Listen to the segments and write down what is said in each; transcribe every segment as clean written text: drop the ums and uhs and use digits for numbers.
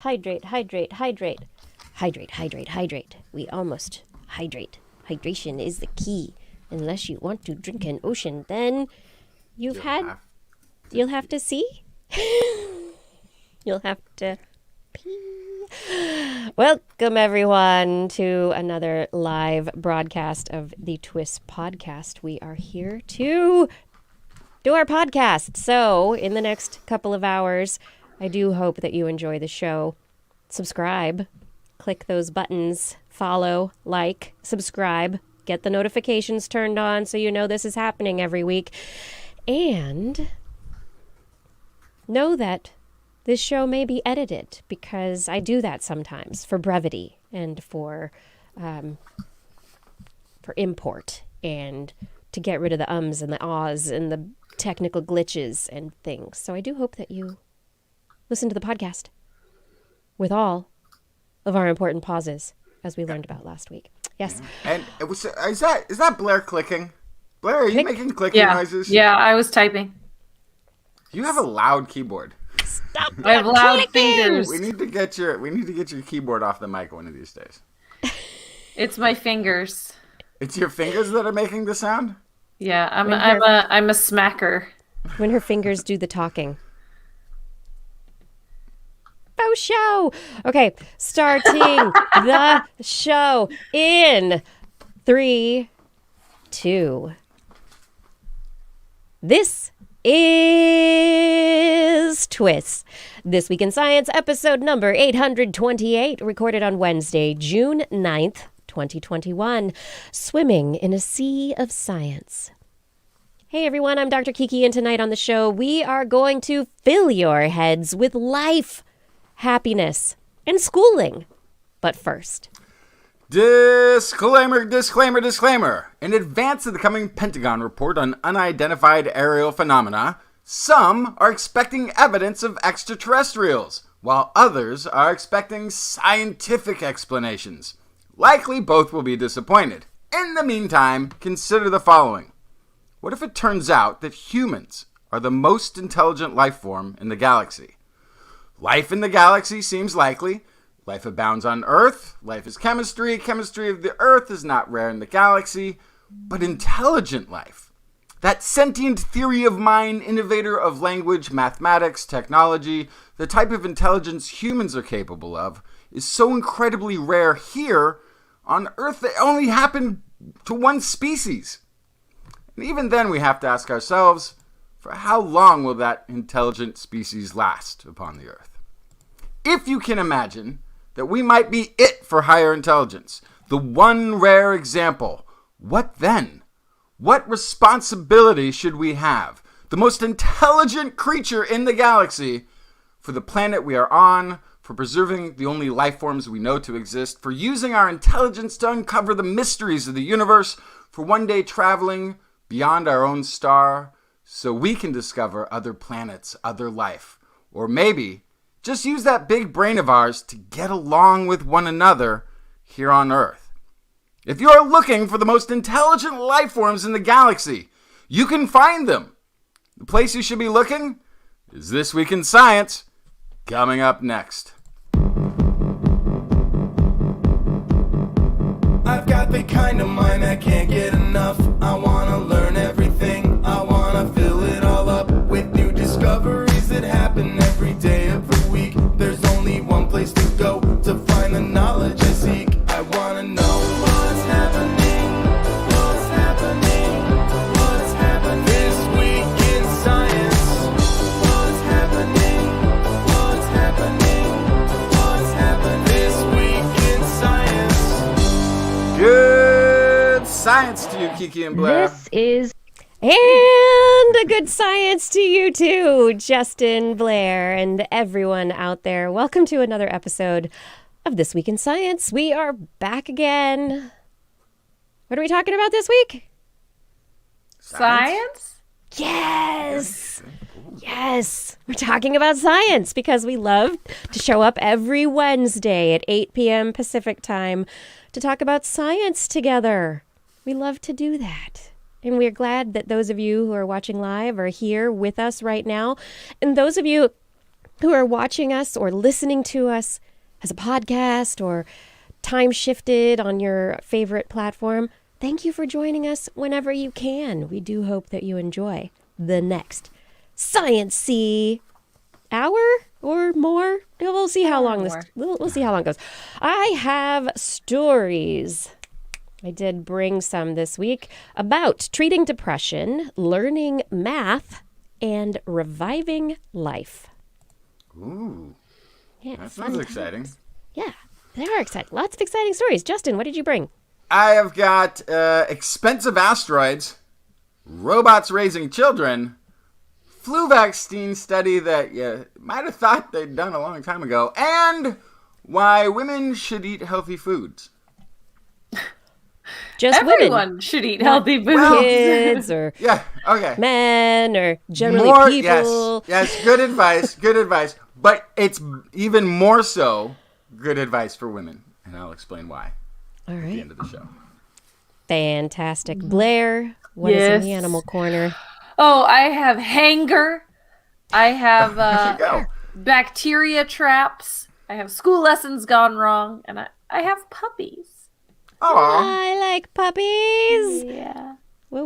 Hydrate, hydrate, hydrate. Hydrate, hydrate, hydrate. We almost hydrate. Hydration is the key. Unless you want to drink an ocean, then you'll have to see. You'll have to pee. Welcome, everyone, to another live broadcast of the TWIS podcast. We are here to do our podcast. So, in the next couple of hours, I do hope that you enjoy the show. Subscribe, click those buttons, follow, like, subscribe, get the notifications turned on so you know this is happening every week. And know that this show may be edited because I do that sometimes for brevity and for import and to get rid of the ums and the ahs and the technical glitches and things. So I do hope that you listen to the podcast with all of our important pauses, as we learned about last week. Yes. And it was, is that Blair clicking? Blair, are you making clicking noises? Yeah, I was typing. You have a loud keyboard. Stop! I have loud fingers. We need to get your keyboard off the mic one of these days. It's my fingers. It's your fingers that are making the sound? Yeah, I'm a smacker. When her fingers do the talking. Show. Okay, starting the show in 3, 2. This is TWIS. This Week in Science, episode number 828, recorded on Wednesday, June 9th, 2021. Swimming in a sea of science. Hey everyone, I'm Dr. Kiki, and tonight on the show, we are going to fill your heads with life, happiness, and schooling. But first, disclaimer. In advance of the coming Pentagon report on unidentified aerial phenomena, some are expecting evidence of extraterrestrials, while others are expecting scientific explanations. Likely both will be disappointed. In the meantime, consider the following. What if it turns out that humans are the most intelligent life form in the galaxy? Life in the galaxy seems likely. Life abounds on Earth. Life is chemistry. Chemistry of the Earth is not rare in the galaxy. But intelligent life, that sentient theory of mind, innovator of language, mathematics, technology, the type of intelligence humans are capable of, is so incredibly rare here on Earth that it only happened to one species. And even then we have to ask ourselves, for how long will that intelligent species last upon the Earth? If you can imagine that we might be it for higher intelligence, the one rare example, what then? What responsibility should we have, the most intelligent creature in the galaxy, for the planet we are on, for preserving the only life forms we know to exist, for using our intelligence to uncover the mysteries of the universe, for one day traveling beyond our own star, so we can discover other planets, other life, or maybe just use that big brain of ours to get along with one another here on Earth. If you are looking for the most intelligent life forms in the galaxy, you can find them. The place you should be looking is This Week in Science, coming up next. I've got the kind of mind I can't get enough. I want to learn everything. I want to fill it all up with new discoveries that happen every day of the week. There's only one place to go to find the knowledge I seek. I want to know what's happening. What's happening? What's happening this week in science? What's happening? What's happening? What's happening this week in science? Good science to you, Kiki and Blair. And a good science to you too, Justin, Blair, and everyone out there. Welcome to another episode of This Week in Science. We are back again. What are we talking about this week? Science? Yes! Yes! We're talking about science because we love to show up every Wednesday at 8 p.m. Pacific time to talk about science together. We love to do that. And we're glad that those of you who are watching live are here with us right now. And those of you who are watching us or listening to us as a podcast or time shifted on your favorite platform, thank you for joining us whenever you can. We do hope that you enjoy the next Science-y hour or more. We'll see how long we'll see how long it goes. I have stories. I did bring some this week about treating depression, learning math, and reviving life. Ooh. Yeah, that sounds exciting. Yeah, they are exciting. Lots of exciting stories. Justin, what did you bring? I have got expensive asteroids, robots raising children, flu vaccine study that you might have thought they'd done a long time ago, and why women should eat healthy foods. Just Everyone women. should eat healthy foods. Well, Kids or Yeah, okay. men or generally people. Yes, good advice, good advice. But it's even more so good advice for women, and I'll explain why All at the right. end of the show. Fantastic. Blair, what is in Yes. the animal corner? Oh, I have hanger. I have There you go. bacteria traps. I have school lessons gone wrong, and I have puppies. Aw. I like puppies. Yeah. We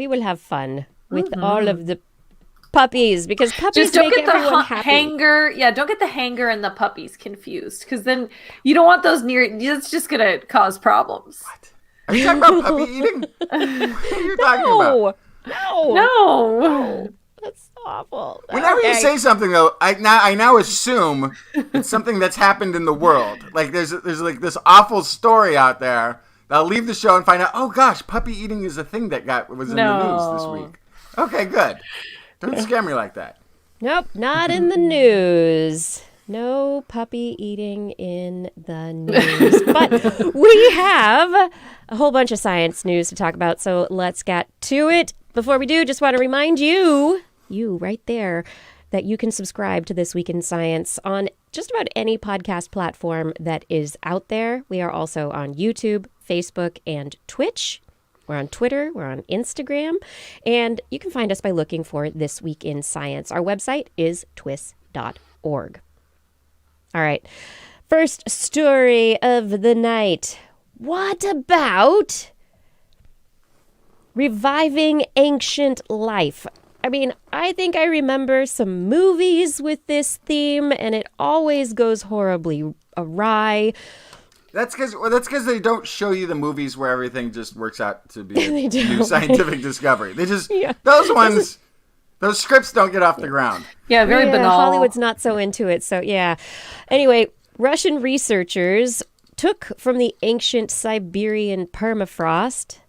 will have fun with all of the puppies because puppies Just don't make get the everyone happy. hanger. Yeah, don't get the hanger and the puppies confused, because then you don't want those near. It's just gonna cause problems. Are you talking about puppy eating? What are you talking about? No, No. that's awful. Whenever you Okay. say something, though, I now assume it's something that's happened in the world. Like there's like this awful story out there. I'll leave the show and find out. Oh gosh, puppy eating is a thing that was in the news this week. Okay, good. Don't scare me like that. Nope, not in the news. No puppy eating in the news. But we have a whole bunch of science news to talk about, so let's get to it. Before we do, just want to remind you right there, that you can subscribe to This Week in Science on just about any podcast platform that is out there. We are also on YouTube, Facebook, and Twitch. We're on Twitter, we're on Instagram, and you can find us by looking for This Week in Science. Our website is twis.org. All right, first story of the night. What about reviving ancient life? I mean, I think I remember some movies with this theme, and it always goes horribly awry. That's because they don't show you the movies where everything just works out to be a They don't, new scientific discovery. They just Yeah. those scripts don't get off the ground. Yeah, very banal. Hollywood's not so into it, so yeah. Anyway, Russian researchers took from the ancient Siberian permafrost.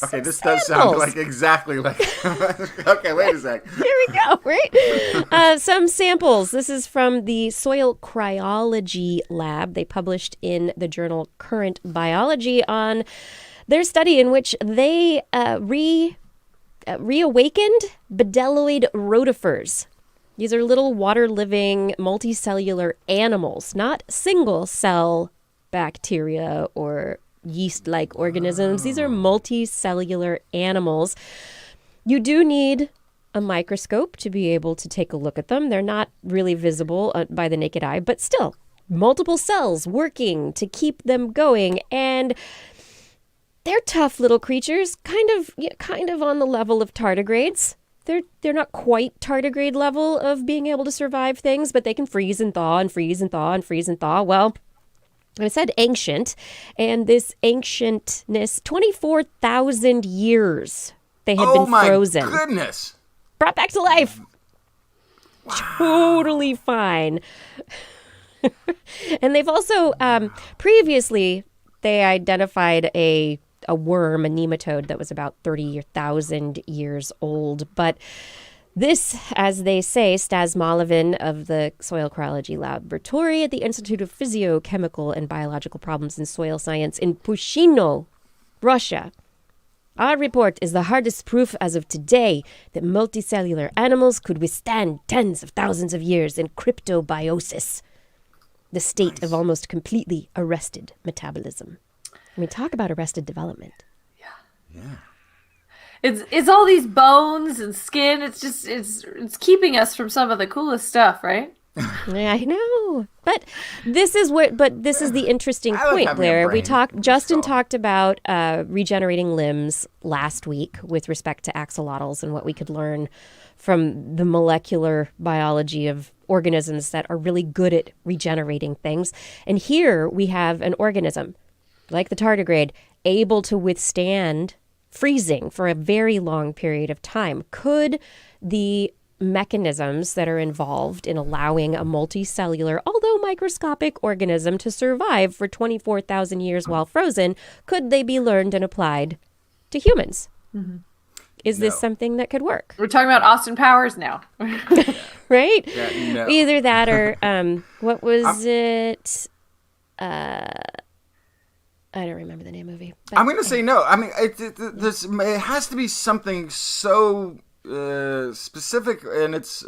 Okay, this does sound like exactly like. Okay, wait a sec. Here we go, right? Some samples. This is from the Soil Cryology Lab. They published in the journal Current Biology on their study in which they reawakened bedelloid rotifers. These are little water-living multicellular animals, not single-cell bacteria or yeast-like organisms. These are multicellular animals. You do need a microscope to be able to take a look at them. They're not really visible by the naked eye, but still, multiple cells working to keep them going. And they're tough little creatures, kind of on the level of tardigrades. They're not quite tardigrade level of being able to survive things, but they can freeze and thaw and freeze and thaw and freeze and thaw. Well, I said ancient, and this ancientness, 24,000 years they had been frozen. Oh my goodness. Brought back to life. Wow. Totally fine. And they've also, previously, they identified a worm, a nematode that was about 30,000 years old. But this, as they say, Stas Malovin of the Soil Cryology Laboratory at the Institute of Physiochemical and Biological Problems in Soil Science in Pushino, Russia. Our report is the hardest proof as of today that multicellular animals could withstand tens of thousands of years in cryptobiosis, the state of almost completely arrested metabolism. I mean, talk about arrested development. Yeah. It's all these bones and skin. It's just it's keeping us from some of the coolest stuff, right? Yeah, I know. But this is the interesting I like point, having a Blair. brain. Justin talked about regenerating limbs last week with respect to axolotls and what we could learn from the molecular biology of organisms that are really good at regenerating things. And here we have an organism, like the tardigrade, able to withstand freezing for a very long period of time. Could the mechanisms that are involved in allowing a multicellular, although microscopic organism to survive for 24,000 years while frozen, could they be learned and applied to humans? Mm-hmm. Is this something that could work? We're talking about Austin Powers now. Right? Yeah, no. Either that or, what was it? I don't remember the name of the movie. I'm going to say no. I mean, it has to be something so specific, and it's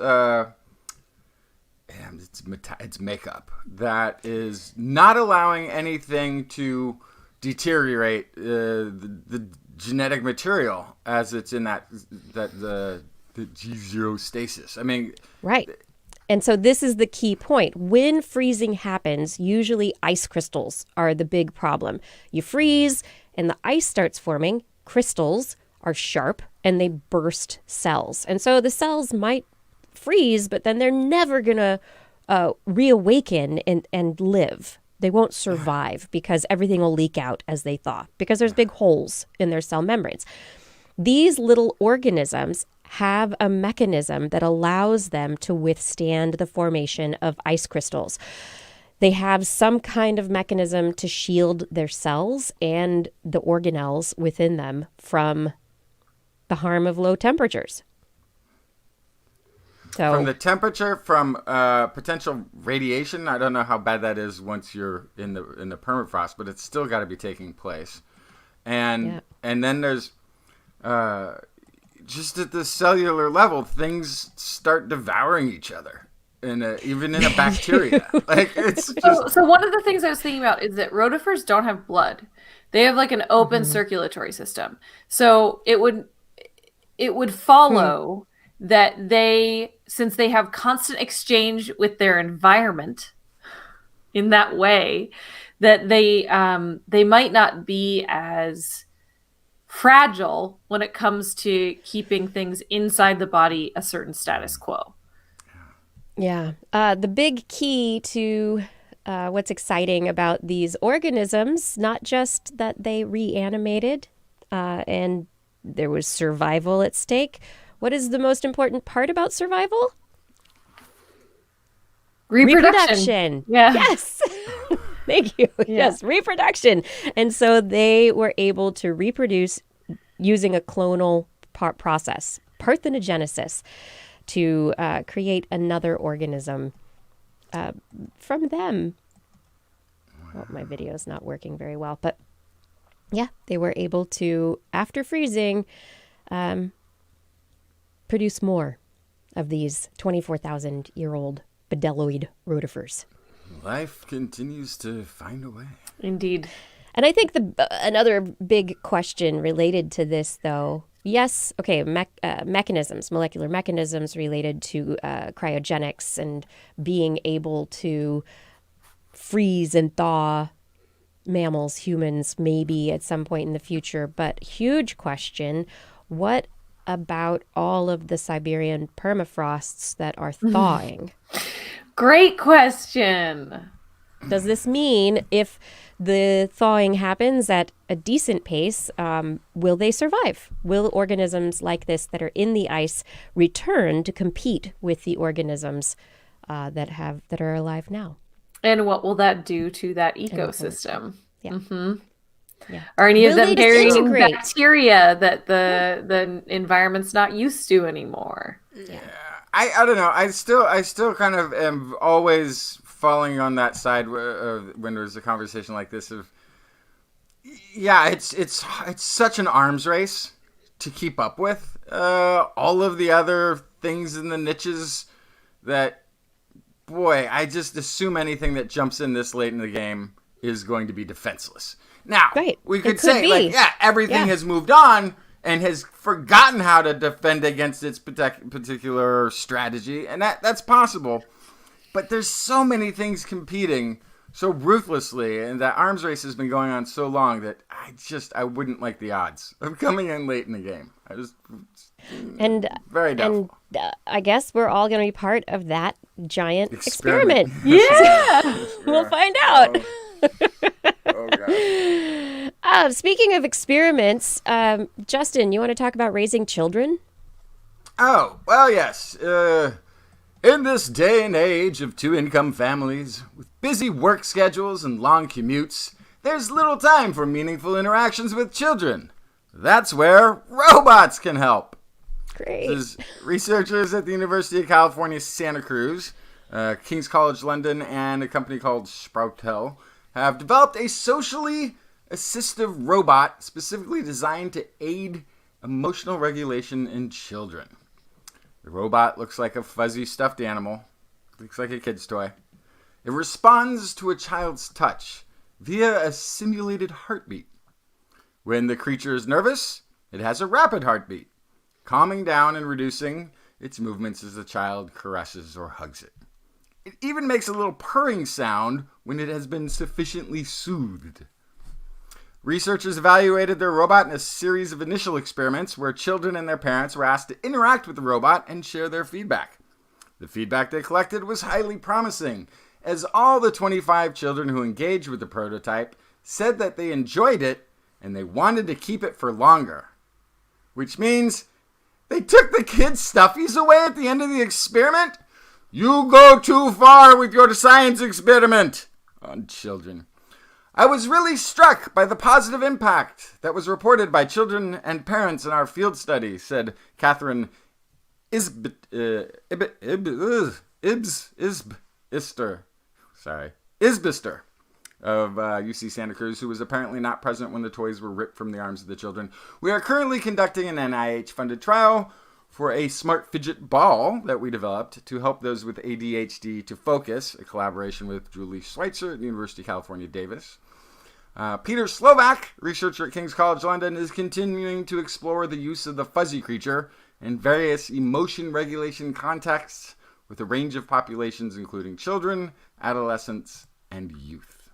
makeup that is not allowing anything to deteriorate the genetic material as it's in the G0 stasis. I mean, right. And so this is the key point. When freezing happens, usually ice crystals are the big problem. You freeze and the ice starts forming. Crystals are sharp and they burst cells. And so the cells might freeze, but then they're never going to reawaken and live. They won't survive because everything will leak out as they thaw because there's big holes in their cell membranes. These little organisms have a mechanism that allows them to withstand the formation of ice crystals. They have some kind of mechanism to shield their cells and the organelles within them from the harm of low temperatures. So, from the temperature, from potential radiation. I don't know how bad that is once you're in the permafrost, but it's still got to be taking place. And then there's just at the cellular level, things start devouring each other, even in a bacteria. Like it's just... So one of the things I was thinking about is that rotifers don't have blood; they have like an open circulatory system. So it would follow that since they have constant exchange with their environment in that way, that they might not be as fragile when it comes to keeping things inside the body a certain status quo. Yeah. The big key to what's exciting about these organisms, not just that they reanimated and there was survival at stake. What is the most important part about survival? Reproduction. Yeah. Yes. Thank you. Yeah. Yes, reproduction. And so they were able to reproduce using a clonal process, parthenogenesis, to create another organism from them. Oh, my video is not working very well, but yeah, they were able to, after freezing, produce more of these 24,000-year-old bedelloid rotifers. Life continues to find a way. Indeed. And I think another big question related to this, though, yes, okay, mechanisms, molecular mechanisms related to cryogenics and being able to freeze and thaw mammals, humans, maybe at some point in the future. But huge question, what about all of the Siberian permafrosts that are thawing? Great question. Does this mean if the thawing happens at a decent pace, will they survive? Will organisms like this that are in the ice return to compete with the organisms that are alive now? And what will that do to that ecosystem? Yeah. Mm-hmm. Yeah. Are any of them carrying integrate? Bacteria that the environment's not used to anymore? Yeah. I don't know. I still kind of am always falling on that side when there's a conversation like this of, yeah, it's such an arms race to keep up with all of the other things in the niches that, boy, I just assume anything that jumps in this late in the game is going to be defenseless. Now, we could say, like, yeah, everything has moved on and has forgotten how to defend against its particular strategy, and that's possible. But there's so many things competing so ruthlessly, and that arms race has been going on so long that I wouldn't like the odds of coming in late in the game. Very doubtful. And I guess we're all going to be part of that giant experiment. Yeah. We'll find out. Oh God. Speaking of experiments, Justin, you want to talk about raising children? Oh, well, yes. In this day and age of two-income families, with busy work schedules and long commutes, there's little time for meaningful interactions with children. That's where robots can help. Great. Researchers at the University of California, Santa Cruz, King's College London, and a company called Sproutel have developed a socially assistive robot specifically designed to aid emotional regulation in children. The robot looks like a fuzzy stuffed animal. Looks like a kid's toy. It responds to a child's touch via a simulated heartbeat. When the creature is nervous, it has a rapid heartbeat, calming down and reducing its movements as the child caresses or hugs it. It even makes a little purring sound when it has been sufficiently soothed. Researchers evaluated their robot in a series of initial experiments where children and their parents were asked to interact with the robot and share their feedback. The feedback they collected was highly promising, as all the 25 children who engaged with the prototype said that they enjoyed it and they wanted to keep it for longer. Which means they took the kids' stuffies away at the end of the experiment? You go too far with your science experiment on children. I was really struck by the positive impact that was reported by children and parents in our field study, said Catherine Isbister of UC Santa Cruz, who was apparently not present when the toys were ripped from the arms of the children. We are currently conducting an NIH-funded trial for a smart fidget ball that we developed to help those with ADHD to focus, a collaboration with Julie Schweitzer at the University of California, Davis. Peter Slovak, researcher at King's College London, is continuing to explore the use of the fuzzy creature in various emotion regulation contexts with a range of populations, including children, adolescents, and youth.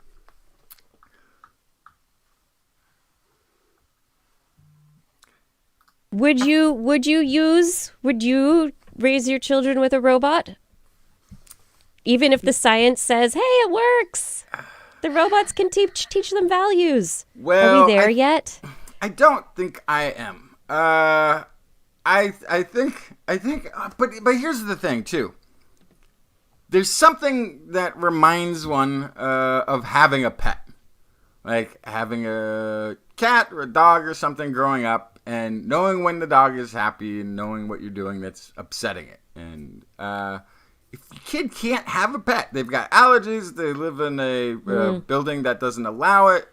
Would you raise your children with a robot? Even if the science says, hey, it works. The robots can teach them values. Well, are we there yet? I don't think I am. I think, but here's the thing too. There's something that reminds one of having a pet, like having a cat or a dog or something growing up, and knowing when the dog is happy and knowing what you're doing that's upsetting it. And if the kid can't have a pet, they've got allergies, they live in a building that doesn't allow it,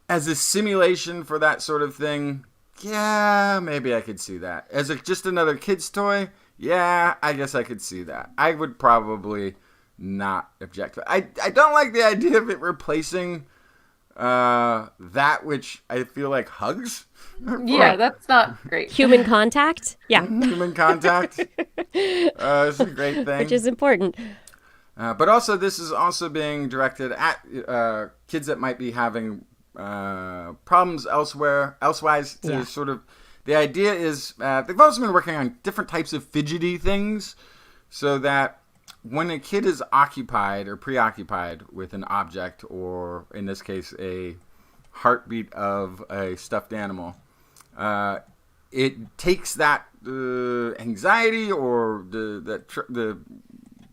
as a simulation for that sort of thing, yeah, maybe I could see that. As just another kid's toy, yeah, I guess I could see that. I would probably not object to it. I don't like the idea of it replacing that which I feel like hugs. Yeah, that's not great. Human contact? Yeah. Human contact. It's a great thing. Which is important. But also, this is also being directed at kids that might be having problems elsewise. To sort of, the idea is they've also been working on different types of fidgety things, so that when a kid is occupied or preoccupied with an object, or in this case, a heartbeat of a stuffed animal, it takes that anxiety or the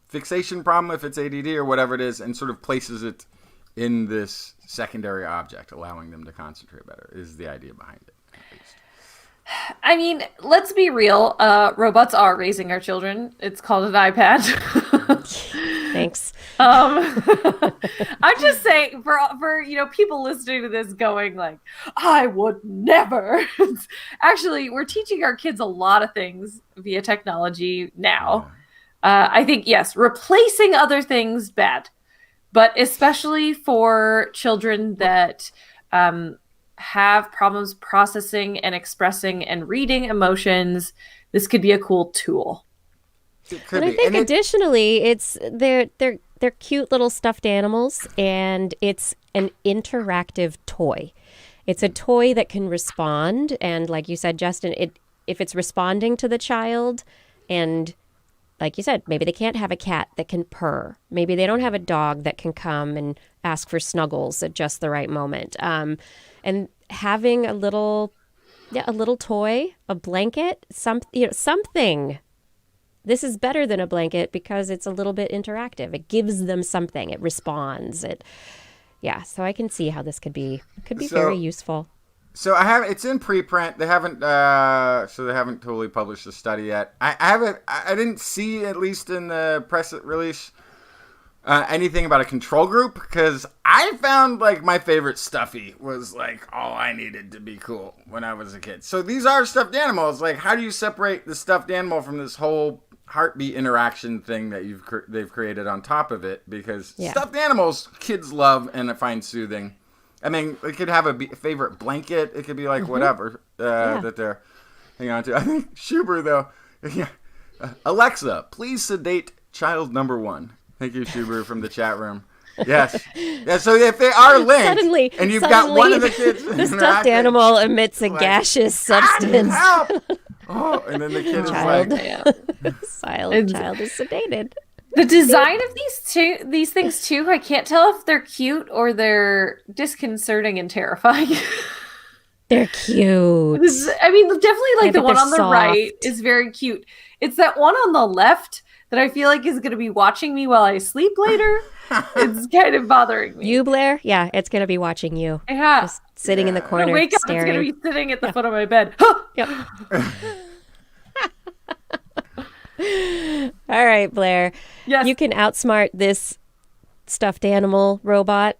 fixation problem, if it's ADD or whatever it is, and sort of places it in this secondary object, allowing them to concentrate better, is the idea behind it. I mean, let's be real. Robots are raising our children. It's called an iPad. Thanks. I'm just saying, for people listening to this going like, I would never. Actually, we're teaching our kids a lot of things via technology now. I think, yes, replacing other things, bad. But especially for children that have problems processing and expressing and reading emotions, this could be a cool tool. It could And be. I think And additionally, they're cute little stuffed animals, and it's an interactive toy. It's a toy that can respond, and like you said, Justin, if it's responding to the child, and like you said, maybe they can't have a cat that can purr. Maybe they don't have a dog that can come and ask for snuggles at just the right moment. And having a little toy, a blanket, something. This is better than a blanket because it's a little bit interactive. It gives them something. It responds. So I can see how this could be very useful. So it's in preprint. They haven't totally published the study yet. I didn't see, at least in the press release, anything about a control group, because I found like my favorite stuffy was like all I needed to be cool when I was a kid. So these are stuffed animals. Like, how do you separate the stuffed animal from this whole heartbeat interaction thing that they've created on top of it? Because stuffed animals kids love and find soothing. I mean, it could have a favorite blanket. It could be like whatever that they're hanging on to. I think Schuber, though, Alexa, please sedate child number 1. Thank you, Schuber, from the chat room. Yes. Yeah, so if they are linked, and you've got one of the kids, the stuffed animal emits a gathese substance. Help! Oh, and then the kid is like, child is sedated. The design of these things too, I can't tell if they're cute or they're disconcerting and terrifying. They're cute. Definitely like the one on the soft. right is very cute. It's that one on the left that I feel like is going to be watching me while I sleep later. It's kind of bothering me. You, Blair? Yeah, it's going to be watching you. Yeah. Just sitting in the corner, wake up, staring. it's going to be sitting at the foot of my bed. Yep. All right, Blair. Yes. You can outsmart this stuffed animal robot.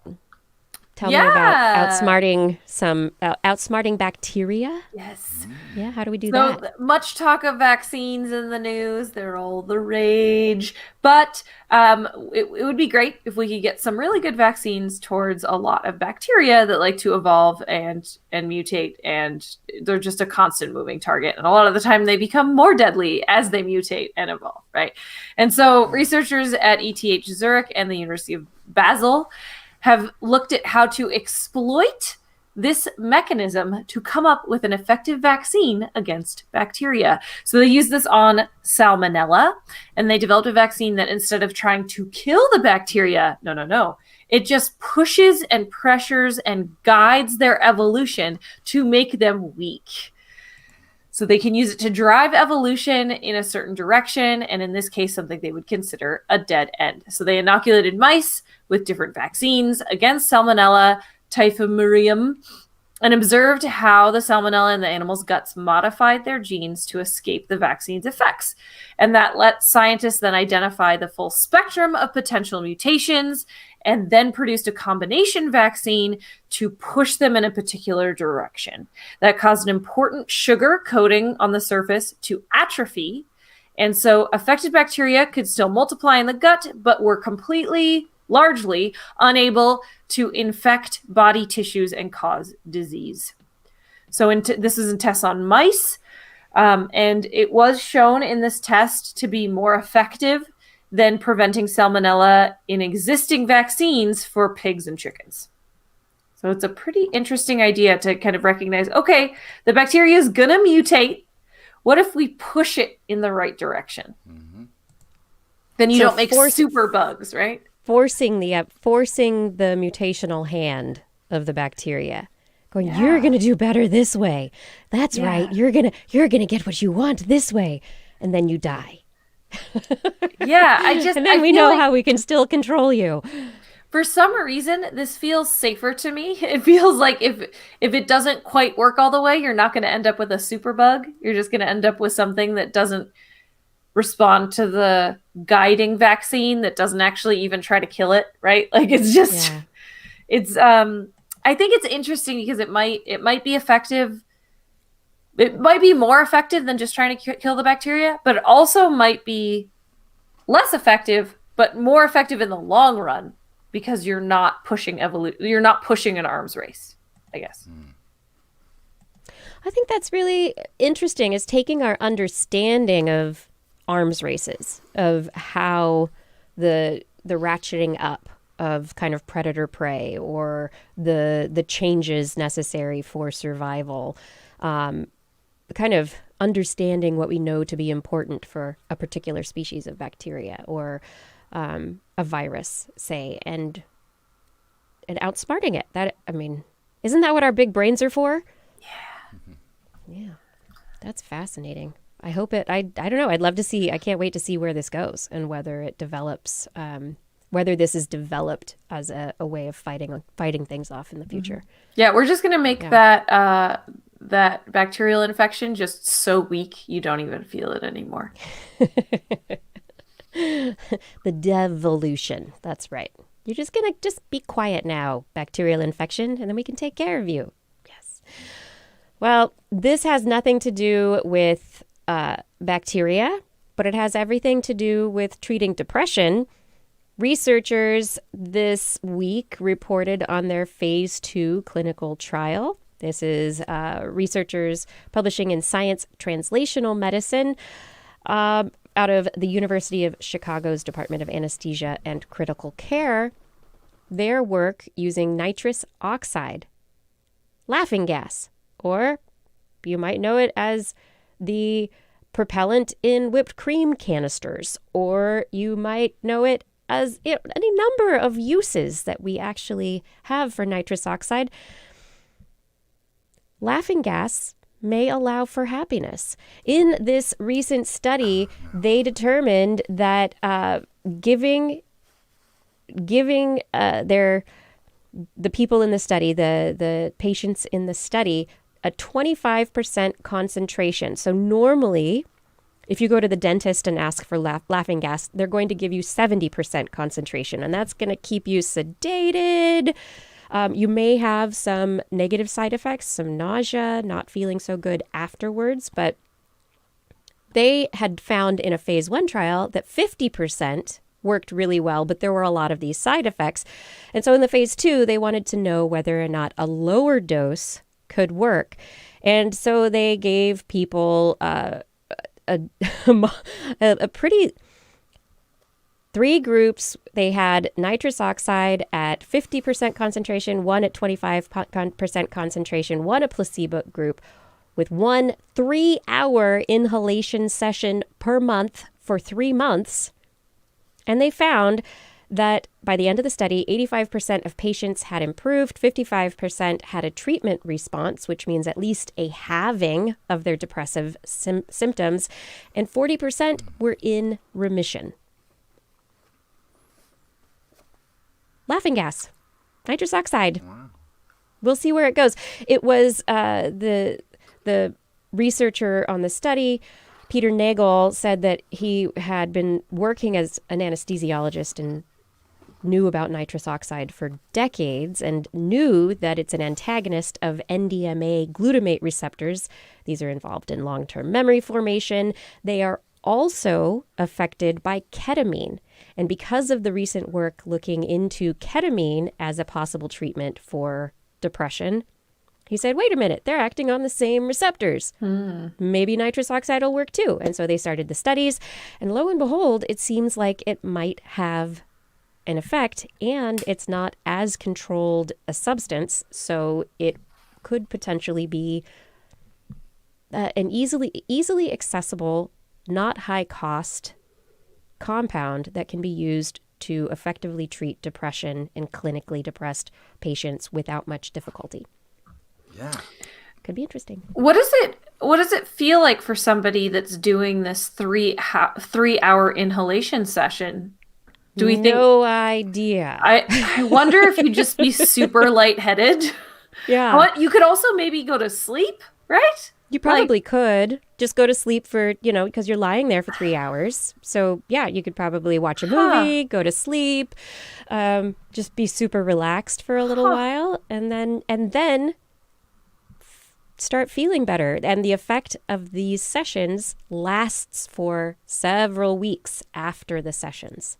Tell me about outsmarting bacteria. Yes. Yeah, how do we do that? So much talk of vaccines in the news. They're all the rage. But it would be great if we could get some really good vaccines towards a lot of bacteria that like to evolve and mutate. And they're just a constant moving target. And a lot of the time they become more deadly as they mutate and evolve, right? And so researchers at ETH Zurich and the University of Basel have looked at how to exploit this mechanism to come up with an effective vaccine against bacteria. So they use this on salmonella, and they developed a vaccine that instead of trying to kill the bacteria, no, it just pushes and pressures and guides their evolution to make them weak. So they can use it to drive evolution in a certain direction, and in this case, something they would consider a dead end. So they inoculated mice with different vaccines against Salmonella typhimurium and observed how the salmonella in the animal's guts modified their genes to escape the vaccine's effects. And that let scientists then identify the full spectrum of potential mutations and then produced a combination vaccine to push them in a particular direction. That caused an important sugar coating on the surface to atrophy. And so affected bacteria could still multiply in the gut, but were largely unable to infect body tissues and cause disease. So this is in tests on mice, and it was shown in this test to be more effective than preventing salmonella in existing vaccines for pigs and chickens. So it's a pretty interesting idea to kind of recognize, okay, the bacteria is going to mutate. What if we push it in the right direction? Mm-hmm. Then you don't make super bugs, right? Forcing the mutational hand of the bacteria, going, you're gonna do better this way. That's right. You're gonna get what you want this way, and then you die. And then we know how we can still control you. For some reason, this feels safer to me. It feels like if it doesn't quite work all the way, you're not going to end up with a super bug. You're just going to end up with something that doesn't respond to the guiding vaccine, that doesn't actually even try to kill it, right? Like it's just it's I think it's interesting because it might be effective. It might be more effective than just trying to kill the bacteria, but it also might be less effective but more effective in the long run because you're not pushing you're not pushing an arms race, I guess. I think that's really interesting, is taking our understanding of arms races of how the ratcheting up of kind of predator prey or the changes necessary for survival, kind of understanding what we know to be important for a particular species of bacteria or a virus, say, and outsmarting it. Isn't that what our big brains are for? Yeah. That's fascinating. I hope I don't know. I'd love to see, I can't wait to see where this goes and whether it develops, whether this is developed as a way of fighting things off in the future. Yeah, we're just going to make that bacterial infection just so weak you don't even feel it anymore. The devolution. That's right. You're just going to just be quiet now, bacterial infection, and then we can take care of you. Yes. Well, this has nothing to do with bacteria, but it has everything to do with treating depression. Researchers this week reported on their phase 2 clinical trial. This is researchers publishing in Science Translational Medicine out of the University of Chicago's Department of Anesthesia and Critical Care. Their work using nitrous oxide, laughing gas, or you might know it as the propellant in whipped cream canisters, or you might know it as any number of uses that we actually have for nitrous oxide. Laughing gas may allow for happiness. In this recent study, they determined that giving the people in the study, the patients in the study, a 25% concentration. So normally, if you go to the dentist and ask for laughing gas, they're going to give you 70% concentration, and that's going to keep you sedated. You may have some negative side effects, some nausea, not feeling so good afterwards, but they had found in a phase 1 trial that 50% worked really well, but there were a lot of these side effects. And so in the phase 2, they wanted to know whether or not a lower dose could work. And so they gave people a pretty... 3 groups. They had nitrous oxide at 50% concentration, one at 25% concentration, one a placebo group, with 1 3-hour inhalation session per month for 3 months. And they found that by the end of the study, 85% of patients had improved, 55% had a treatment response, which means at least a halving of their depressive symptoms, and 40% were in remission. Laughing gas, nitrous oxide. Wow. We'll see where it goes. It was the researcher on the study, Peter Nagel, said that he had been working as an anesthesiologist and knew about nitrous oxide for decades and knew that it's an antagonist of NMDA glutamate receptors. These are involved in long-term memory formation. They are also affected by ketamine. And because of the recent work looking into ketamine as a possible treatment for depression, he said, wait a minute, they're acting on the same receptors. Maybe nitrous oxide will work too. And so they started the studies. And lo and behold, it seems like it might have an effect, and it's not as controlled a substance. So it could potentially be an easily accessible, not high cost compound that can be used to effectively treat depression in clinically depressed patients without much difficulty. Yeah. Could be interesting. What does it feel like for somebody that's doing this 3-hour inhalation session? Do we think? No idea. I wonder if you'd just be super lightheaded. Yeah. You could also maybe go to sleep, right? You probably could just go to sleep for, because you're lying there for 3 hours. So yeah, you could probably watch a movie, go to sleep, just be super relaxed for a little while, and then start feeling better. And the effect of these sessions lasts for several weeks after the sessions.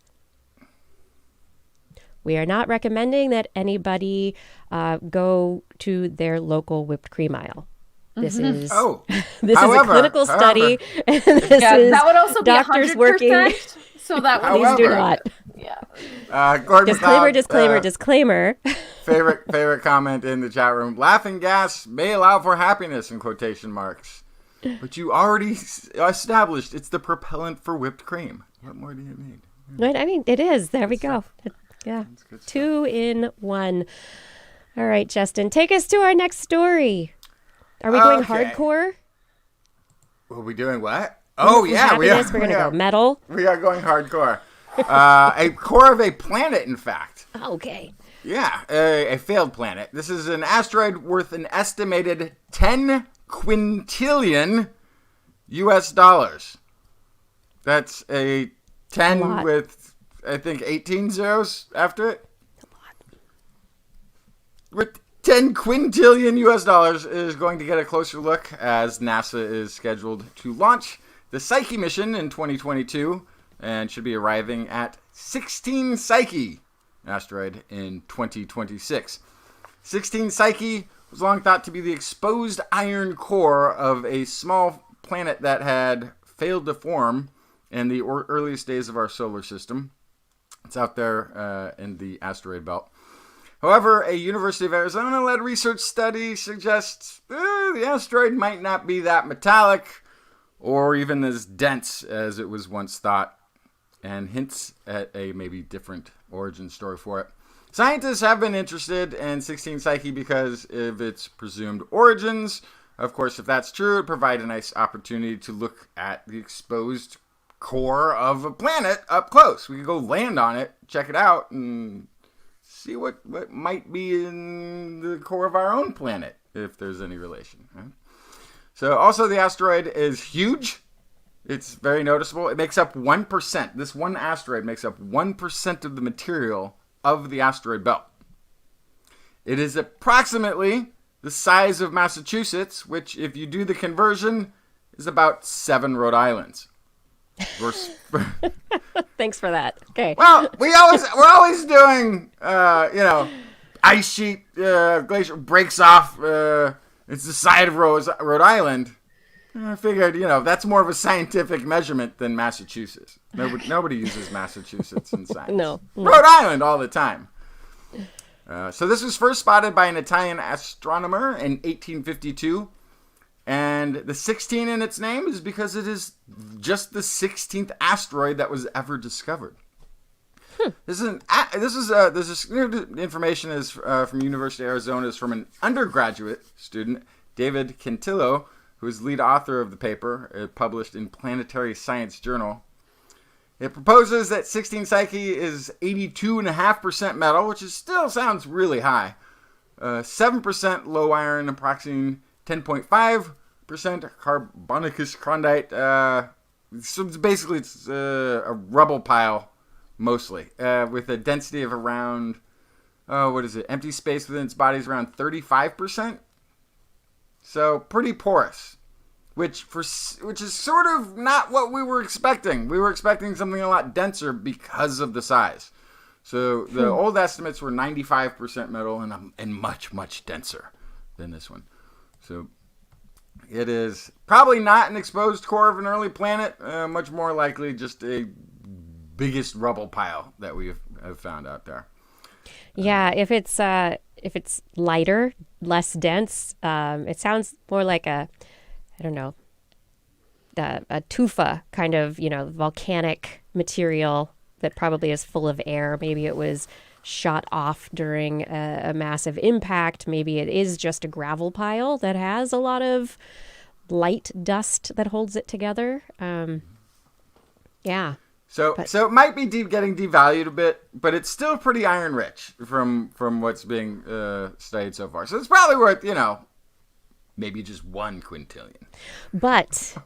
We are not recommending that anybody go to their local whipped cream aisle. This is Oh, this is a clinical study. And this is that would also be doctors 100%. working. So that would Please do However, not. yeah. Gordon Disclaimer, McLeod, disclaimer. favorite comment in the chat room. Laughing gas may allow for happiness in quotation marks. But you already established it's the propellant for whipped cream. What more do you need? Right, I mean, it is. There we go. Yeah. 2 in 1. All right, Justin, take us to our next story. Are we going hardcore? Are we doing what? Oh, yeah. We're going to go metal. We are going hardcore. A core of a planet, in fact. Okay. Yeah, a failed planet. This is an asteroid worth an estimated 10 quintillion US dollars. That's a 10 with, I think, 18 zeros after it. A lot. With 10 quintillion US dollars is going to get a closer look as NASA is scheduled to launch the Psyche mission in 2022 and should be arriving at 16 Psyche asteroid in 2026. 16 Psyche was long thought to be the exposed iron core of a small planet that had failed to form in the earliest days of our solar system. It's out there in the asteroid belt. However, a University of Arizona-led research study suggests the asteroid might not be that metallic or even as dense as it was once thought, and hints at a maybe different origin story for it. Scientists have been interested in 16 Psyche because of its presumed origins. Of course, if that's true, it would provide a nice opportunity to look at the exposed core of a planet up close. We could go land on it, check it out, and see what might be in the core of our own planet, if there's any relation. Right? So also the asteroid is huge. It's very noticeable. It makes up 1%. This one asteroid makes up 1% of the material of the asteroid belt. It is approximately the size of Massachusetts, which, if you do the conversion, is about 7 Rhode Islands. Thanks for that. Okay. Well, we're always doing, ice sheet, glacier breaks off. It's the side of Rhode Island. I figured, that's more of a scientific measurement than Massachusetts. Nobody uses Massachusetts in science. No. Rhode Island all the time. So this was first spotted by an Italian astronomer in 1852. And the 16 in its name is because it is just the 16th asteroid that was ever discovered. This information is from University of Arizona. Is from an undergraduate student, David Cantillo, who is lead author of the paper, published in Planetary Science Journal. It proposes that 16 Psyche is 82.5% metal, which still sounds really high. 7% low iron, approximately 10.5% carbonicus chondrite. So basically, it's a rubble pile, mostly, with a density of around, empty space within its body is around 35%. So pretty porous, which is sort of not what we were expecting. We were expecting something a lot denser because of the size. So the old estimates were 95% metal and much, much denser than this one. So it is probably not an exposed core of an early planet, much more likely just a biggest rubble pile that we have found out there. Yeah, if it's lighter, less dense, it sounds more like a tufa kind of, volcanic material that probably is full of air. Maybe it was shot off during a massive impact. Maybe it is just a gravel pile that has a lot of light dust that holds it together. Yeah. So it might be getting devalued a bit, but it's still pretty iron rich from what's being studied so far. So it's probably worth, maybe just 1 quintillion. But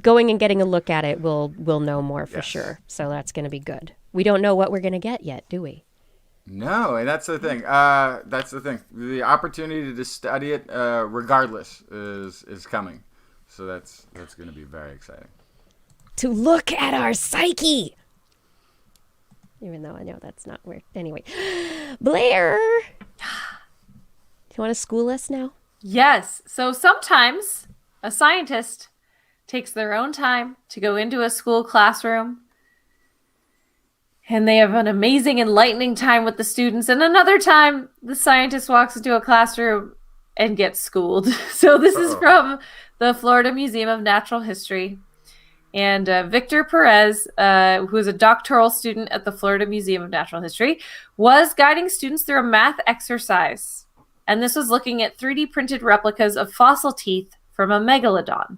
going and getting a look at it, we'll know more for sure. So that's going to be good. We don't know what we're going to get yet, do we? No, and that's the thing. The opportunity to study it, regardless, is coming. So that's going to be very exciting. To look at our psyche. Even though I know that's not where. Anyway, Blair, do you want to school us now? Yes. So sometimes a scientist takes their own time to go into a school classroom and they have an amazing, enlightening time with the students. And another time, the scientist walks into a classroom and gets schooled. So this is from the Florida Museum of Natural History. And Victor Perez, who is a doctoral student at the Florida Museum of Natural History, was guiding students through a math exercise. And this was looking at 3D printed replicas of fossil teeth from a megalodon.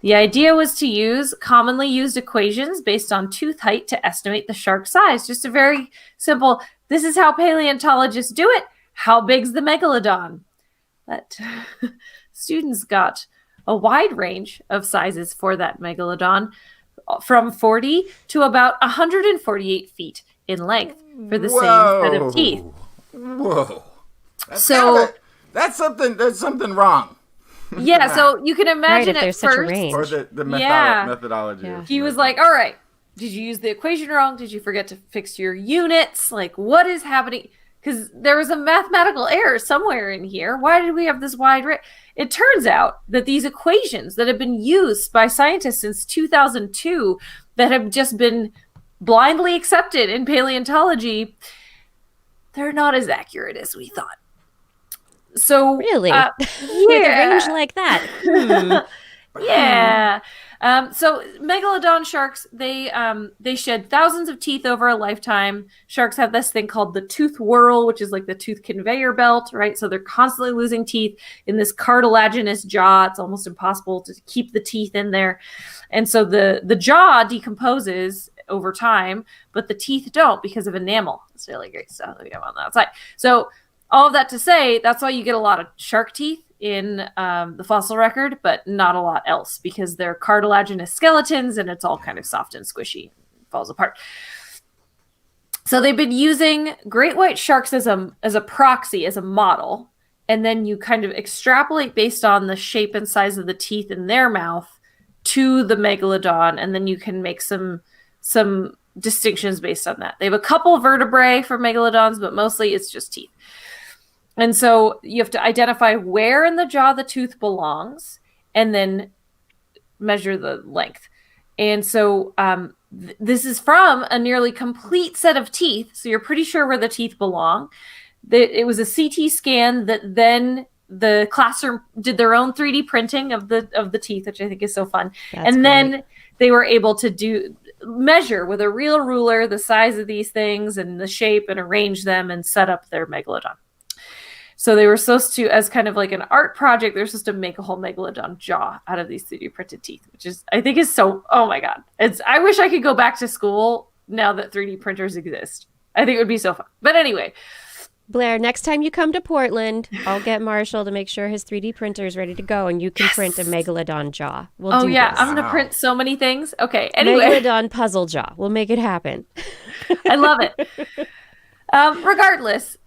The idea was to use commonly used equations based on tooth height to estimate the shark size. Just a very simple, this is how paleontologists do it. How big's the megalodon? But students got a wide range of sizes for that megalodon, from 40 to about 148 feet in length for the same set of teeth. Whoa. That's something wrong. Yeah, so you can imagine at first, or the methodology. Yeah. He was like, all right, did you use the equation wrong? Did you forget to fix your units? Like, what is happening? Because there was a mathematical error somewhere in here. Why did we have this wide range? It turns out that these equations that have been used by scientists since 2002 that have just been blindly accepted in paleontology, they're not as accurate as we thought. So really, yeah, with a range like that. Yeah. So megalodon sharks, they shed thousands of teeth over a lifetime. Sharks have this thing called the tooth whorl, which is like the tooth conveyor belt, right? So they're constantly losing teeth in this cartilaginous jaw. It's almost impossible to keep the teeth in there. And so the jaw decomposes over time, but the teeth don't because of enamel. It's really great stuff that we have on the outside. So all of that to say, that's why you get a lot of shark teeth in the fossil record, but not a lot else because they're cartilaginous skeletons and it's all kind of soft and squishy. It falls apart. So they've been using great white sharks as a proxy, as a model, and then you kind of extrapolate based on the shape and size of the teeth in their mouth to the megalodon, and then you can make some distinctions based on that. They have a couple vertebrae for megalodons, but mostly it's just teeth. And so you have to identify where in the jaw the tooth belongs and then measure the length. And so this is from a nearly complete set of teeth. So you're pretty sure where the teeth belong. It was a CT scan that then the classroom did their own 3D printing of the teeth, which I think is so fun. That's great. Then they were able to measure with a real ruler the size of these things and the shape and arrange them and set up their megalodon. So they were supposed to, as kind of like an art project, they're supposed to make a whole megalodon jaw out of these 3D printed teeth, which is, I think is so, oh my God. I wish I could go back to school now that 3D printers exist. I think it would be so fun. But anyway. Blair, next time you come to Portland, I'll get Marshall to make sure his 3D printer is ready to go and you can print a megalodon jaw. We'll do this. I'm going to print so many things. Okay, anyway. Megalodon puzzle jaw. We'll make it happen. I love it. Regardless,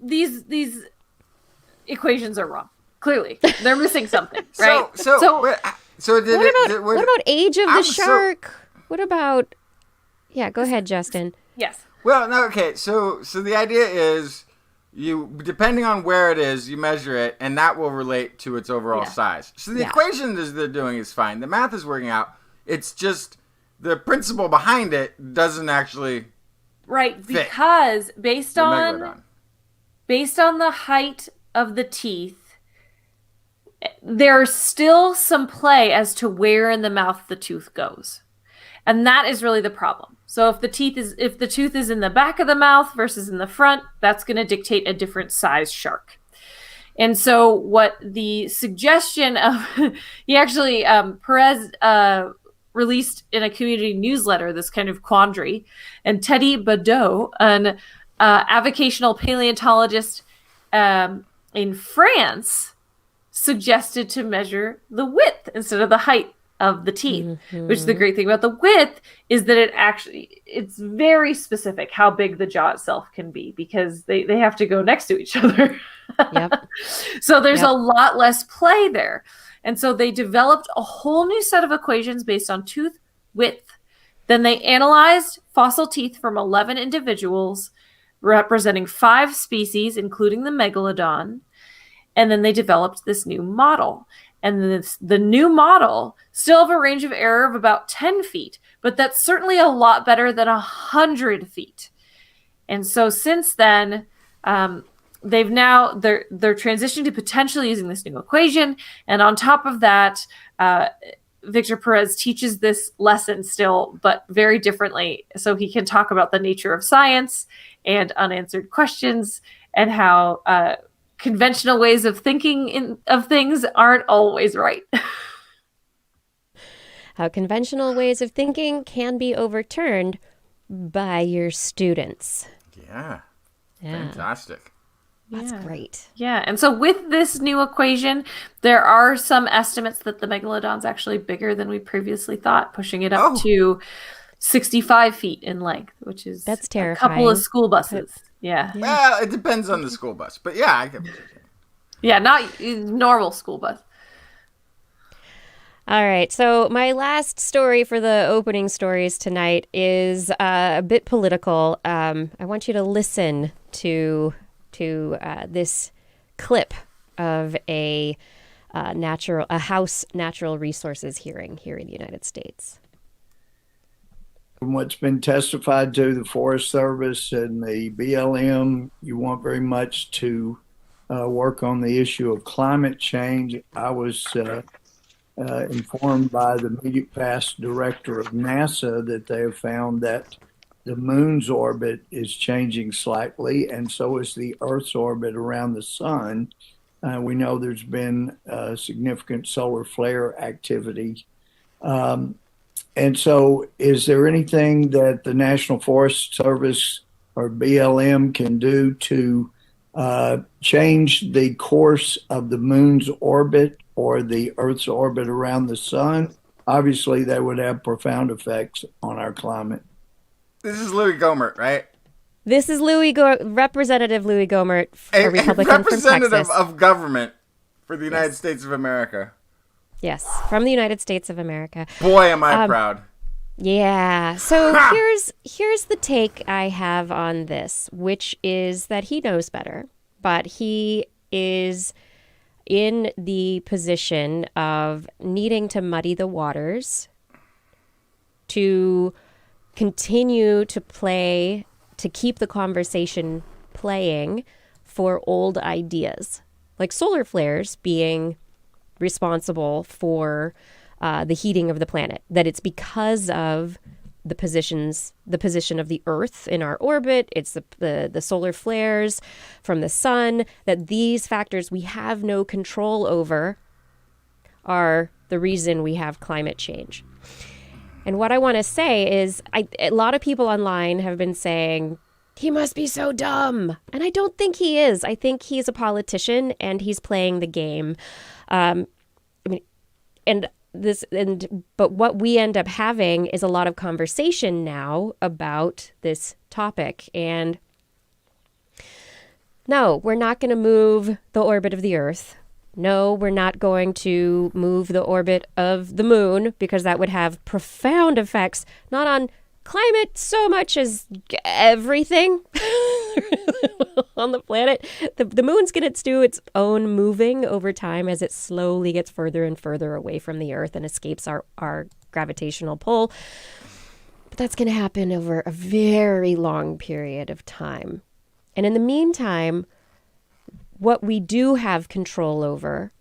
these equations are wrong. Clearly, they're missing something, right? What about age of the shark? What about? Yeah, go ahead, Justin. Yes. Well, no, okay. So the idea is, you depending on where it is, you measure it, and that will relate to its overall size. So the equation that they're doing is fine. The math is working out. It's just the principle behind it doesn't actually fit because based on the height of the teeth, there's still some play as to where in the mouth the tooth goes. And that is really the problem. So if the tooth is in the back of the mouth versus in the front, that's going to dictate a different size shark. And so what the suggestion of, Perez released in a community newsletter, this kind of quandary, and Teddy Badeau, an avocational paleontologist in France, suggested to measure the width instead of the height of the teeth, which is the great thing about the width is that it's very specific how big the jaw itself can be because they have to go next to each other. Yep. So there's a lot less play there. And so they developed a whole new set of equations based on tooth width. Then they analyzed fossil teeth from 11 individuals representing 5 species, including the megalodon. And then they developed this new model. And the new model still have a range of error of about 10 feet, but that's certainly a lot better than 100 feet. And so since then, they're transitioning to potentially using this new equation. And on top of that, Victor Perez teaches this lesson still, but very differently. So he can talk about the nature of science and unanswered questions and how conventional ways of thinking of things aren't always right. How conventional ways of thinking can be overturned by your students. Yeah. Fantastic. That's great. Yeah. And so with this new equation, there are some estimates that the Megalodon's actually bigger than we previously thought, pushing it up to 65 feet in length, which is that's terrifying. A couple of school buses. Yeah. Well, it depends on the school bus, but yeah, I can. Yeah, not normal school bus. All right. So my last story for the opening stories tonight is a bit political. I want you to listen to this clip of a House Natural Resources hearing here in the United States. From what's been testified to, the Forest Service and the BLM, you want very much to work on the issue of climate change. I was informed by the immediate past director of NASA that they have found that the moon's orbit is changing slightly, and so is the Earth's orbit around the sun. We know there's been significant solar flare activity. And so is there anything that the National Forest Service or BLM can do to change the course of the moon's orbit or the Earth's orbit around the sun? Obviously, that would have profound effects on our climate. This is Louie Gohmert, right? This is Representative Louie Gohmert, a Republican representative from Texas. of government for the United States of America. Yes, from the United States of America. Boy, am I proud. Yeah. So here's the take I have on this, which is that he knows better, but he is in the position of needing to muddy the waters to continue to keep the conversation playing for old ideas, like solar flares being responsible for the heating of the planet, that it's because of the position of the Earth in our orbit, it's the solar flares from the sun, that these factors we have no control over are the reason we have climate change. And what I want to say is a lot of people online have been saying, he must be so dumb. And I don't think he is. I think he's a politician and he's playing the game. But what we end up having is a lot of conversation now about this topic. And no, we're not going to move the orbit of the Earth. No, we're not going to move the orbit of the moon, because that would have profound effects, not on climate so much as everything on the planet. The moon's going to do its own moving over time as it slowly gets further and further away from the Earth and escapes our gravitational pull. But that's going to happen over a very long period of time. And in the meantime, what we do have control over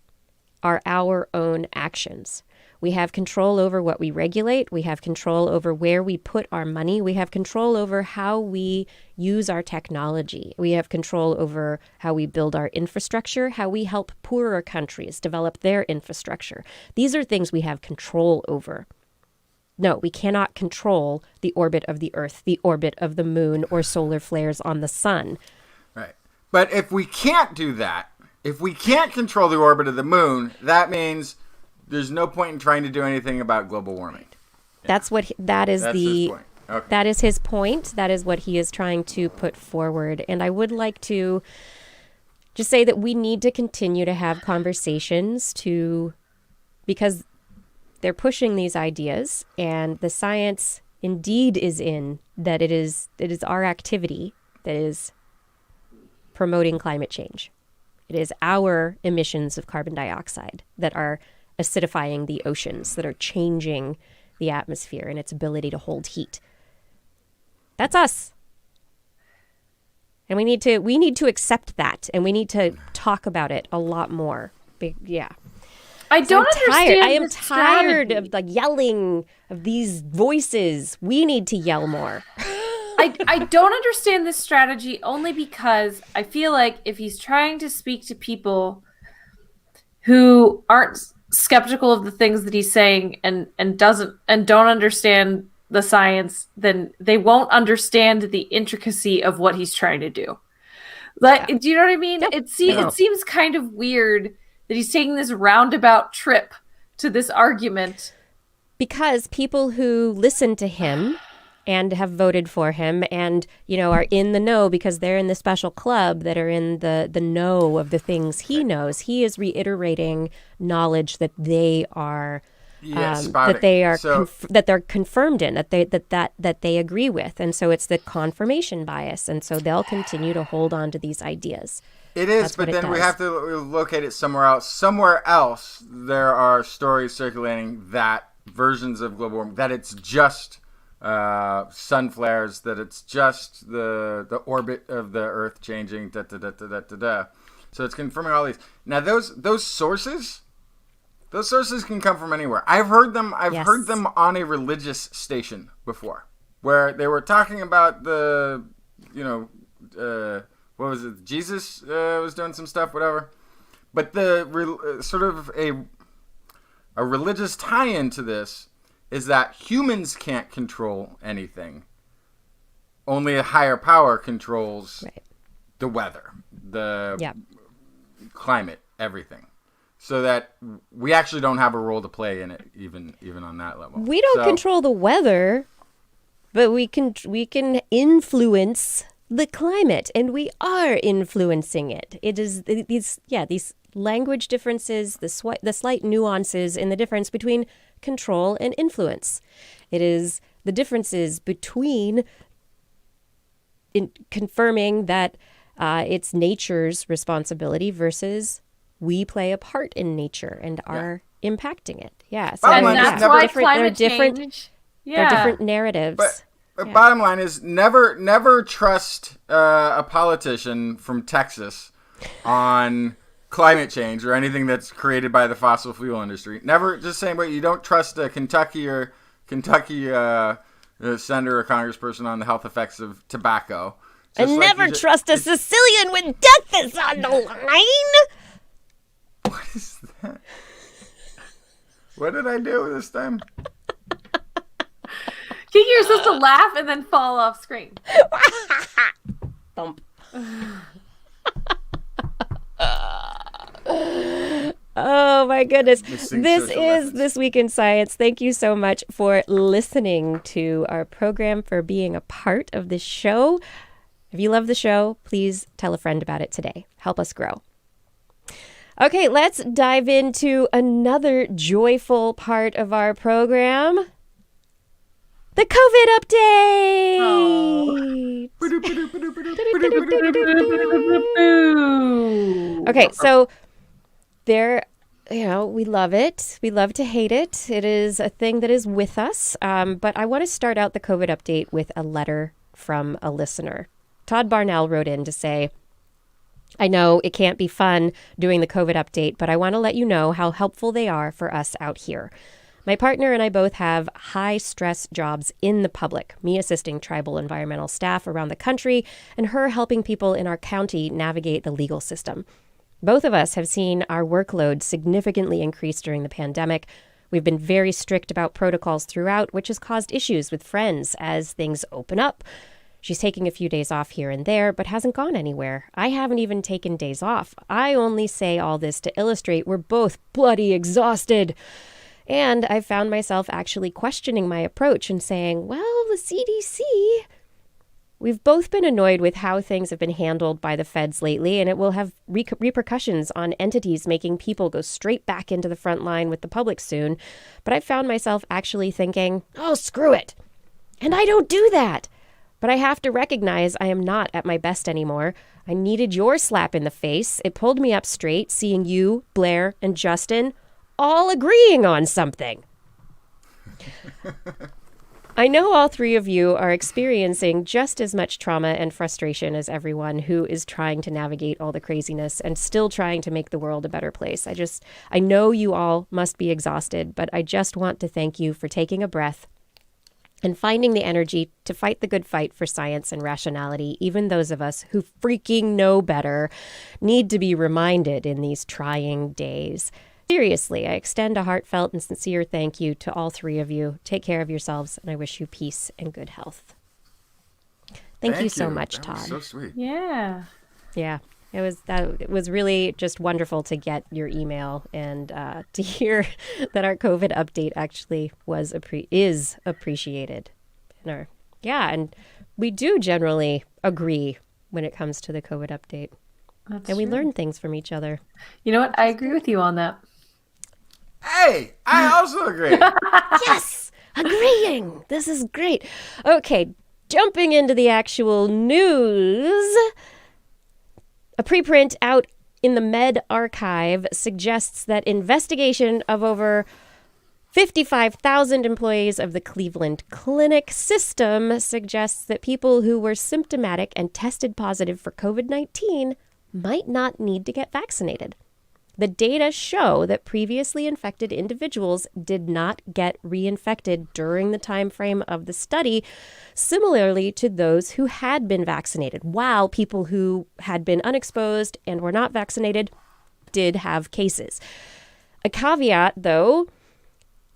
are our own actions. We have control over what we regulate. We have control over where we put our money. We have control over how we use our technology. We have control over how we build our infrastructure, how we help poorer countries develop their infrastructure. These are things we have control over. No, we cannot control the orbit of the Earth, the orbit of the moon, or solar flares on the sun. Right. But if we can't do that, if we can't control the orbit of the moon, that means there's no point in trying to do anything about global warming. Yeah. That is his point. Okay. That is his point. That is what he is trying to put forward. And I would like to just say that we need to continue to have conversations because they're pushing these ideas, and the science indeed is in that it is our activity that is promoting climate change. It is our emissions of carbon dioxide that are acidifying the oceans, that are changing the atmosphere and its ability to hold heat. That's us. And we need to accept that, and we need to talk about it a lot more. Yeah. I don't understand. I am tired of the yelling of these voices. We need to yell more. I don't understand this strategy only because I feel like if he's trying to speak to people who aren't skeptical of the things that he's saying and don't understand the science, then they won't understand the intricacy of what he's trying to do. Like, do you know what I mean? No. It seems kind of weird that he's taking this roundabout trip to this argument. Because people who listen to him and have voted for him and, are in the know because they're in the special club that are in the know of the things he knows, he is reiterating knowledge that they are that they're confirmed in, that they agree with. And so it's the confirmation bias. And so they'll continue to hold on to these ideas. It is, but then we have to locate it somewhere else. Somewhere else, there are stories circulating that versions of global warming, that it's just sun flares, that it's just the orbit of the Earth changing, So it's confirming all these. Now, those sources can come from anywhere. I've heard them on a religious station before, where they were talking about what was it? Jesus was doing some stuff, whatever. But the sort of a religious tie-in to this is that humans can't control anything. Only a higher power controls the weather, the climate, everything. So that we actually don't have a role to play in it, even on that level. We don't control the weather, but we can influence the climate, and we are influencing it. It is these language differences, the slight nuances in the difference between control and influence. It is the differences between confirming that it's nature's responsibility versus we play a part in nature and are impacting it. Yeah. So and that's why climate change. They're different narratives. But bottom line is never trust a politician from Texas on climate change or anything that's created by the fossil fuel industry. Never just saying, but you don't trust a Kentucky senator or congressperson on the health effects of tobacco. And never trust a Sicilian when death is on the line. What is that? What did I do this time? Kiki, you're supposed to laugh and then fall off screen. Thump. Oh my goodness. This is This Week in Science. Thank you so much for listening to our program, for being a part of this show. If you love the show, please tell a friend about it today. Help us grow. Okay, let's dive into another joyful part of our program. The COVID update. Okay, so there, we love it. We love to hate it. It is a thing that is with us. But I want to start out the COVID update with a letter from a listener. Todd Barnell wrote in to say, I know it can't be fun doing the COVID update, but I want to let you know how helpful they are for us out here. My partner and I both have high-stress jobs in the public, me assisting tribal environmental staff around the country and her helping people in our county navigate the legal system. Both of us have seen our workload significantly increase during the pandemic. We've been very strict about protocols throughout, which has caused issues with friends as things open up. She's taking a few days off here and there, but hasn't gone anywhere. I haven't even taken days off. I only say all this to illustrate we're both bloody exhausted. And I found myself actually questioning my approach and saying, well, the CDC. We've both been annoyed with how things have been handled by the feds lately, and it will have repercussions on entities making people go straight back into the front line with the public soon. But I found myself actually thinking, oh, screw it. And I don't do that. But I have to recognize I am not at my best anymore. I needed your slap in the face. It pulled me up straight, seeing you, Blair, and Justin all agreeing on something. I know all three of you are experiencing just as much trauma and frustration as everyone who is trying to navigate all the craziness and still trying to make the world a better place. I know you all must be exhausted, but I just want to thank you for taking a breath and finding the energy to fight the good fight for science and rationality. Even those of us who freaking know better need to be reminded in these trying days. Seriously, I extend a heartfelt and sincere thank you to all three of you. Take care of yourselves, and I wish you peace and good health. Thank you so much, Todd. That was so sweet. Yeah. Yeah, it was really just wonderful to get your email and to hear that our COVID update actually is appreciated. And we do generally agree when it comes to the COVID update. That's and we true. learn things from each other. You know what? I agree with you on that. Hey, I also agree. Yes, agreeing. This is great. Okay, jumping into the actual news. A preprint out in the Med Archive suggests that investigation of over 55,000 employees of the Cleveland Clinic system suggests that people who were symptomatic and tested positive for COVID-19 might not need to get vaccinated. The data show that previously infected individuals did not get reinfected during the time frame of the study, similarly to those who had been vaccinated, while people who had been unexposed and were not vaccinated did have cases. A caveat, though,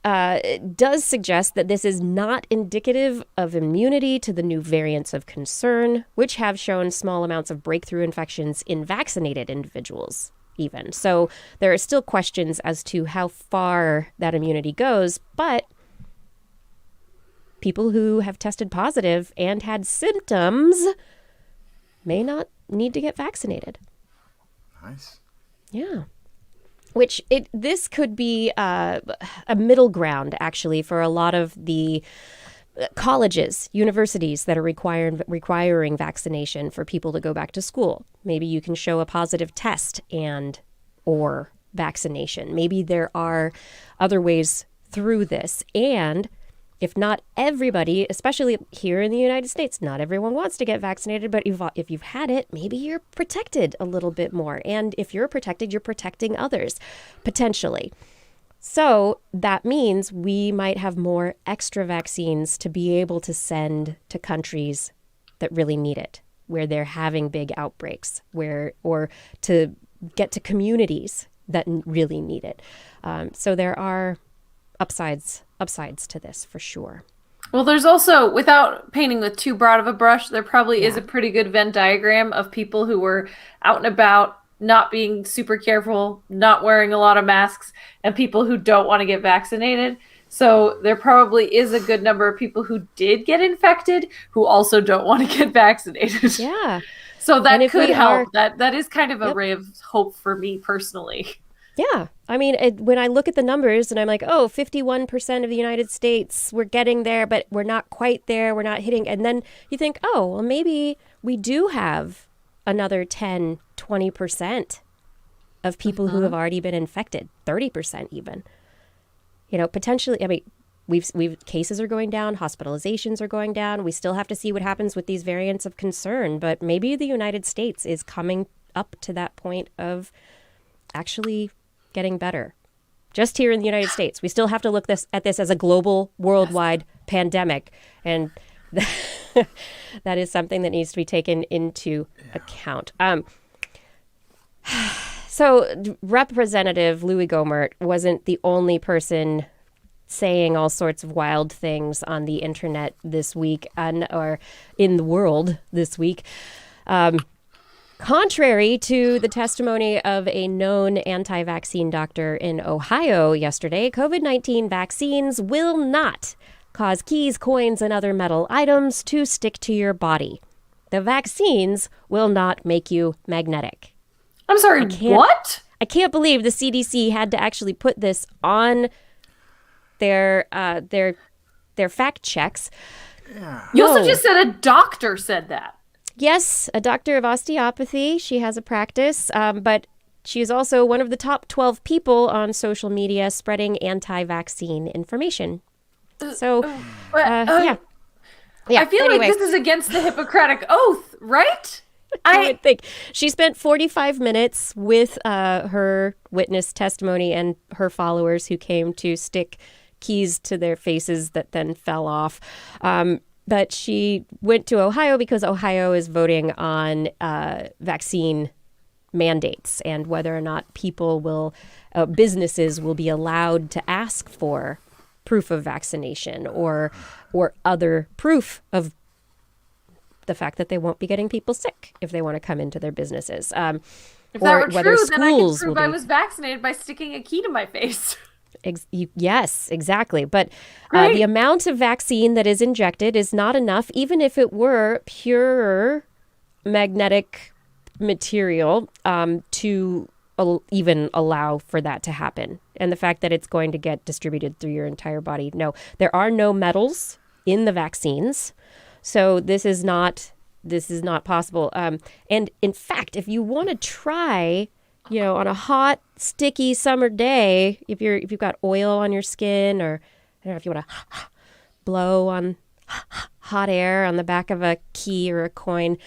does suggest that this is not indicative of immunity to the new variants of concern, which have shown small amounts of breakthrough infections in vaccinated individuals. Even. So there are still questions as to how far that immunity goes, but people who have tested positive and had symptoms may not need to get vaccinated. Nice. Yeah. This could be a middle ground, actually, for a lot of the colleges, universities that are requiring vaccination for people to go back to school. Maybe you can show a positive test or vaccination. Maybe there are other ways through this. And if not everybody, especially here in the United States, not everyone wants to get vaccinated, but if you've had it, maybe you're protected a little bit more. And if you're protected, you're protecting others, potentially. So that means we might have more extra vaccines to be able to send to countries that really need it, where they're having big outbreaks, or to get to communities that really need it. So there are upsides to this for sure. Well, there's also, without painting with too broad of a brush, there probably is a pretty good Venn diagram of people who were out and about, not being super careful, not wearing a lot of masks, and people who don't want to get vaccinated. So there probably is a good number of people who did get infected who also don't want to get vaccinated. Yeah. So that could help. That is kind of a ray of hope for me personally. Yeah. I mean, when I look at the numbers and I'm like, 51% of the United States, we're getting there, but we're not quite there. We're not hitting. And then you think, well, maybe we do have another 10, 20% of people who have already been infected, 30% even. Potentially, I mean, we've cases are going down, hospitalizations are going down. We still have to see what happens with these variants of concern, but maybe the United States is coming up to that point of actually getting better. Just here in the United States, we still have to look at this as a global, worldwide pandemic, and that is something that needs to be taken into account. So Representative Louie wasn't the only person saying all sorts of wild things on the internet this week, or in the world this week. Contrary to the testimony of a known anti-vaccine doctor in Ohio yesterday, COVID-19 vaccines will not cause keys, coins, and other metal items to stick to your body. The vaccines will not make you magnetic. I'm sorry, what? I can't believe the CDC had to actually put this on their fact checks. You also just said a doctor said that. Yes, a doctor of osteopathy. She has a practice, but she is also one of the top 12 people on social media spreading anti-vaccine information. So, yeah. I feel anyway. like this is against the Hippocratic Oath, right? I would think. She spent 45 minutes with her witness testimony and her followers who came to stick keys to their faces that then fell off. But she went to Ohio because Ohio is voting on vaccine mandates and whether or not people will, businesses will be allowed to ask for proof of vaccination or other proof of the fact that they won't be getting people sick if they want to come into their businesses. If that were true, then I can prove I was vaccinated by sticking a key to my face. Yes, exactly. But the amount of vaccine that is injected is not enough, even if it were pure magnetic material, to even allow for that to happen. And the fact that it's going to get distributed through your entire body. No, there are no metals in the vaccines. So this is not possible. And in fact, if you want to try, on a hot, sticky summer day, if you've got oil on your skin, or I don't know if you want to blow on hot air on the back of a key or a coin,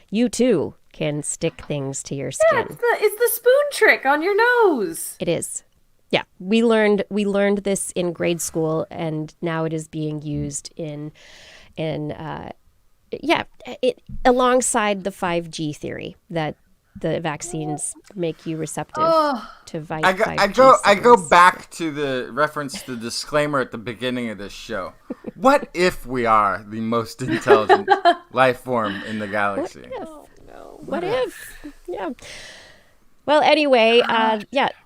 you too can stick things to your skin. Yeah, it's the spoon trick on your nose. It is. Yeah, we learned this in grade school, and now it is being used alongside the 5G theory that the vaccines make you receptive to 5G. I go back to the reference, the disclaimer at the beginning of this show. What if we are the most intelligent life form in the galaxy? What if? Yeah. Well, anyway,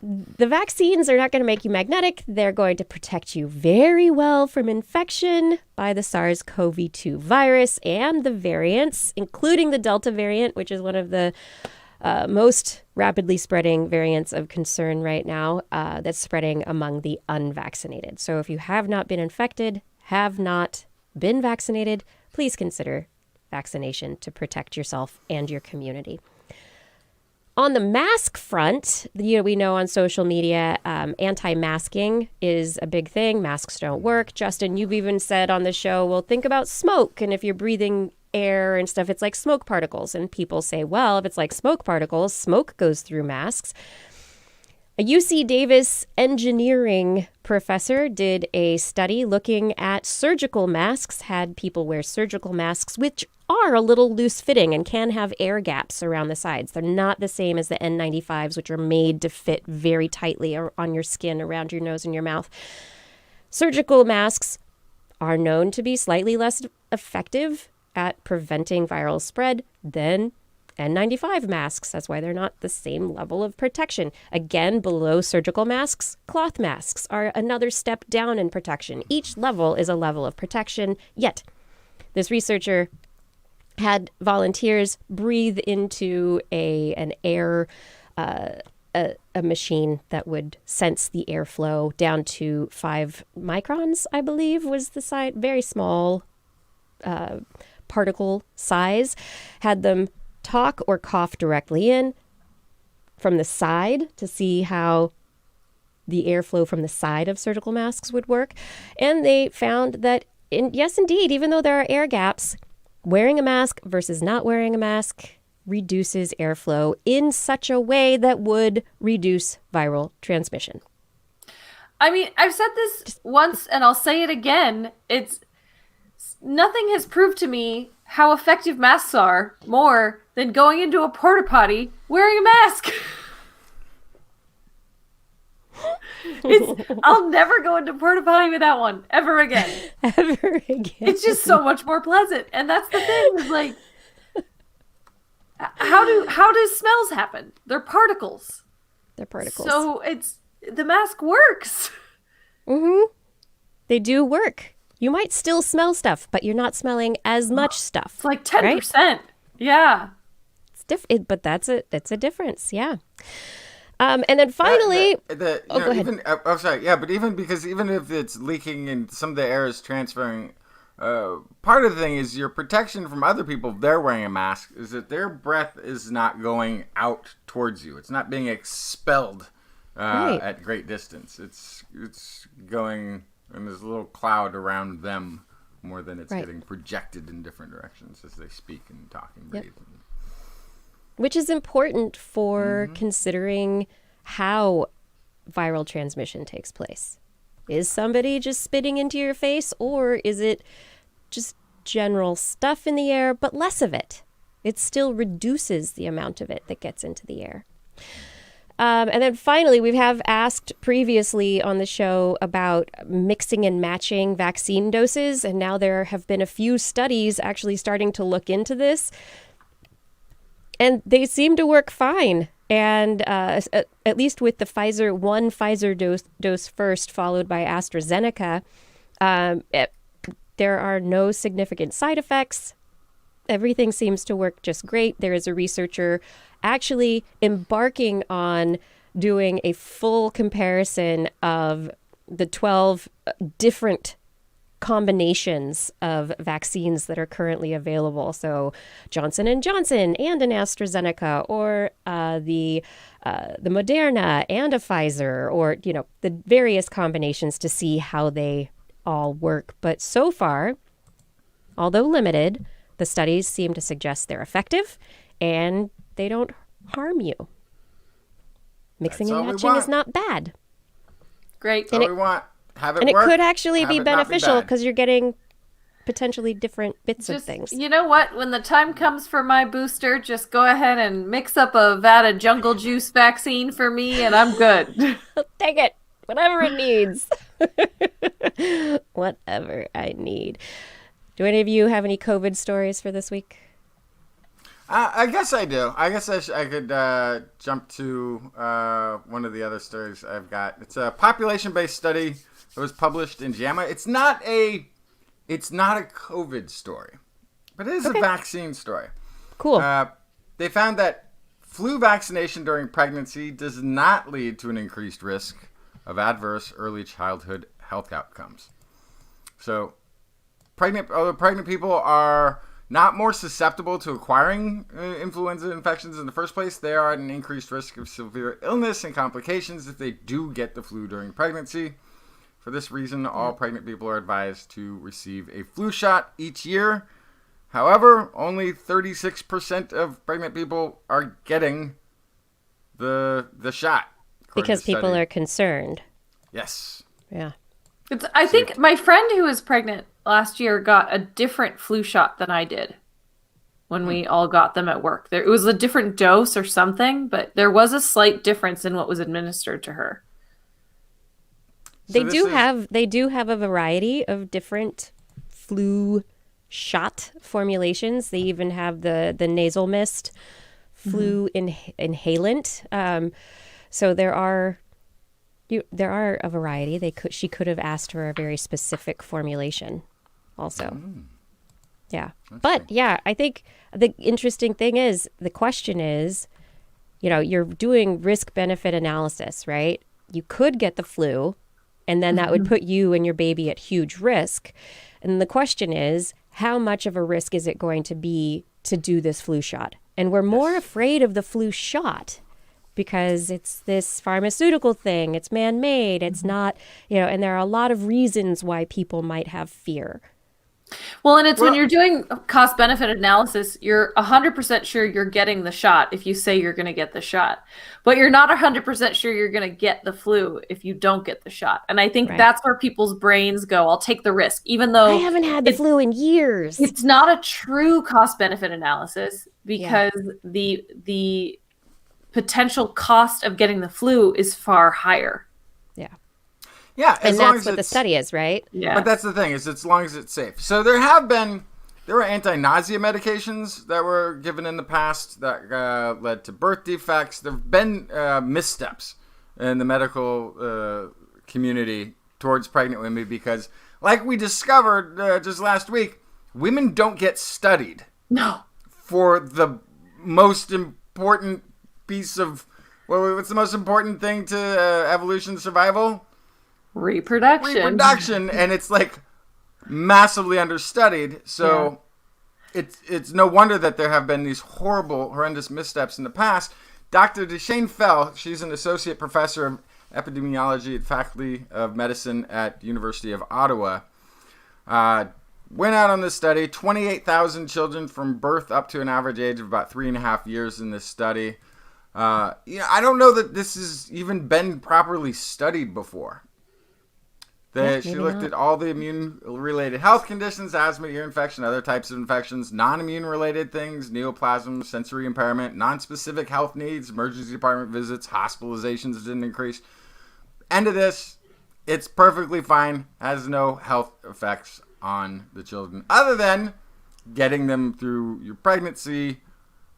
the vaccines are not going to make you magnetic. They're going to protect you very well from infection by the SARS-CoV-2 virus and the variants, including the Delta variant, which is one of the most rapidly spreading variants of concern right now, that's spreading among the unvaccinated. So if you have not been infected, have not been vaccinated, please consider vaccination to protect yourself and your community. On the mask front, we know on social media, anti-masking is a big thing. Masks don't work. Justin, you've even said on the show, well, think about smoke. And if you're breathing air and stuff, it's like smoke particles. And people say, well, if it's like smoke particles, smoke goes through masks. A UC Davis engineering professor did a study looking at surgical masks, had people wear surgical masks, which are a little loose fitting and can have air gaps around the sides. They're not the same as the N95s, which are made to fit very tightly on your skin, around your nose and your mouth. Surgical masks are known to be slightly less effective at preventing viral spread than N95 masks. That's why they're not the same level of protection. Again, below surgical masks, cloth masks are another step down in protection. Each level is a level of protection, yet this researcher had volunteers breathe into a machine that would sense the airflow down to 5 microns, I believe, was the size, very small particle size, had them talk or cough directly in from the side to see how the airflow from the side of surgical masks would work. And they found that, yes, indeed, even though there are air gaps, wearing a mask versus not wearing a mask reduces airflow in such a way that would reduce viral transmission. I mean, I've said this once and I'll say it again. Nothing has proved to me how effective masks are more than going into a porta potty wearing a mask. I'll never go into porta potty without one ever again. Ever again. It's just so much more pleasant, and that's the thing. Is like, how do smells happen? They're particles. They're particles. So the mask works. Mm-hmm. They do work. You might still smell stuff, but you're not smelling as much stuff. It's like 10%. Right? Yeah. It's but that's a difference. Yeah. And then finally, go ahead. I'm sorry. Yeah, but even if it's leaking and some of the air is transferring part of the thing is your protection from other people if they're wearing a mask is that their breath is not going out towards you. It's not being expelled at great distance. It's going, and there's a little cloud around them more than it's getting projected in different directions as they speak and talk and breathe. Which is important for considering how viral transmission takes place. Is somebody just spitting into your face, or is it just general stuff in the air, but less of it? It still reduces the amount of it that gets into the air. And then finally, we have asked previously on the show about mixing and matching vaccine doses, and now there have been a few studies actually starting to look into this, and they seem to work fine. And at least with the one Pfizer dose first, followed by AstraZeneca, there are no significant side effects. Everything seems to work just great. There is a researcher actually embarking on doing a full comparison of the 12 different combinations of vaccines that are currently available. So Johnson & Johnson and an AstraZeneca, or the Moderna and a Pfizer, or, the various combinations to see how they all work. But so far, although limited, the studies seem to suggest they're effective and they don't harm you. Mixing and matching is not bad. Great. That's all we want. Have it and work. It could actually be Have it not beneficial bad. because you're getting potentially different bits of things. You know what? When the time comes for my booster, just go ahead and mix up a vat of jungle juice vaccine for me, and I'm good. Take it. Whatever it needs. Whatever I need. Do any of you have any COVID stories for this week? I guess I do. I guess I could jump to one of the other stories I've got. It's a population-based study that was published in JAMA. It's not a COVID story, but it is a vaccine story. Cool. They found that flu vaccination during pregnancy does not lead to an increased risk of adverse early childhood health outcomes. So, although pregnant people are not more susceptible to acquiring influenza infections in the first place, they are at an increased risk of severe illness and complications if they do get the flu during pregnancy. For this reason, all pregnant people are advised to receive a flu shot each year. However, only 36% of pregnant people are getting the shot. Because people are concerned. Yes. Yeah. I think my friend who was pregnant last year got a different flu shot than I did when we all got them at work. It was a different dose or something, but there was a slight difference in what was administered to her. They do have a variety of different flu shot formulations. They even have the nasal mist flu inhalant. So there are a variety. She could have asked for a very specific formulation also. Yeah. But yeah, I think the interesting thing is, the question is, you're doing risk benefit analysis, right? You could get the flu, and then that would put you and your baby at huge risk. And the question is, how much of a risk is it going to be to do this flu shot? And we're more afraid of the flu shot because it's this pharmaceutical thing. It's man-made. It's not, and there are a lot of reasons why people might have fear. Well, and when you're doing cost-benefit analysis, you're 100% sure you're getting the shot if you say you're going to get the shot. But you're not 100% sure you're going to get the flu if you don't get the shot. And I think that's where people's brains go, I'll take the risk, even though I haven't had the flu in years. It's not a true cost-benefit analysis because the potential cost of getting the flu is far higher. Yeah, and that's what the study is, right? Yeah. But that's the thing, is as long as it's safe. So there were anti-nausea medications that were given in the past that led to birth defects. There have been missteps in the medical community towards pregnant women because, like we discovered just last week, women don't get studied. No. For the most important piece of, what's the most important thing to evolution survival? Reproduction. And it's like, massively understudied. So it's no wonder that there have been these horrendous missteps in the past. Dr. Deshane Fell, she's an associate professor of epidemiology at Faculty of Medicine at University of Ottawa, went out on this study. 28,000 children from birth up to an average age of about 3.5 years in this study. I don't know that this has even been properly studied before. She looked at all the immune-related health conditions, asthma, ear infection, other types of infections, non-immune-related things, neoplasm, sensory impairment, non-specific health needs, emergency department visits, hospitalizations didn't increase. End of this, it's perfectly fine, has no health effects on the children, other than getting them through your pregnancy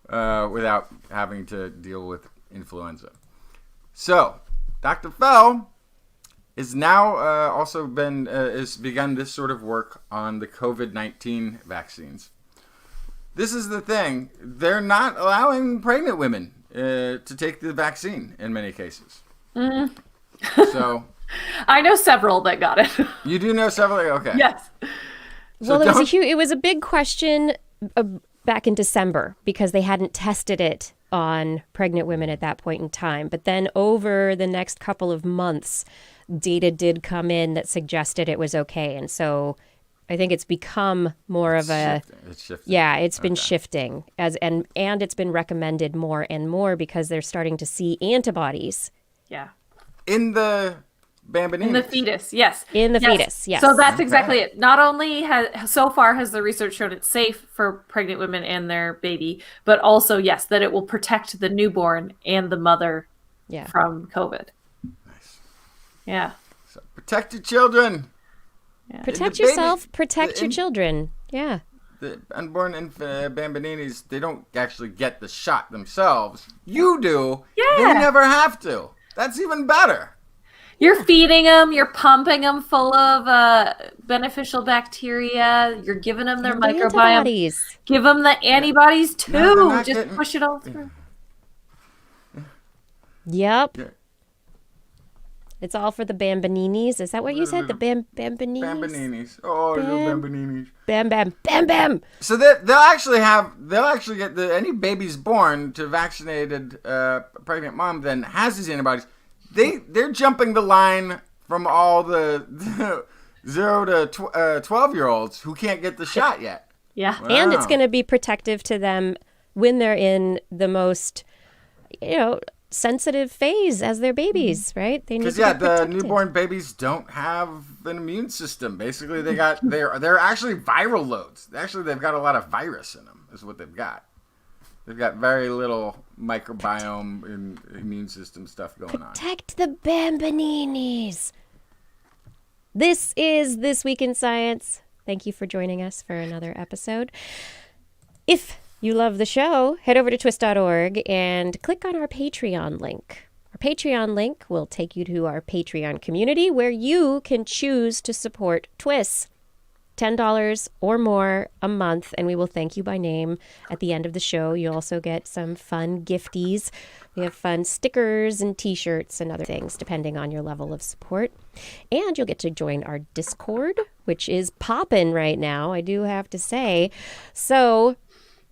without having to deal with influenza. So, Dr. Fell is now also begun this sort of work on the COVID-19 vaccines. This is the thing. They're not allowing pregnant women to take the vaccine in many cases. So I know several that got it. You do know several? Okay. Yes. Well, it was a big question back in December because they hadn't tested it on pregnant women at that point in time. But then over the next couple of months, data did come in that suggested it was okay. And so I think it's become more of It's shifting. Yeah, it's been shifting and it's been recommended more and more because they're starting to see antibodies. Yeah. In the Bambininis. In the fetus, yes. In the fetus, yes. So that's exactly it. Not only has the research shown it's safe for pregnant women and their baby, but also, yes, that it will protect the newborn and the mother from COVID. Nice. Yeah. So protect your children. Yeah. Protect yourself, protect your children. Yeah. The unborn Bambininis, they don't actually get the shot themselves. You do. Yeah. They never have to. That's even better. You're feeding them. You're pumping them full of beneficial bacteria. You're giving them their microbiome. Antibodies. Give them the antibodies too. No, just push it all through. Yep. Yeah. It's all for the Bambininis. Is that what you said? The Bambininis? Bambininis. Oh, little Bambininis. Bam, bam, bam, bam. So they'll actually get any babies born to vaccinated pregnant mom then has these antibodies. They're jumping the line from all the 0 to 12-year-olds who can't get the shot yet. Yeah. Wow. And it's going to be protective to them when they're in the most, sensitive phase as their babies, right? They need to be protected. The newborn babies don't have an immune system. Basically, they're actually viral loads. Actually, they've got a lot of virus in them. Is what they've got. They've got very little microbiome and immune system stuff going on. Protect the Bambininis. This is This Week in Science. Thank you for joining us for another episode. If you love the show, head over to twis.org and click on our Patreon link. Our Patreon link will take you to our Patreon community where you can choose to support TWIS. $10 or more a month, and we will thank you by name at the end of the show. You'll also get some fun gifties. We have fun stickers and t-shirts and other things, depending on your level of support. And you'll get to join our Discord, which is popping right now, I do have to say. So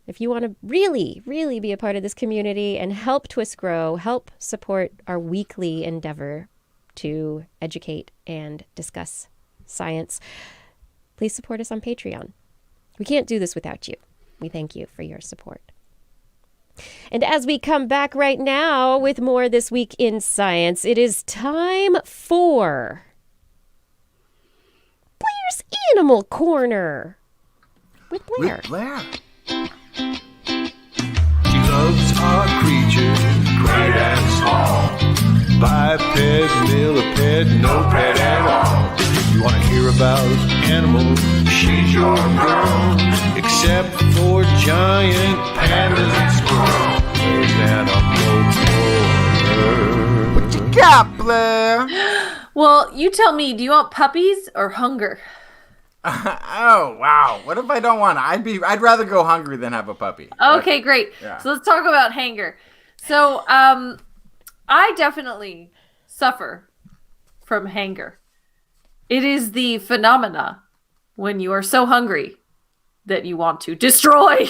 if you want to really, really be a part of this community and help TWIS grow, help support our weekly endeavor to educate and discuss science, please support us on Patreon. We can't do this without you. We thank you for your support. And as we come back right now with more This Week in Science, it is time for Blair's Animal Corner with Blair. She loves our creatures, great and small. Biped, millipede, no pet at all. You want to hear about animals? She's your girl. Except for giant pandas and squirrels. There's Animal Corner. What you got, Blair? Well, you tell me, do you want puppies or hunger? Oh, wow. What if I don't want it? I'd rather go hungry than have a puppy. Okay, great. Yeah. So let's talk about hanger. So I definitely suffer from hanger. It is the phenomena when you are so hungry that you want to destroy.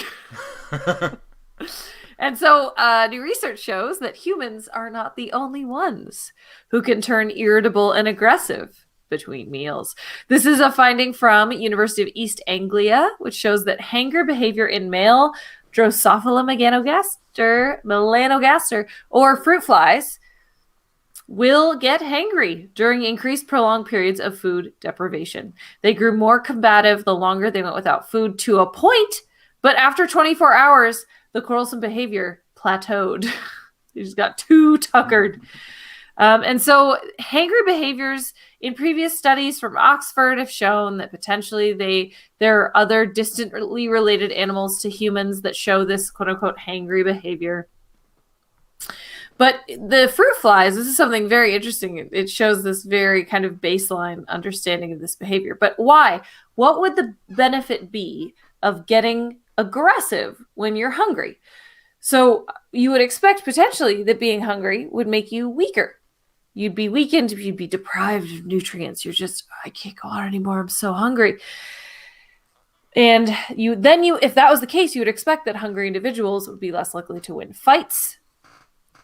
And so new research shows that humans are not the only ones who can turn irritable and aggressive between meals. This is a finding from University of East Anglia, which shows that hangry behavior in male Drosophila melanogaster, or fruit flies, will get hangry during increased prolonged periods of food deprivation. They grew more combative the longer they went without food, to a point, but after 24 hours, the quarrelsome behavior plateaued. They just got too tuckered. And so hangry behaviors in previous studies from Oxford have shown that potentially there are other distantly related animals to humans that show this quote-unquote hangry behavior. But the fruit flies, this is something very interesting. It shows this very kind of baseline understanding of this behavior. But why? What would the benefit be of getting aggressive when you're hungry? So you would expect potentially that being hungry would make you weaker. You'd be weakened, you'd be deprived of nutrients. You're just, I can't go on anymore, I'm so hungry. And if that was the case, you would expect that hungry individuals would be less likely to win fights.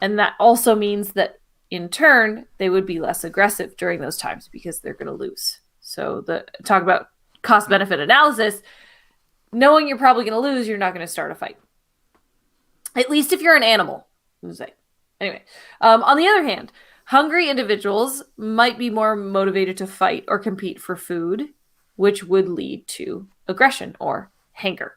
And that also means that in turn, they would be less aggressive during those times because they're going to lose. So talk about cost benefit analysis, knowing you're probably going to lose, you're not going to start a fight. At least if you're an animal. Anyway, on the other hand, hungry individuals might be more motivated to fight or compete for food, which would lead to aggression or hanger.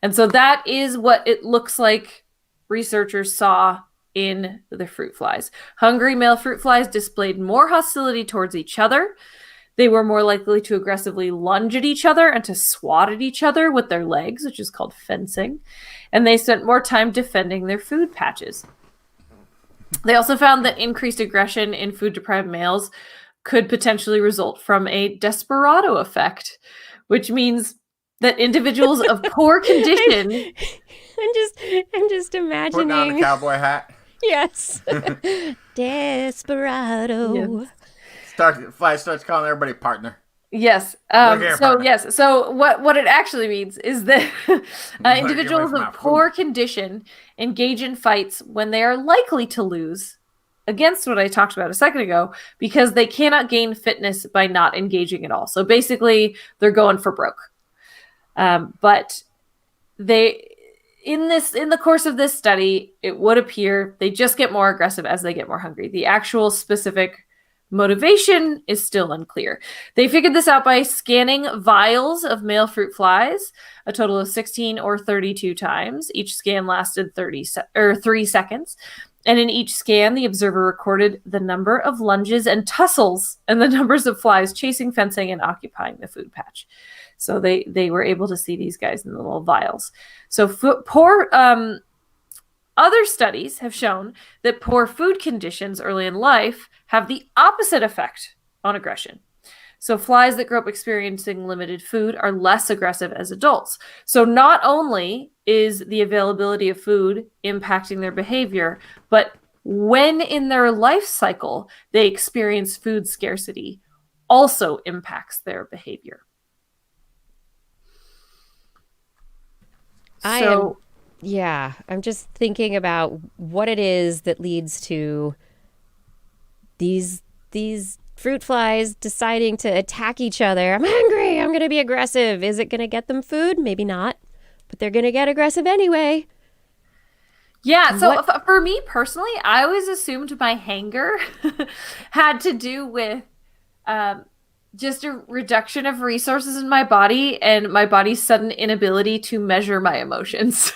And so that is what it looks like researchers saw in the fruit flies. Hungry male fruit flies displayed more hostility towards each other. They were more likely to aggressively lunge at each other and to swat at each other with their legs, which is called fencing. And they spent more time defending their food patches. They also found that increased aggression in food-deprived males could potentially result from a desperado effect, which means that individuals of poor condition... I'm just imagining... Putting on the cowboy hat. Yes. Desperado. Yeah. Fly starts calling everybody partner. Yes. So what it actually means is that individuals of poor condition engage in fights when they are likely to lose, against what I talked about a second ago, because they cannot gain fitness by not engaging at all. So basically, they're going for broke. But in the course of this study, it would appear they just get more aggressive as they get more hungry. The actual specific motivation is still unclear. They figured this out by scanning vials of male fruit flies, a total of 16 or 32 times. Each scan lasted 3 seconds. And in each scan, the observer recorded the number of lunges and tussles and the numbers of flies chasing, fencing, and occupying the food patch. So they were able to see these guys in the little vials. So other studies have shown that poor food conditions early in life have the opposite effect on aggression. So flies that grow up experiencing limited food are less aggressive as adults. So not only is the availability of food impacting their behavior, but when in their life cycle they experience food scarcity, also impacts their behavior. I'm just thinking about what it is that leads to these fruit flies deciding to attack each other. I'm hungry. I'm going to be aggressive. Is it going to get them food? Maybe not, but they're going to get aggressive anyway. Yeah. So for me personally, I always assumed my hanger had to do with just a reduction of resources in my body and my body's sudden inability to measure my emotions.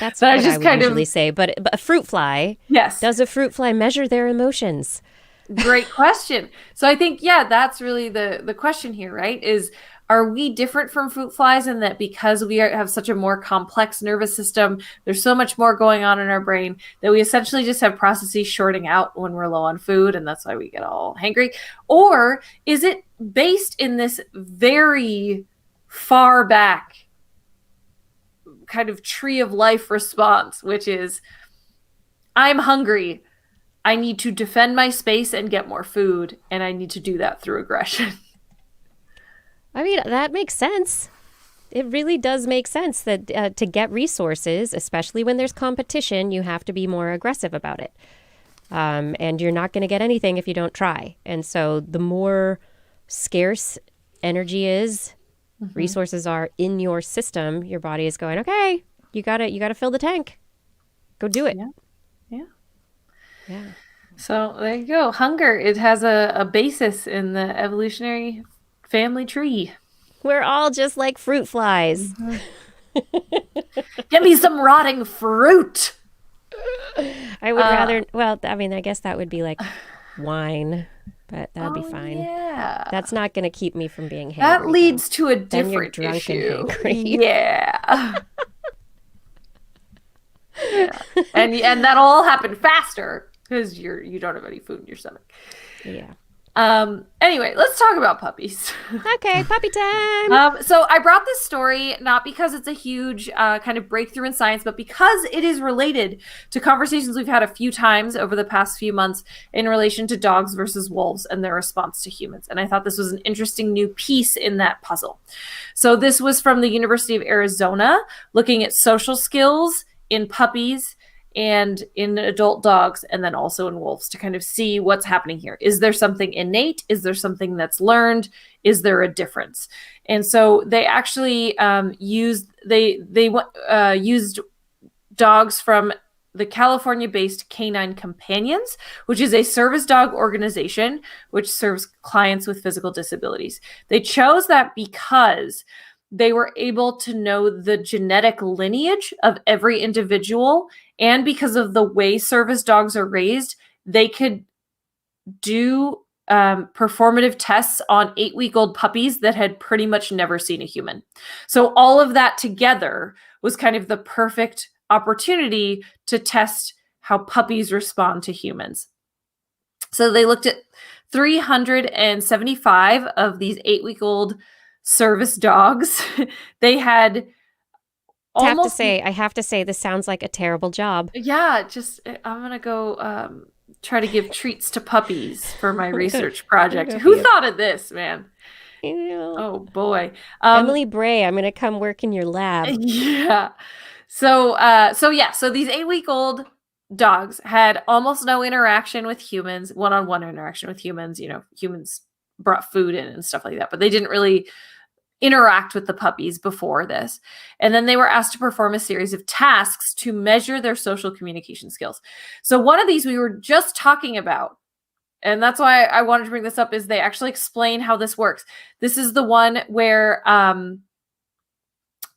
That's what I would usually say. But a fruit fly, yes. Does a fruit fly measure their emotions? Great question. So I think, that's really the question here, right? Is, are we different from fruit flies in that because we have such a more complex nervous system, there's so much more going on in our brain that we essentially just have processes shorting out when we're low on food, and that's why we get all hangry? Or is it based in this very far back kind of tree of life response, which is, I'm hungry. I need to defend my space and get more food, and I need to do that through aggression. I mean, that makes sense. It really does make sense that to get resources, especially when there's competition, you have to be more aggressive about it. And you're not going to get anything if you don't try. And so the more scarce energy is, resources are in your system, your body is going, okay, you gotta fill the tank. Go do it. Yeah. So there you go. Hunger, it has a basis in the evolutionary family tree. We're all just like fruit flies. Give me some rotting fruit. I would rather, well, I mean, I guess that would be like wine, but that'd be fine. Yeah. That's not going to keep me from being hangry. That leads to a Then you're different drunk issue. and hangry. Yeah. Yeah. And that'll all happen faster because you don't have any food in your stomach. Yeah. Anyway, let's talk about puppies. Okay, puppy time. So I brought this story not because it's a huge kind of breakthrough in science, but because it is related to conversations we've had a few times over the past few months in relation to dogs versus wolves and their response to humans. And I thought this was an interesting new piece in that puzzle. So this was from the University of Arizona, looking at social skills in puppies and in adult dogs, and then also in wolves, to kind of see what's happening here. Is there something innate? Is there something that's learned? Is there a difference? And so they actually used dogs from the California-based Canine Companions, which is a service dog organization which serves clients with physical disabilities. They chose that because they were able to know the genetic lineage of every individual. And because of the way service dogs are raised, they could do performative tests on 8-week-old puppies that had pretty much never seen a human. So all of that together was kind of the perfect opportunity to test how puppies respond to humans. So they looked at 375 of these 8-week-old service dogs. They had I have to say, this sounds like a terrible job. Yeah, I'm going to go try to give treats to puppies for my research project. Who thought of this, man? Oh, boy. Emily Bray, I'm going to come work in your lab. Yeah. So these 8-week-old dogs had almost no interaction with humans, one-on-one interaction with humans. You know, humans brought food in and stuff like that, but they didn't really interact with the puppies before this. And then they were asked to perform a series of tasks to measure their social communication skills. So one of these we were just talking about, and that's why I wanted to bring this up, is they actually explain how this works. This is the one where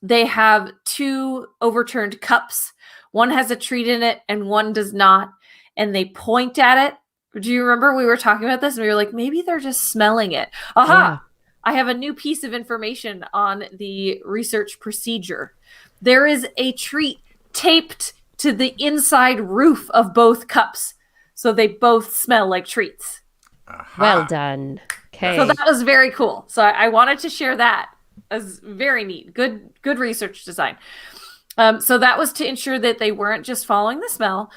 they have 2 overturned cups. One has a treat in it and one does not. And they point at it. Do you remember we were talking about this? And we were like, maybe they're just smelling it. Aha! Yeah. I have a new piece of information on the research procedure. There is a treat taped to the inside roof of both cups, so they both smell like treats. Aha. Well done. Okay. So that was very cool. So I wanted to share that as very neat. Good research design. So that was to ensure that they weren't just following the smell.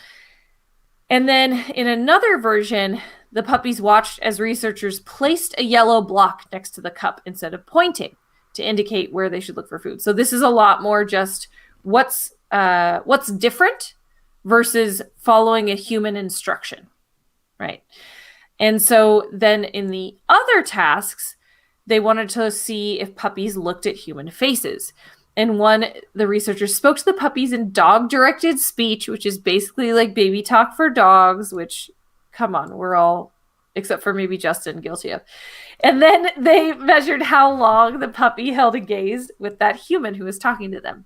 And then in another version, the puppies watched as researchers placed a yellow block next to the cup instead of pointing to indicate where they should look for food. So this is a lot more just what's different versus following a human instruction, right? And so then in the other tasks, they wanted to see if puppies looked at human faces. And the researchers spoke to the puppies in dog-directed speech, which is basically like baby talk for dogs, which, come on, we're all, except for maybe Justin, guilty of. And then they measured how long the puppy held a gaze with that human who was talking to them.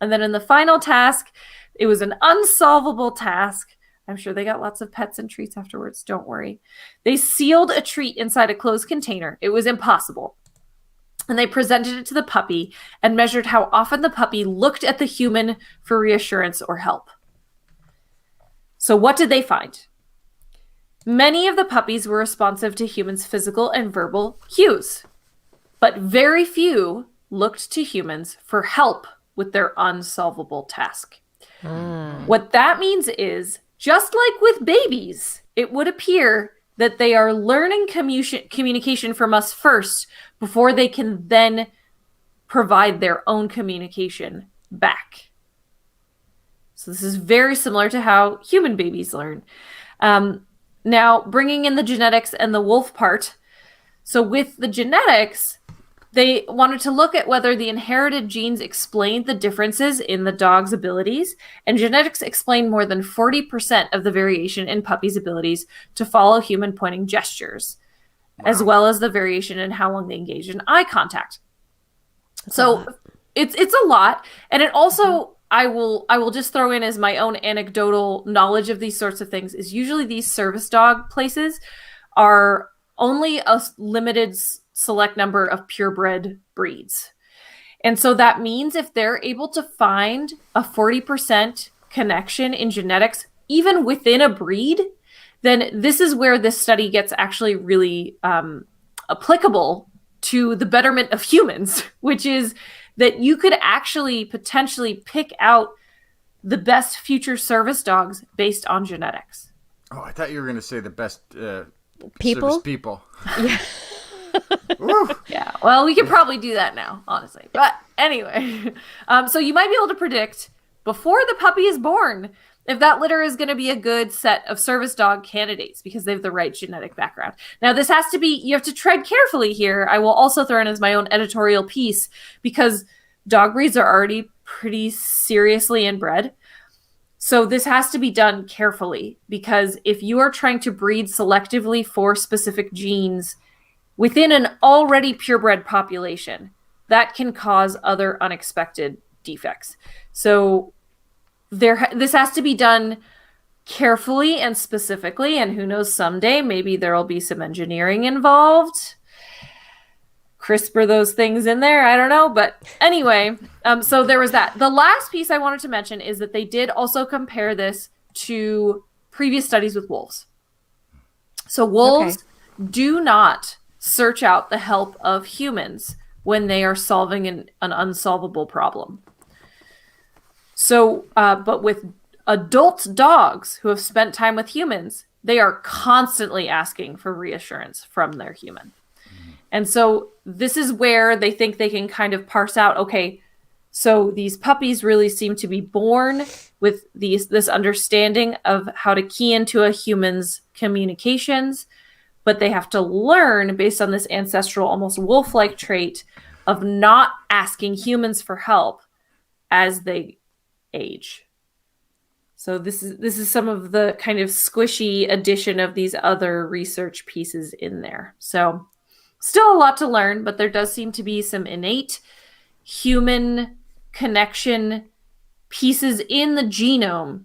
And then in the final task, it was an unsolvable task. I'm sure they got lots of pets and treats afterwards. Don't worry. They sealed a treat inside a closed container. It was impossible. And they presented it to the puppy and measured how often the puppy looked at the human for reassurance or help. So what did they find? Many of the puppies were responsive to humans' physical and verbal cues, but very few looked to humans for help with their unsolvable task. What that means is, just like with babies, it would appear that they are learning communication from us first before they can then provide their own communication back. So this is very similar to how human babies learn. Now, bringing in the genetics and the wolf part. So with the genetics, they wanted to look at whether the inherited genes explained the differences in the dog's abilities, and genetics explained more than 40% of the variation in puppies' abilities to follow human pointing gestures, as well as the variation in how long they engage in eye contact. So it's a lot, and it also I will just throw in as my own anecdotal knowledge of these sorts of things is usually these service dog places are only a limited select number of purebred breeds. And so that means if they're able to find a 40% connection in genetics, even within a breed, then this is where this study gets actually really applicable to the betterment of humans, which is that you could actually potentially pick out the best future service dogs based on genetics. Oh, I thought you were going to say the best people. Service people. Yeah. Yeah. Well, we could probably do that now, honestly. But anyway, so you might be able to predict before the puppy is born if that litter is going to be a good set of service dog candidates because they have the right genetic background. Now, this has to be, you have to tread carefully here. I will also throw in as my own editorial piece because dog breeds are already pretty seriously inbred. So this has to be done carefully because if you are trying to breed selectively for specific genes within an already purebred population, that can cause other unexpected defects. So this has to be done carefully and specifically, and who knows, someday maybe there will be some engineering involved. CRISPR those things in there, I don't know. But anyway, so there was that. The last piece I wanted to mention is that they did also compare this to previous studies with wolves. So wolves do not search out the help of humans when they are solving an unsolvable problem. So, but with adult dogs who have spent time with humans, they are constantly asking for reassurance from their human. And so this is where they think they can kind of parse out, okay, so these puppies really seem to be born with this understanding of how to key into a human's communications, but they have to learn based on this ancestral, almost wolf-like trait of not asking humans for help as they age. So this is some of the kind of squishy addition of these other research pieces in there. So still a lot to learn, but there does seem to be some innate human connection pieces in the genome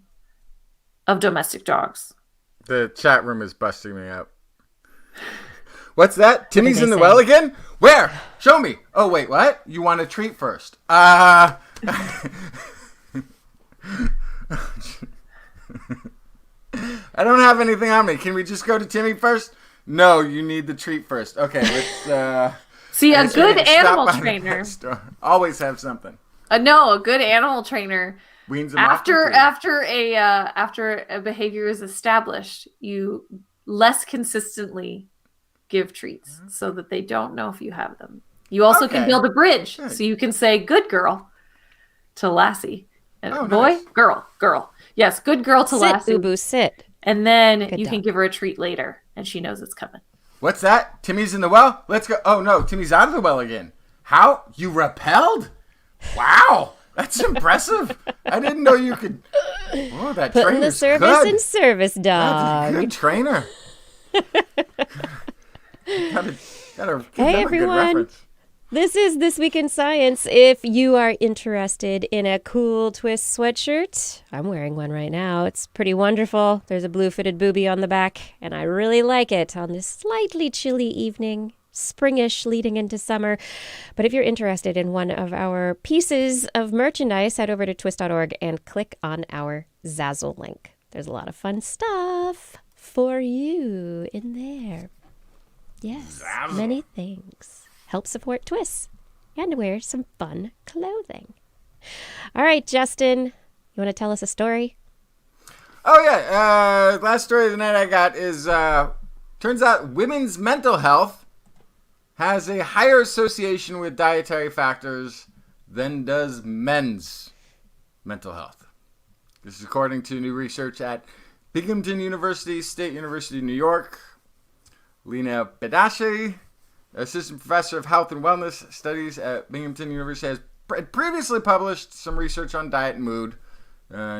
of domestic dogs. The chat room is busting me up. What's that? Timmy's in the well again? Where? Show me. Oh, wait, what? You want a treat first? I don't have anything on me. Can we just go to Timmy first? No, you need the treat first. Okay, let's see, a good animal trainer always have something. No, a good animal trainer weans them after a behavior is established, you less consistently give treats so that they don't know if you have them. You also can build a bridge, so you can say "good girl" to Lassie, and boy, nice. girl. Yes, good girl to Lassie. Sit, Ubu, sit. And then you can give her a treat later, and she knows it's coming. What's that? Timmy's in the well? Let's go. Oh, no, Timmy's out of the well again. How? You repelled? Wow, that's impressive. I didn't know you could. Oh, that Put trainer's in the service good. and service dog. That's a good trainer. Gotta give hey, them everyone. A good reference. This is This Week in Science. If you are interested in a cool TWIS sweatshirt, I'm wearing one right now. It's pretty wonderful. There's a blue-fitted booby on the back, and I really like it on this slightly chilly evening, springish leading into summer. But if you're interested in one of our pieces of merchandise, head over to twis.org and click on our Zazzle link. There's a lot of fun stuff for you in there. Yes, Zazzle. Many things. Help support TWIS and wear some fun clothing. All right, Justin, you want to tell us a story? Oh, yeah. Last story of the night I got is, turns out women's mental health has a higher association with dietary factors than does men's mental health. This is according to new research at Binghamton University, State University of New York. Blair Bazdarich, assistant professor of health and wellness studies at Binghamton University, has previously published some research on diet and mood,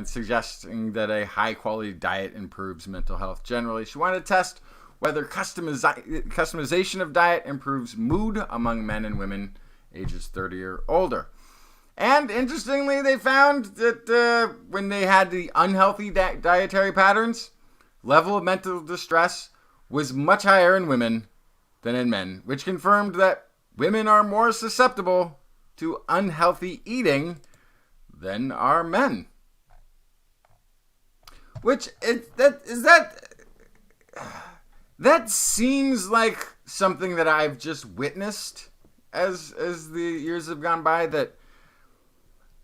suggesting that a high-quality diet improves mental health generally. She wanted to test whether customization of diet improves mood among men and women ages 30 or older. And interestingly, they found that when they had the unhealthy dietary patterns, level of mental distress was much higher in women than in men, which confirmed that women are more susceptible to unhealthy eating than are men. Which that seems like something that I've just witnessed as the years have gone by, that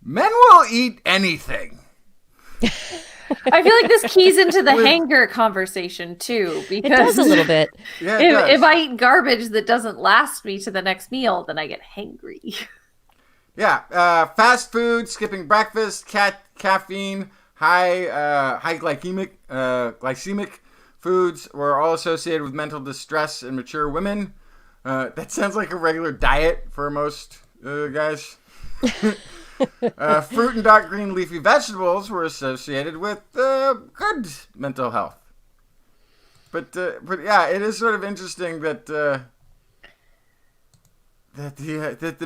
men will eat anything. I feel like this keys into the hanger conversation too, because it does a little bit. Yeah, if I eat garbage that doesn't last me to the next meal, then I get hangry. Yeah, fast food, skipping breakfast, caffeine, high glycemic foods were all associated with mental distress in mature women. That sounds like a regular diet for most guys. Fruit and dark green leafy vegetables were associated with good mental health. But yeah, it is sort of interesting that the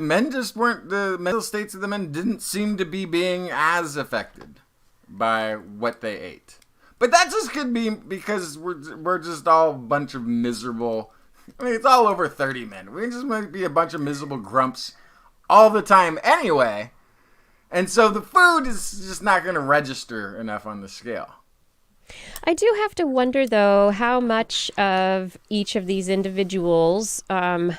men just weren't, the mental states of the men didn't seem to be being as affected by what they ate. But that just could be because we're just all a bunch of miserable. I mean, it's all over 30 men. We just might be a bunch of miserable grumps all the time anyway. And so the food is just not going to register enough on the scale. I do have to wonder, though, how much of each of these individuals, how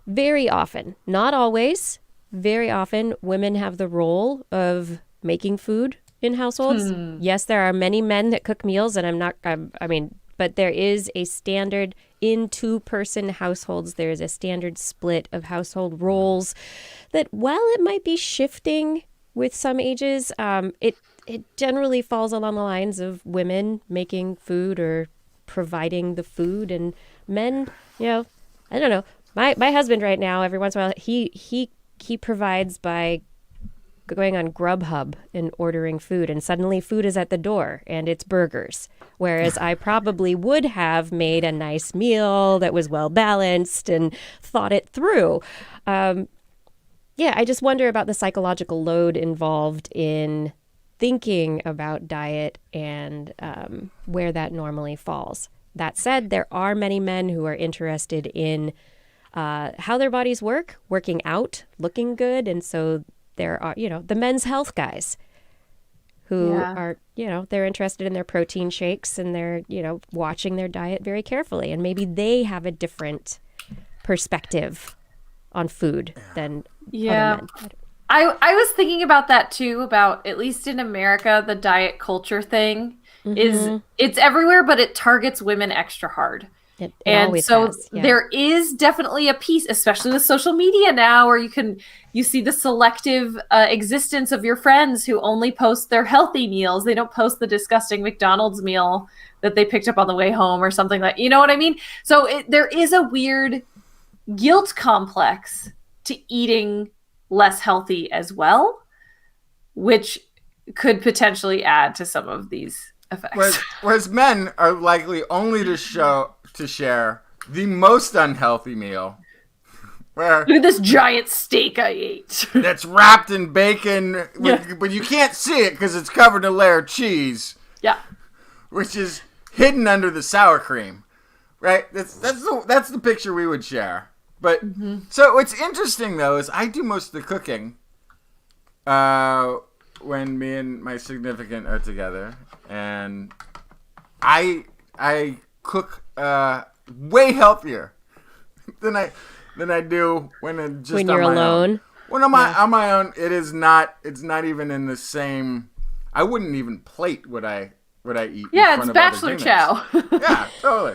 very often, not always, very often, women have the role of making food in households. Yes, there are many men that cook meals, and but there is a standard in two-person households. There is a standard split of household roles that, while it might be shifting with some ages, it generally falls along the lines of women making food or providing the food, and men, I don't know. My husband right now, every once in a while, he provides by going on Grubhub and ordering food, and suddenly food is at the door and it's burgers. Whereas I probably would have made a nice meal that was well balanced and thought it through. I just wonder about the psychological load involved in thinking about diet and where that normally falls. That said, there are many men who are interested in how their bodies work, working out, looking good. And so there are, the men's health guys who are, they're interested in their protein shakes and they're, watching their diet very carefully. And maybe they have a different perspective on food than other men. I was thinking about that too, about, at least in America, the diet culture thing is, it's everywhere, but it targets women extra hard. It always has, yeah. There is definitely a piece, especially with social media now, where you see the selective existence of your friends who only post their healthy meals. They don't post the disgusting McDonald's meal that they picked up on the way home or something like, you know what I mean? So there is a weird guilt complex to eating less healthy as well, which could potentially add to some of these effects. Whereas men are likely only to share the most unhealthy meal. Look at this giant steak I ate. That's wrapped in bacon, but you can't see it because it's covered in a layer of cheese. Yeah. Which is hidden under the sour cream. Right? That's the picture we would share. But so what's interesting though is I do most of the cooking when me and my significant are together, and I cook way healthier than I do when I'm just when you're alone. When I'm on my own, it's not even in the same. I wouldn't even plate what I eat. Yeah, it's bachelor chow. Yeah, totally.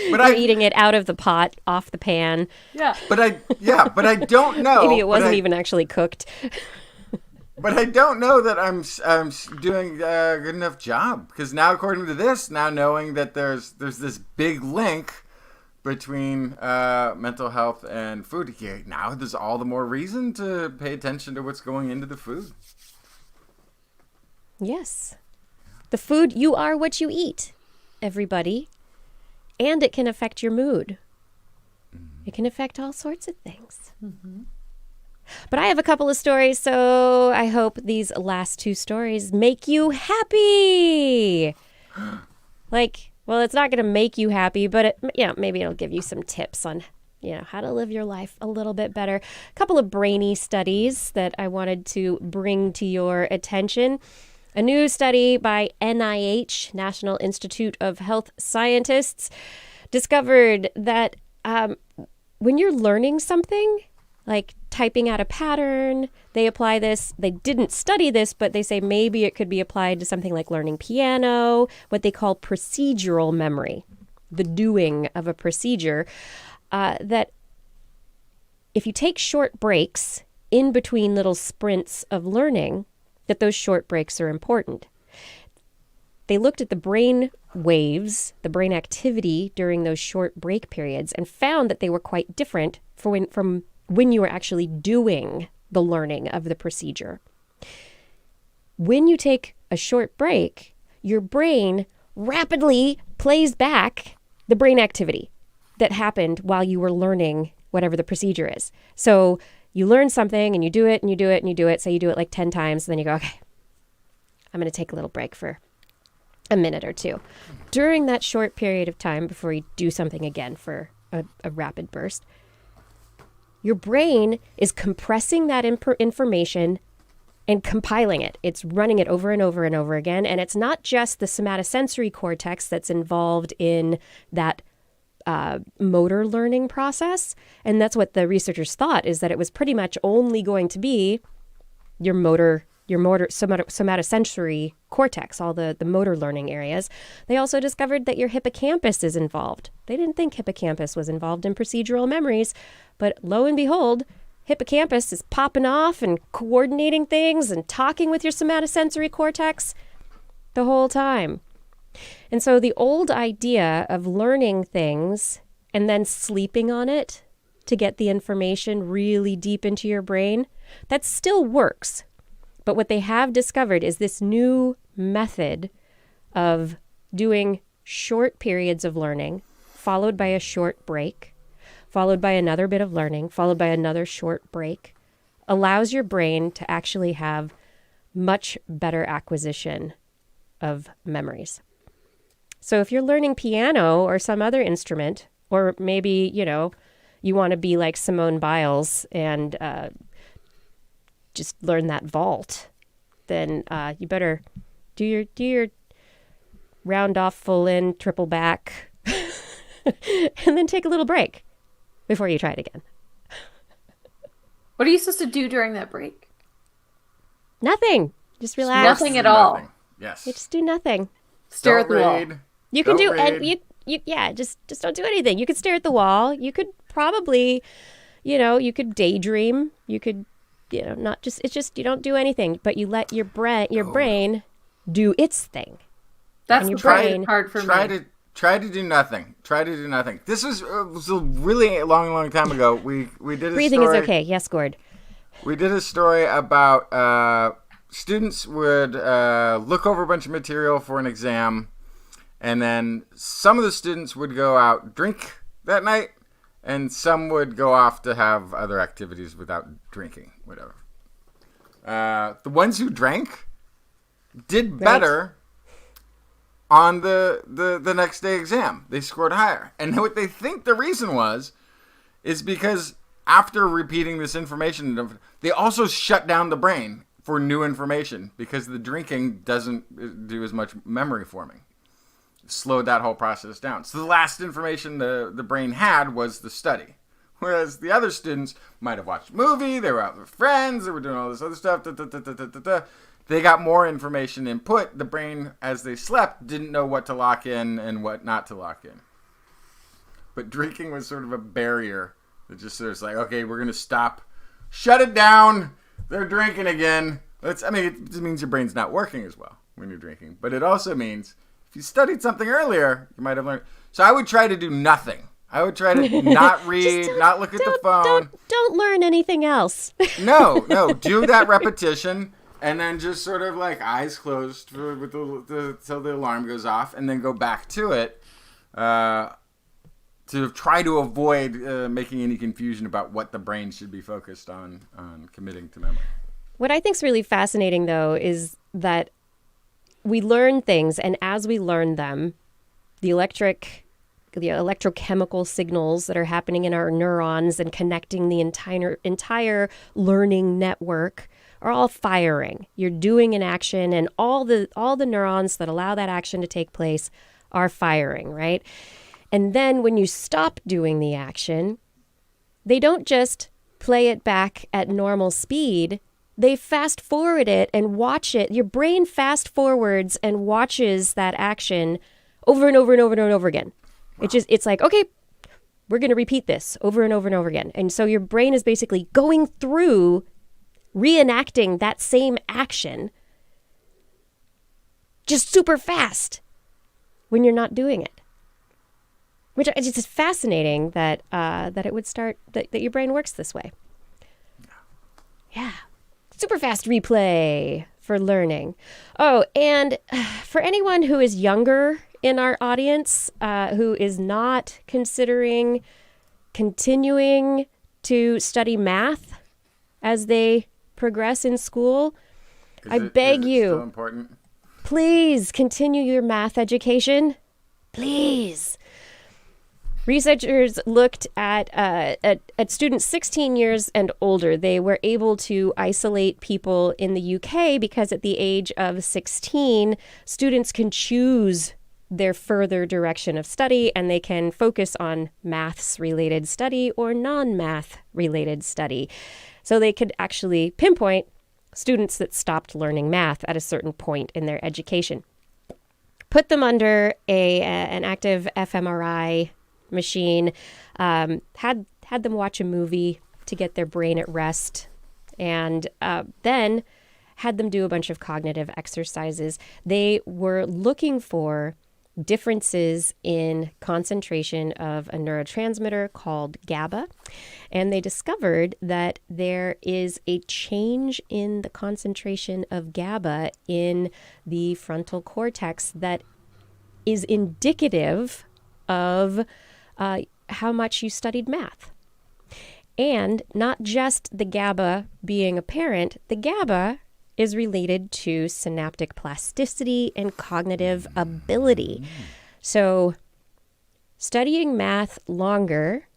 You're eating it out of the pot, off the pan. Yeah. But I don't know. Maybe it wasn't even actually cooked. But I don't know that I'm doing a good enough job, because now, according to this, now knowing that there's this big link between mental health and food, now there's all the more reason to pay attention to what's going into the food. Yes. The food, you are what you eat, everybody. And it can affect your mood. It can affect all sorts of things. Mm-hmm. But I have a couple of stories, so I hope these last two stories make you happy. Well, it's not going to make you happy, but maybe it'll give you some tips on, how to live your life a little bit better. A couple of brainy studies that I wanted to bring to your attention. A new study by NIH, National Institute of Health Scientists, discovered that when you're learning something, like typing out a pattern, they apply this. They didn't study this, but they say maybe it could be applied to something like learning piano, what they call procedural memory, the doing of a procedure, that if you take short breaks in between little sprints of learning, that those short breaks are important. They looked at the brain waves, the brain activity during those short break periods, and found that they were quite different from when you were actually doing the learning of the procedure. When you take a short break, your brain rapidly plays back the brain activity that happened while you were learning whatever the procedure is. So you learn something and you do it and you do it and you do it. Say you do it like 10 times, and then you go, okay, I'm going to take a little break for a minute or two. During that short period of time before you do something again for a rapid burst, your brain is compressing that information and compiling it. It's running it over and over and over again. And it's not just the somatosensory cortex that's involved in that motor learning process. And that's what the researchers thought, is that it was pretty much only going to be your somatosensory cortex, all the motor learning areas. They also discovered that your hippocampus is involved. They didn't think hippocampus was involved in procedural memories, but lo and behold, hippocampus is popping off and coordinating things and talking with your somatosensory cortex the whole time. And so the old idea of learning things and then sleeping on it to get the information really deep into your brain, that still works. But what they have discovered is this new method of doing short periods of learning, followed by a short break, followed by another bit of learning, followed by another short break, allows your brain to actually have much better acquisition of memories. So if you're learning piano or some other instrument, or maybe, you want to be like Simone Biles and just learn that vault, then you better do your round off, full in, triple back, and then take a little break before you try it again. What are you supposed to do during that break? Nothing. Just relax. Nothing at all. Nothing. Yes. You just do nothing. Stare at the wall. You can do, and just don't do anything. You could stare at the wall. You could probably, you could daydream. You could, not just, it's just, you don't do anything, but you let your brain do its thing. That's your brain hard for me. Try to do nothing. Try to do nothing. This was a really long time ago. We did a Breathing story. is okay. Yes, Gord. We did a story about students would look over a bunch of material for an exam, and then some of the students would go out drink that night, and some would go off to have other activities without drinking, whatever. The ones who drank did better on the next day exam. They scored higher. And what they think the reason is because after repeating this information, they also shut down the brain for new information, because the drinking doesn't do as much memory forming. Slowed that whole process down. So the last information the brain had was the study. Whereas the other students might have watched a movie, they were out with friends, they were doing all this other stuff, They got more information input. The brain, as they slept, didn't know what to lock in and what not to lock in. but drinking was sort of a barrier. It just sort of like, okay, we're going to stop. Shut it down. They're drinking again. It means your brain's not working as well when you're drinking. But it also means if you studied something earlier, you might have learned. So I would try to do nothing. I would try to not read, not look at the phone. Don't learn anything else. No. Do that repetition, and then just sort of like eyes closed till the alarm goes off, and then go back to it to try to avoid making any confusion about what the brain should be focused on committing to memory. What I think is really fascinating, though, is that we learn things, and as we learn them, the electrochemical signals that are happening in our neurons and connecting the entire learning network are all firing. You're doing an action, and all the neurons that allow that action to take place are firing, right? And then when you stop doing the action, they don't just play it back at normal speed. They fast forward it and watch it. Your brain fast forwards and watches that action over and over and over and over again. Wow. It's like, okay, we're going to repeat this over and over and over again. And so your brain is basically going through reenacting that same action just super fast when you're not doing it. Which it's just fascinating that it would start, that your brain works this way. Yeah. Super fast replay for learning. Oh, and for anyone who is younger in our audience, who is not considering continuing to study math as they progress in school, I beg you, still important? Please continue your math education. Please. Researchers looked at students 16 years and older. They were able to isolate people in the UK because at the age of 16, students can choose their further direction of study, and they can focus on maths-related study or non-math-related study. So they could actually pinpoint students that stopped learning math at a certain point in their education. Put them under an active fMRI machine, had them watch a movie to get their brain at rest, and then had them do a bunch of cognitive exercises. They were looking for differences in concentration of a neurotransmitter called GABA, and they discovered that there is a change in the concentration of GABA in the frontal cortex that is indicative of how much you studied math. And not just the GABA being apparent, the GABA is related to synaptic plasticity and cognitive ability. So studying math longer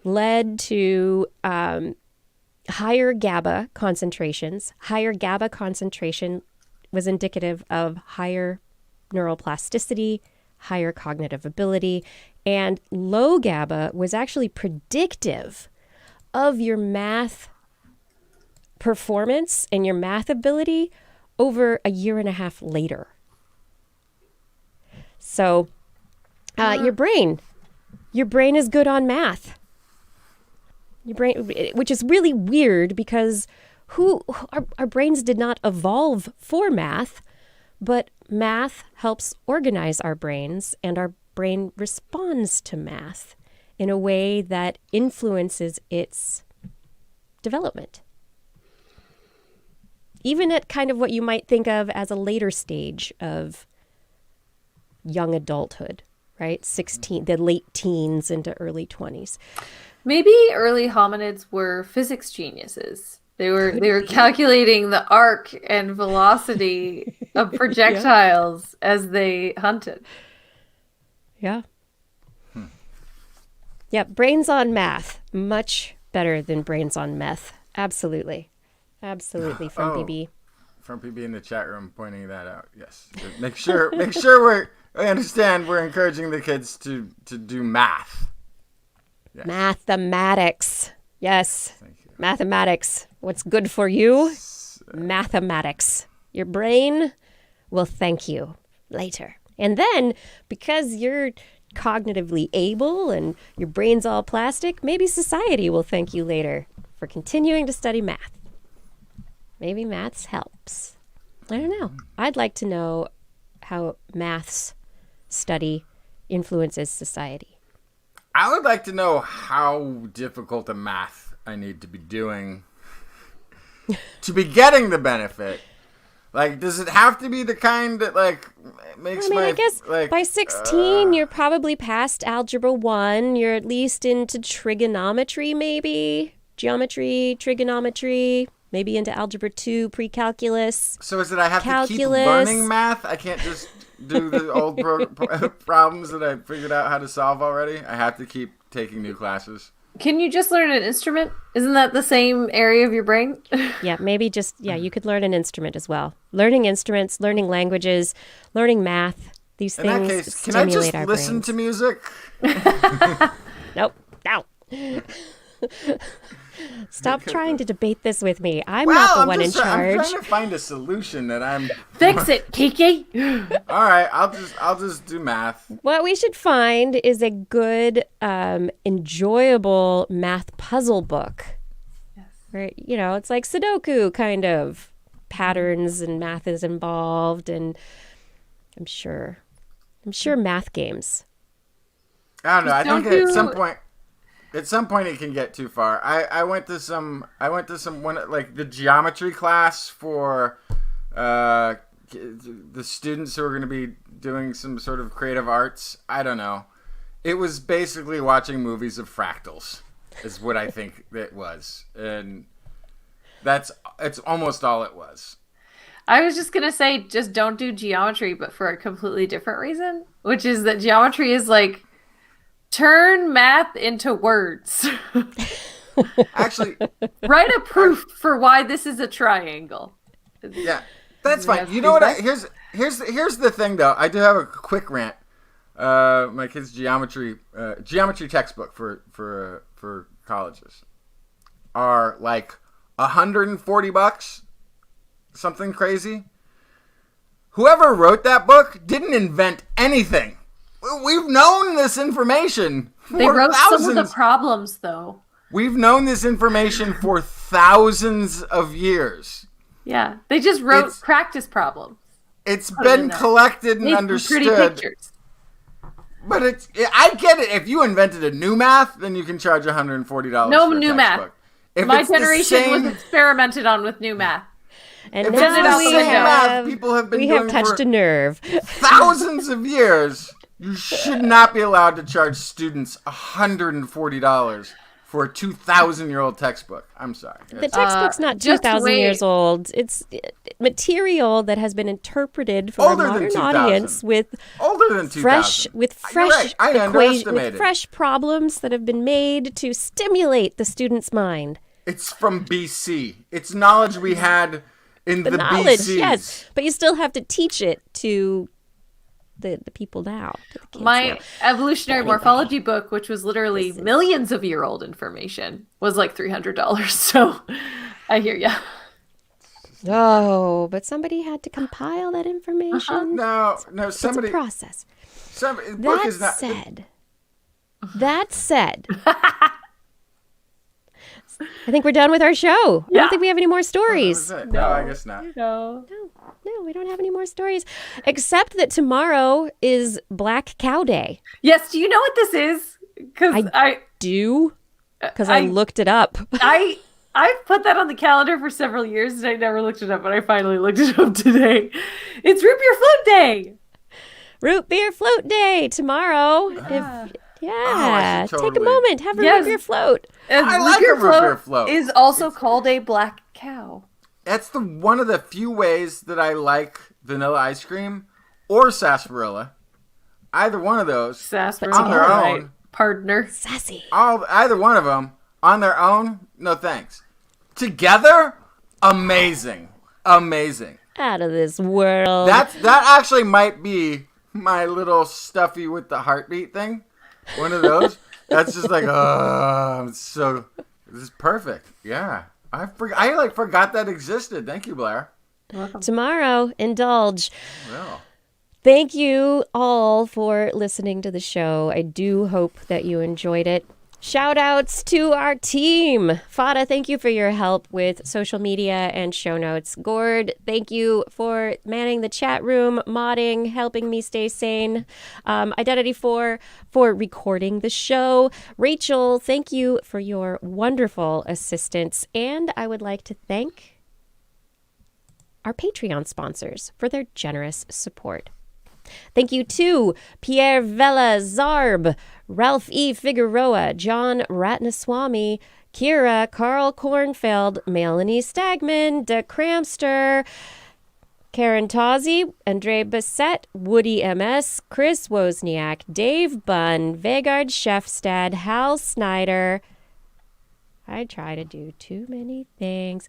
led to higher GABA concentrations. Higher GABA concentration was indicative of higher neuroplasticity, higher cognitive ability, and low GABA was actually predictive of your math performance and your math ability over a year and a half later. So your brain is good on math. Your brain, which is really weird because our brains did not evolve for math, but math helps organize our brains, and our brain responds to math in a way that influences its development. Even at kind of what you might think of as a later stage of young adulthood, right? 16, the late teens into early 20s. Maybe early hominids were physics geniuses. They were calculating the arc and velocity of projectiles as they hunted. Yeah. Yeah, brains on math. Much better than brains on meth. Absolutely. Absolutely, from PB. From PB in the chat room pointing that out. Yes. Make sure I understand we're encouraging the kids to do math. Yes. Mathematics. Yes. Thank you. Mathematics. What's good for you? Mathematics. Your brain will thank you later. And then, because you're cognitively able and your brain's all plastic, maybe society will thank you later for continuing to study math. Maybe maths helps. I don't know. I'd like to know how maths study influences society. I would like to know how difficult a math I need to be doing to be getting the benefit. Like, does it have to be the kind that, like, makes I guess like, by 16, you're probably past Algebra 1. You're at least into trigonometry, maybe. Geometry, trigonometry, maybe into Algebra 2, pre-calculus. So is it I have calculus. to keep learning math? I can't just do the old problems that I figured out how to solve already? I have to keep taking new classes. Can you just learn an instrument? Isn't that the same area of your brain? Yeah, maybe you could learn an instrument as well. Learning instruments, learning languages, learning math, these things. In that case, can I just listen to music? Nope. No. Stop trying to debate this with me. I'm not the one in charge. I'm trying to find a solution that I'm... Fix it, Kiki! All right, I'll just do math. What we should find is a good, enjoyable math puzzle book. Yes. Where, it's like Sudoku, kind of. Patterns and math is involved, and I'm sure math games. I don't know. I think at some point it can get too far. I went to the geometry class for the students who are going to be doing some sort of creative arts. I don't know. It was basically watching movies of fractals is what I think it was. And it's almost all it was. I was just going to say, just don't do geometry, but for a completely different reason, which is that geometry is like, turn math into words. Actually, write a proof for why this is a triangle. Yeah, that's fine. You know what? Here's the thing, though. I do have a quick rant. My kid's geometry textbook for colleges are like $140, something crazy. Whoever wrote that book didn't invent anything. We've known this information for They wrote thousands. some of the problems, though. We've known this information for thousands of years. Yeah, they just wrote practice problems. It's been collected and understood. Pretty pictures. But I get it. If you invented a new math, then you can charge $140. No for a new math. If My generation was experimented on with new math. And if now it's the same math people have been doing have touched a nerve. thousands of years. You should not be allowed to charge students $140 for a 2,000-year-old textbook. I'm sorry. The textbook's not 2,000 years old. It's material that has been interpreted for a modern audience with older than 2,000. With fresh problems that have been made to stimulate the student's mind. It's from BC. It's knowledge we had in the knowledge, BCs. Yes, but you still have to teach it to the people now. My evolutionary morphology book, which was literally millions of year old information, was like $300. So I hear ya. Oh, but somebody had to compile that information. No, somebody. It's a process. That said, I think we're done with our show. I don't think we have any more stories. No, I guess not. No, we don't have any more stories. Except that tomorrow is Black Cow Day. Yes, do you know what this is? Because I do. Because I looked it up. I've put that on the calendar for several years and I never looked it up, but I finally looked it up today. It's Root Beer Float Day. Root Beer Float Day tomorrow. Take a moment, have a root beer float. I like a root beer float. Is also called a black cow. That's one of the few ways that I like vanilla ice cream or sarsaparilla. Either one of those sarsaparilla on their own, partner. Sassy. Either one of them on their own, no thanks. Together, amazing. Out of this world. That actually might be my little stuffy with the heartbeat thing. One of those. That's just like, this is perfect. Yeah. I forgot that existed. Thank you, Blair. Tomorrow, indulge. Well. Thank you all for listening to the show. I do hope that you enjoyed it. Shout outs to our team. Fada, thank you for your help with social media and show notes. Gord, thank you for manning the chat room, modding, helping me stay sane. Identity 4 for recording the show. Rachel, thank you for your wonderful assistance. And I would like to thank our Patreon sponsors for their generous support. Thank you to Pierre Vela Zarb, Ralph E. Figueroa, John Ratnaswamy, Kira, Carl Kornfeld, Melanie Stagman, De Cramster, Karen Tozzi, Andre Bassett, Woody MS, Chris Wozniak, Dave Bunn, Vegard Shefstad, Hal Snyder. I try to do too many things.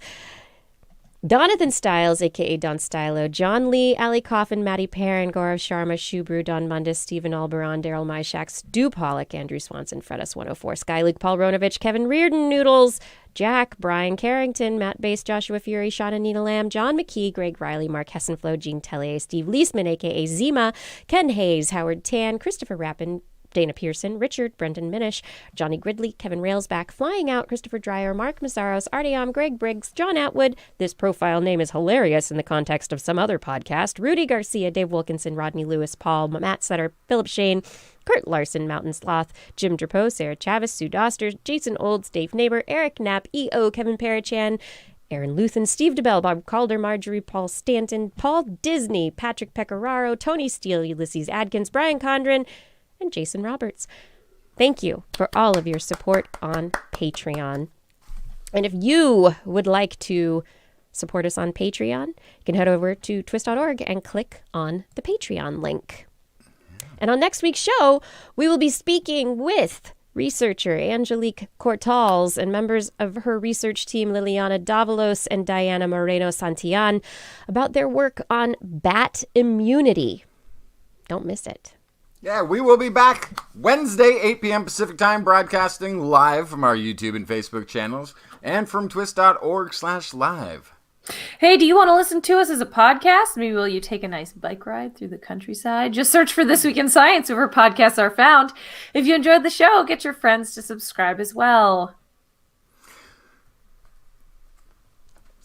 Donathan Styles, a.k.a. Don Stylo, John Lee, Ali Coffin, Maddie Perrin, Gaurav Sharma, Shubru, Don Mundis, Stephen Alberon, Daryl Myshak, Stu Pollock, Andrew Swanson, Fredus 104, Sky Luke, Paul Ronovich, Kevin Reardon, Noodles, Jack, Brian Carrington, Matt Bass, Joshua Fury, Sean and Nina Lamb, John McKee, Greg Riley, Mark Hessenflow, Gene Tellier, Steve Leisman, a.k.a. Zima, Ken Hayes, Howard Tan, Christopher Rappin, Dana Pearson, Richard, Brendan Minish, Johnny Gridley, Kevin Railsback, Flying Out, Christopher Dreyer, Mark Mazzaros, Artyom, Greg Briggs, John Atwood. This profile name is hilarious in the context of some other podcast. Rudy Garcia, Dave Wilkinson, Rodney Lewis, Paul, Matt Sutter, Philip Shane, Kurt Larson, Mountain Sloth, Jim Drapeau, Sarah Chavis, Sue Doster, Jason Olds, Dave Neighbor, Eric Knapp, E.O., Kevin Parachan, Aaron Luthen, Steve DeBell, Bob Calder, Marjorie, Paul Stanton, Paul Disney, Patrick Pecoraro, Tony Steele, Ulysses Adkins, Brian Condren, and Jason Roberts. Thank you for all of your support on Patreon. And if you would like to support us on Patreon, you can head over to twis.org and click on the Patreon link. And on next week's show, we will be speaking with researcher Angelique Cortalls and members of her research team, Liliana Davalos and Diana Moreno Santillán, about their work on bat immunity. Don't miss it. Yeah, we will be back Wednesday, 8 p.m. Pacific Time, broadcasting live from our YouTube and Facebook channels and from twis.org/live. Hey, do you want to listen to us as a podcast? Maybe will you take a nice bike ride through the countryside? Just search for This Week in Science wherever podcasts are found. If you enjoyed the show, get your friends to subscribe as well.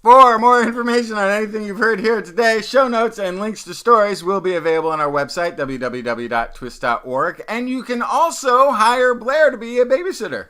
For more information on anything you've heard here today, show notes and links to stories will be available on our website, www.twis.org. And you can also hire Blair to be a babysitter.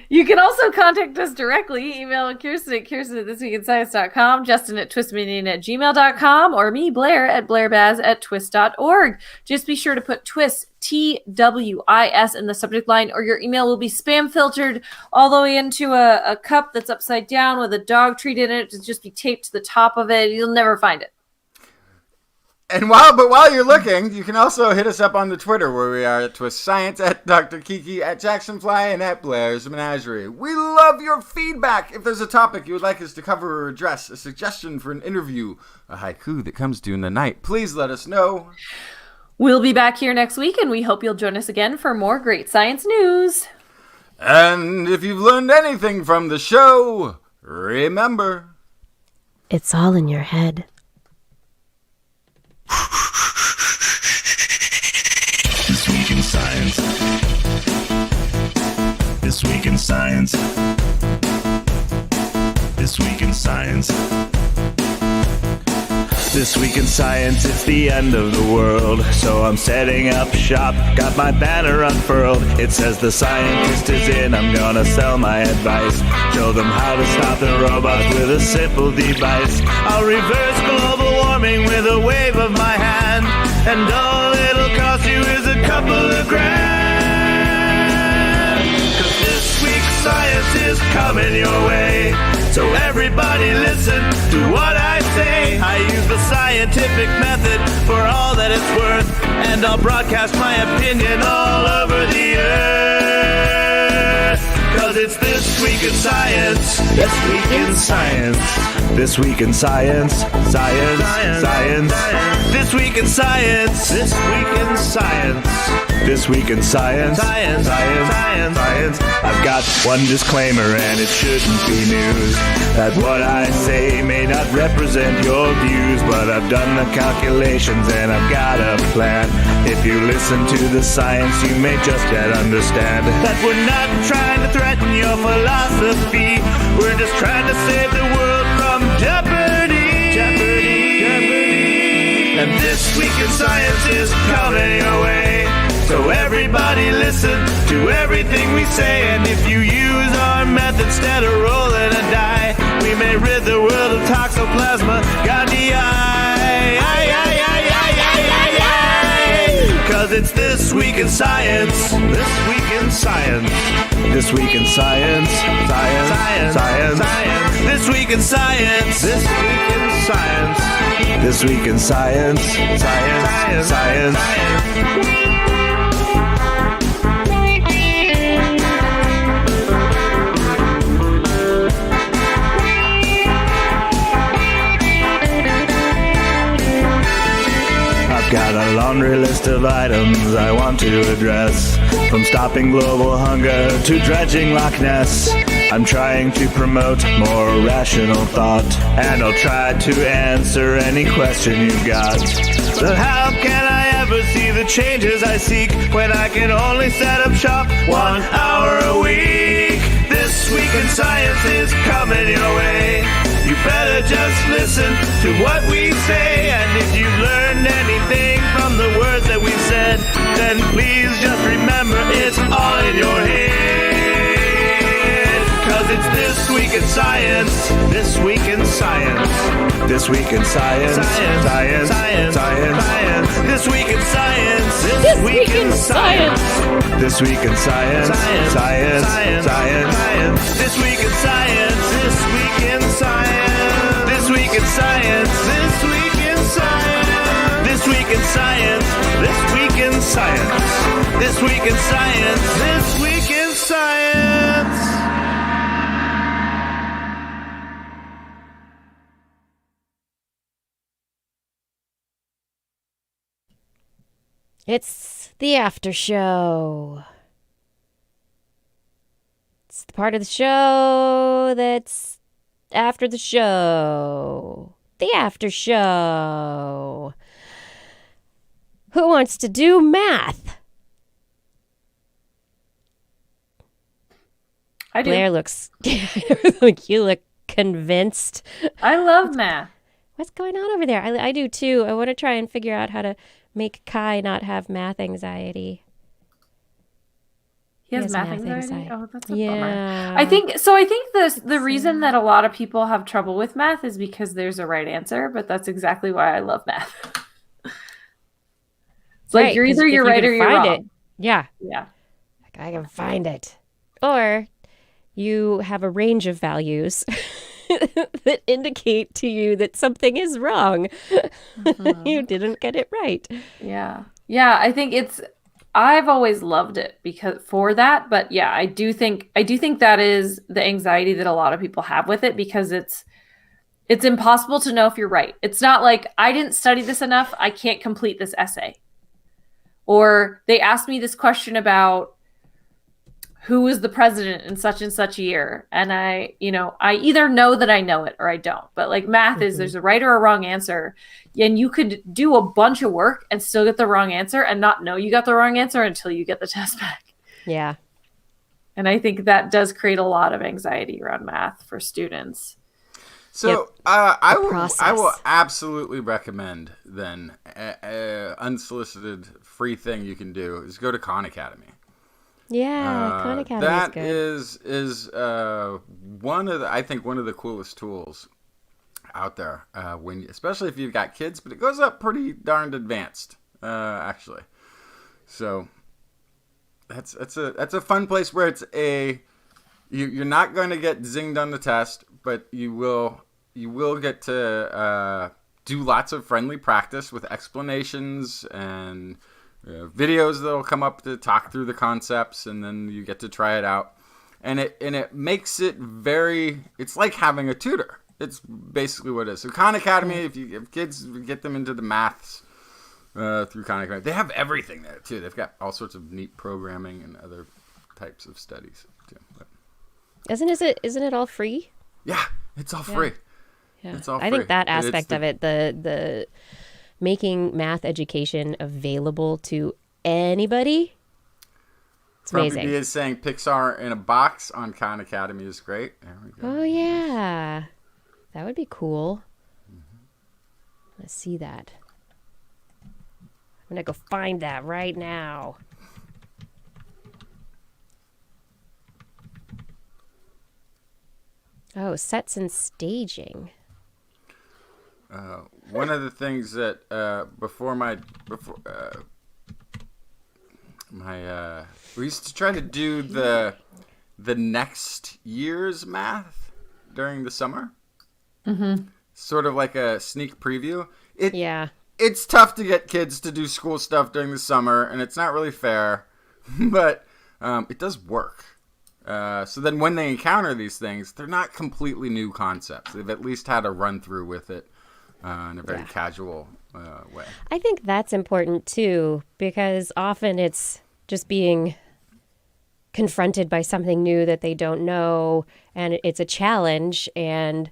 You can also contact us directly. Email Kirsten at thisweekinscience.com, Justin at twistminion@gmail.com, or me, Blair, at blairbaz@twis.org. Just be sure to put TWIS, TWIS, in the subject line, or your email will be spam filtered all the way into a cup that's upside down with a dog treat in it. It'll just be taped to the top of it. You'll never find it. And while you're looking, you can also hit us up on the Twitter, where we are at TWIS Science, at Dr. Kiki, at Jacksonfly, and at Blair's Menagerie. We love your feedback. If there's a topic you would like us to cover or address, a suggestion for an interview, a haiku that comes to you in the night, please let us know. We'll be back here next week, and we hope you'll join us again for more great science news. And if you've learned anything from the show, remember, it's all in your head. This Week in Science. This Week in Science. This Week in Science. This Week in Science, it's the end of the world. So I'm setting up shop, got my banner unfurled. It says the scientist is in, I'm gonna sell my advice. Show them how to stop the robots with a simple device. I'll reverse global warming with a wave of my hand. And all it'll cost you is a couple of grand. 'Cause this week's science is coming your way. So everybody listen to what I say. I use the scientific method for all that it's worth. And I'll broadcast my opinion all over the earth. 'Cause it's This Week in Science. This Week in Science. This Week in Science. Science. Science. This Week in Science. This Week in Science. This Week in Science. Science. Science. Science. I've got one disclaimer, and it shouldn't be news, that what I say may not represent your views, but I've done the calculations and I've got a plan. If you listen to the science, you may just yet understand that we're not trying to threaten your philosophy. We're just trying to save the world from jeopardy. Jeopardy. Jeopardy. And This Week in Science is coming your way. So everybody listen to everything we say, and if you use our method instead of rolling a die, we may rid the world of toxoplasma gondii. 'Cause it's This Week in Science. This Week in Science. This Week in Science. Science. Science. Science. This Week in Science. This Week in Science. This Week in Science. Science. Science. Got a laundry list of items I want to address, from stopping global hunger to dredging Loch Ness. I'm trying to promote more rational thought, and I'll try to answer any question you've got. But how can I ever see the changes I seek when I can only set up shop 1 hour a week? This Week in Science is coming your way. You better just listen to what we say, and if you've learned anything from the words that we said, then please just remember it's all in your head. 'Cause it's This Week in Science. This Week in Science. This Week in Science. Science. Science. Science. Science. This Week in Science. This Week in Science. This Week in Science. Science. Science. Science. This Week in Science. This Week in Science. This Week in Science. This Week in Science. This Week in Science. This Week in Science. This Week in Science. This Week in Science. It's the after show. It's the part of the show that's after the show. The after show. Who wants to do math? I do. Blair looks like you look convinced. I love math. What's going on over there? I do too. I want to try and figure out how to make Kai not have math anxiety. He has math anxiety? Oh, that's a bummer. I think the reason that a lot of people have trouble with math is because there's a right answer, but that's exactly why I love math. It's like you're either right or you're wrong. It. Yeah. Yeah. Like I can find it. Or you have a range of values that indicate to you that something is wrong. You didn't get it right. Yeah. Yeah, I think I've always loved it because for that, but yeah, I do think that is the anxiety that a lot of people have with it, because it's impossible to know if you're right. It's not like I didn't study this enough, I can't complete this essay. Or they asked me this question about who was the president in such and such a year. And I either know that I know it or I don't. But like math is there's a right or a wrong answer. And you could do a bunch of work and still get the wrong answer and not know you got the wrong answer until you get the test back. Yeah. And I think that does create a lot of anxiety around math for students. So I will absolutely recommend then a unsolicited free thing you can do is go to Khan Academy. Yeah, Khan Academy that is one of the coolest tools out there. Especially if you've got kids, but it goes up pretty darned advanced, actually. So that's a fun place where you're not going to get zinged on the test, but you will get to do lots of friendly practice with explanations and videos that'll come up to talk through the concepts, and then you get to try it out. and it makes it very. It's like having a tutor. It's basically what it is. So Khan Academy, if kids get them into the maths through Khan Academy, they have everything there too. They've got all sorts of neat programming and other types of studies too. But. Isn't it all free? Yeah, it's all free. Yeah. It's all I free. think that aspect of it, the making math education available to anybody, it's amazing. Grumpy B is saying Pixar in a box on Khan Academy is great. There we go. Oh yeah, that would be cool. Let's see that. I'm gonna go find that right now. Oh, sets and staging. One of the things that we used to try to do the next year's math during the summer. Mm-hmm. Sort of like a sneak preview. It's tough to get kids to do school stuff during the summer, and it's not really fair, but it does work. So then when they encounter these things, they're not completely new concepts. They've at least had a run through with it in a very casual way. I think that's important too, because often it's just being confronted by something new that they don't know, and it's a challenge, and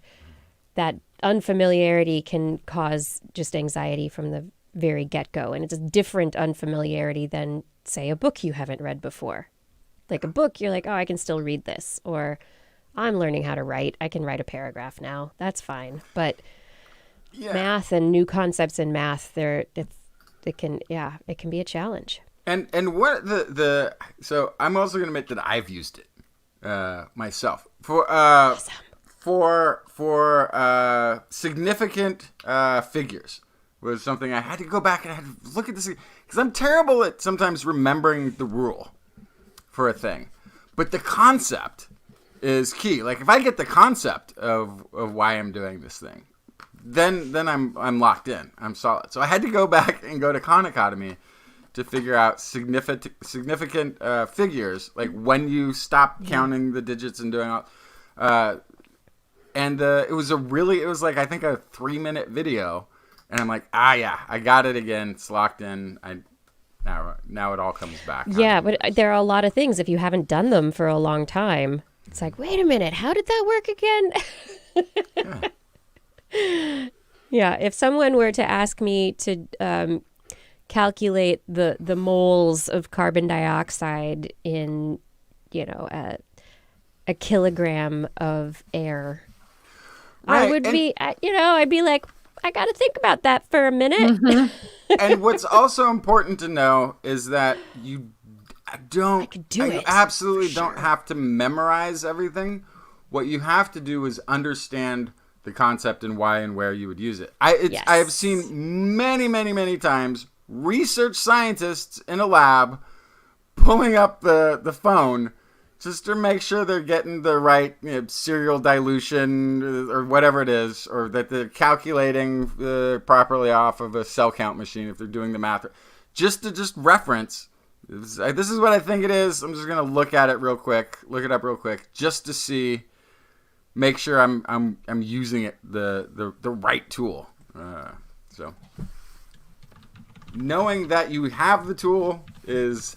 that unfamiliarity can cause just anxiety from the very get-go. And it's a different unfamiliarity than, say, a book you haven't read before. Like a book, you're like, oh, I can still read this. Or I'm learning how to write. I can write a paragraph now. That's fine. But math and new concepts in math, it can be a challenge. And what so I'm also going to admit that I've used it myself for significant figures. Was something I had to go back and I had to look at this because I'm terrible at sometimes remembering the rule for a thing, but the concept is key. Like if I get the concept of why I'm doing this thing, then I'm locked in. I'm solid. So I had to go back and go to Khan Academy to figure out significant figures, like when you stop counting the digits and doing all. It was like I think a 3-minute video, and I'm like, I got it again. It's locked in. Now it all comes back. Yeah, but there are a lot of things if you haven't done them for a long time. It's like, wait a minute, how did that work again? Yeah, if someone were to ask me to calculate the moles of carbon dioxide in, a kilogram of air, right. I'd be like, I got to think about that for a minute. Mm-hmm. And what's also important to know is that you absolutely don't have to memorize everything. What you have to do is understand the concept and why and where you would use it. I have seen many, many, many times research scientists in a lab pulling up the phone just to make sure they're getting the right serial dilution or whatever it is, or that they're calculating properly off of a cell count machine if they're doing the math. Just to reference, this is what I think it is. I'm just going to look it up real quick, just to see, make sure I'm using it the right tool. So knowing that you have the tool is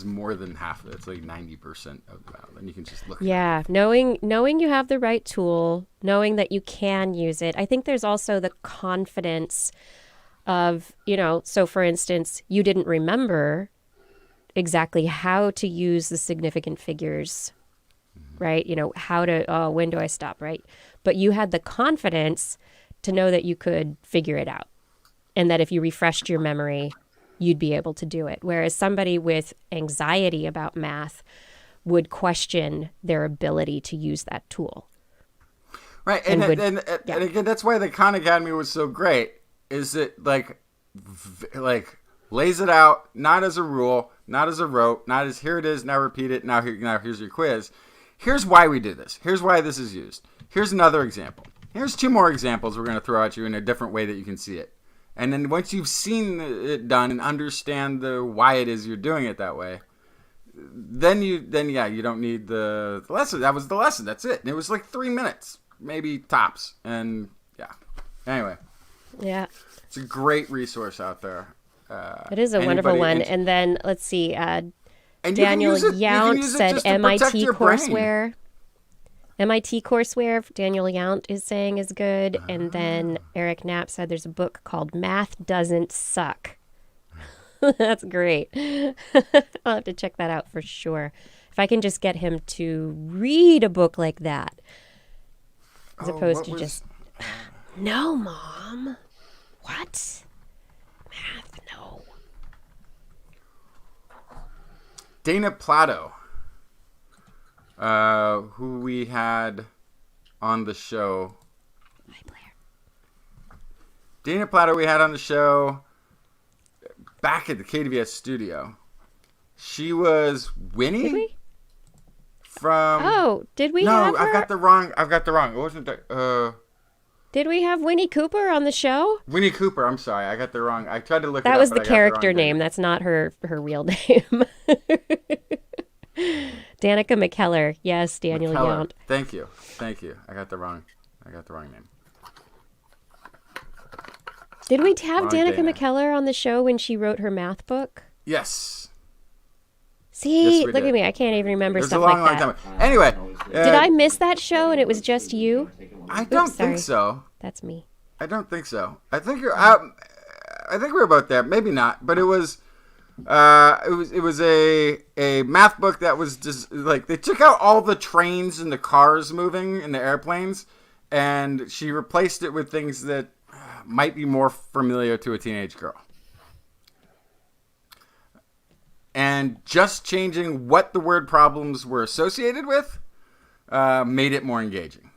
more than half of it. It's like 90% of the battle. Then you can just look at it. Knowing you have the right tool, knowing that you can use it. I think there's also the confidence of, so for instance, you didn't remember exactly how to use the significant figures, right? When do I stop, right? But you had the confidence to know that you could figure it out, and that if you refreshed your memory, you'd be able to do it. Whereas somebody with anxiety about math would question their ability to use that tool. Right. And again, that's why the Khan Academy was so great, is it like lays it out, not as a rule, not as a rote, not as here it is, now repeat it, now here's your quiz. Here's why we do this. Here's why this is used. Here's another example. Here's 2 more examples we're going to throw at you in a different way that you can see it. And then once you've seen it done and understand why it is you're doing it that way, then you don't need the lesson. That was the lesson. That's it. And it was like 3 minutes, maybe tops. And yeah. Anyway. Yeah. It's a great resource out there. It is a wonderful one. And then let's see. Daniel Yount said MIT courseware. MIT courseware, Daniel Yount is saying is good. And then Eric Knapp said there's a book called Math Doesn't Suck. That's great. I'll have to check that out for sure. If I can just get him to read a book like that, as opposed to just, no, Mom. What? Math, no. Dana Plato, who we had on the show. Hi, Blair. Dana Plato we had on the show back at the KWS studio. She was Winnie. Did we? Did we have her? I've got the wrong. It wasn't that. Did we have Winnie Cooper on the show? Winnie Cooper. I'm sorry, I got the wrong. I tried to look. That it was up, the character name. That's not her real name. Danica McKellar. Yes, Daniel Yount. Thank you. I got the wrong name. Did we have Danica McKellar on the show when she wrote her math book? Yes. See, Yes, look at me. I can't even remember stuff like that. Time. Anyway. Did I miss that show and it was just you? I don't think so. That's me. I don't think so. I think we're about there. Maybe not, but it was a math book that was just like they took out all the trains and the cars moving and the airplanes, and she replaced it with things that might be more familiar to a teenage girl. And just changing what the word problems were associated with made it more engaging.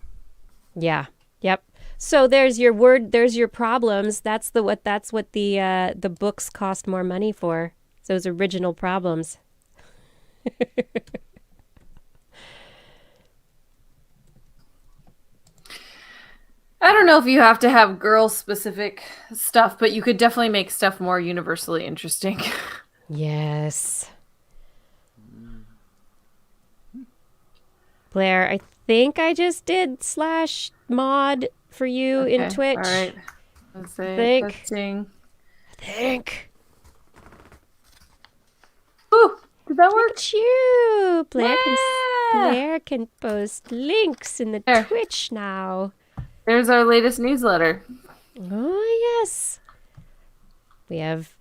Yeah. Yep. So there's your word. There's your problems. That's what the books cost more money for. Those original problems. I don't know if you have to have girl-specific stuff, but you could definitely make stuff more universally interesting. Yes. Blair, I think I just did /mod for you in Twitch. All right. Let's see. I think. Ooh, did that work? Look at you. Blair, Yeah. Blair can post links in the There. Twitch now. There's our latest newsletter. Oh, yes. We have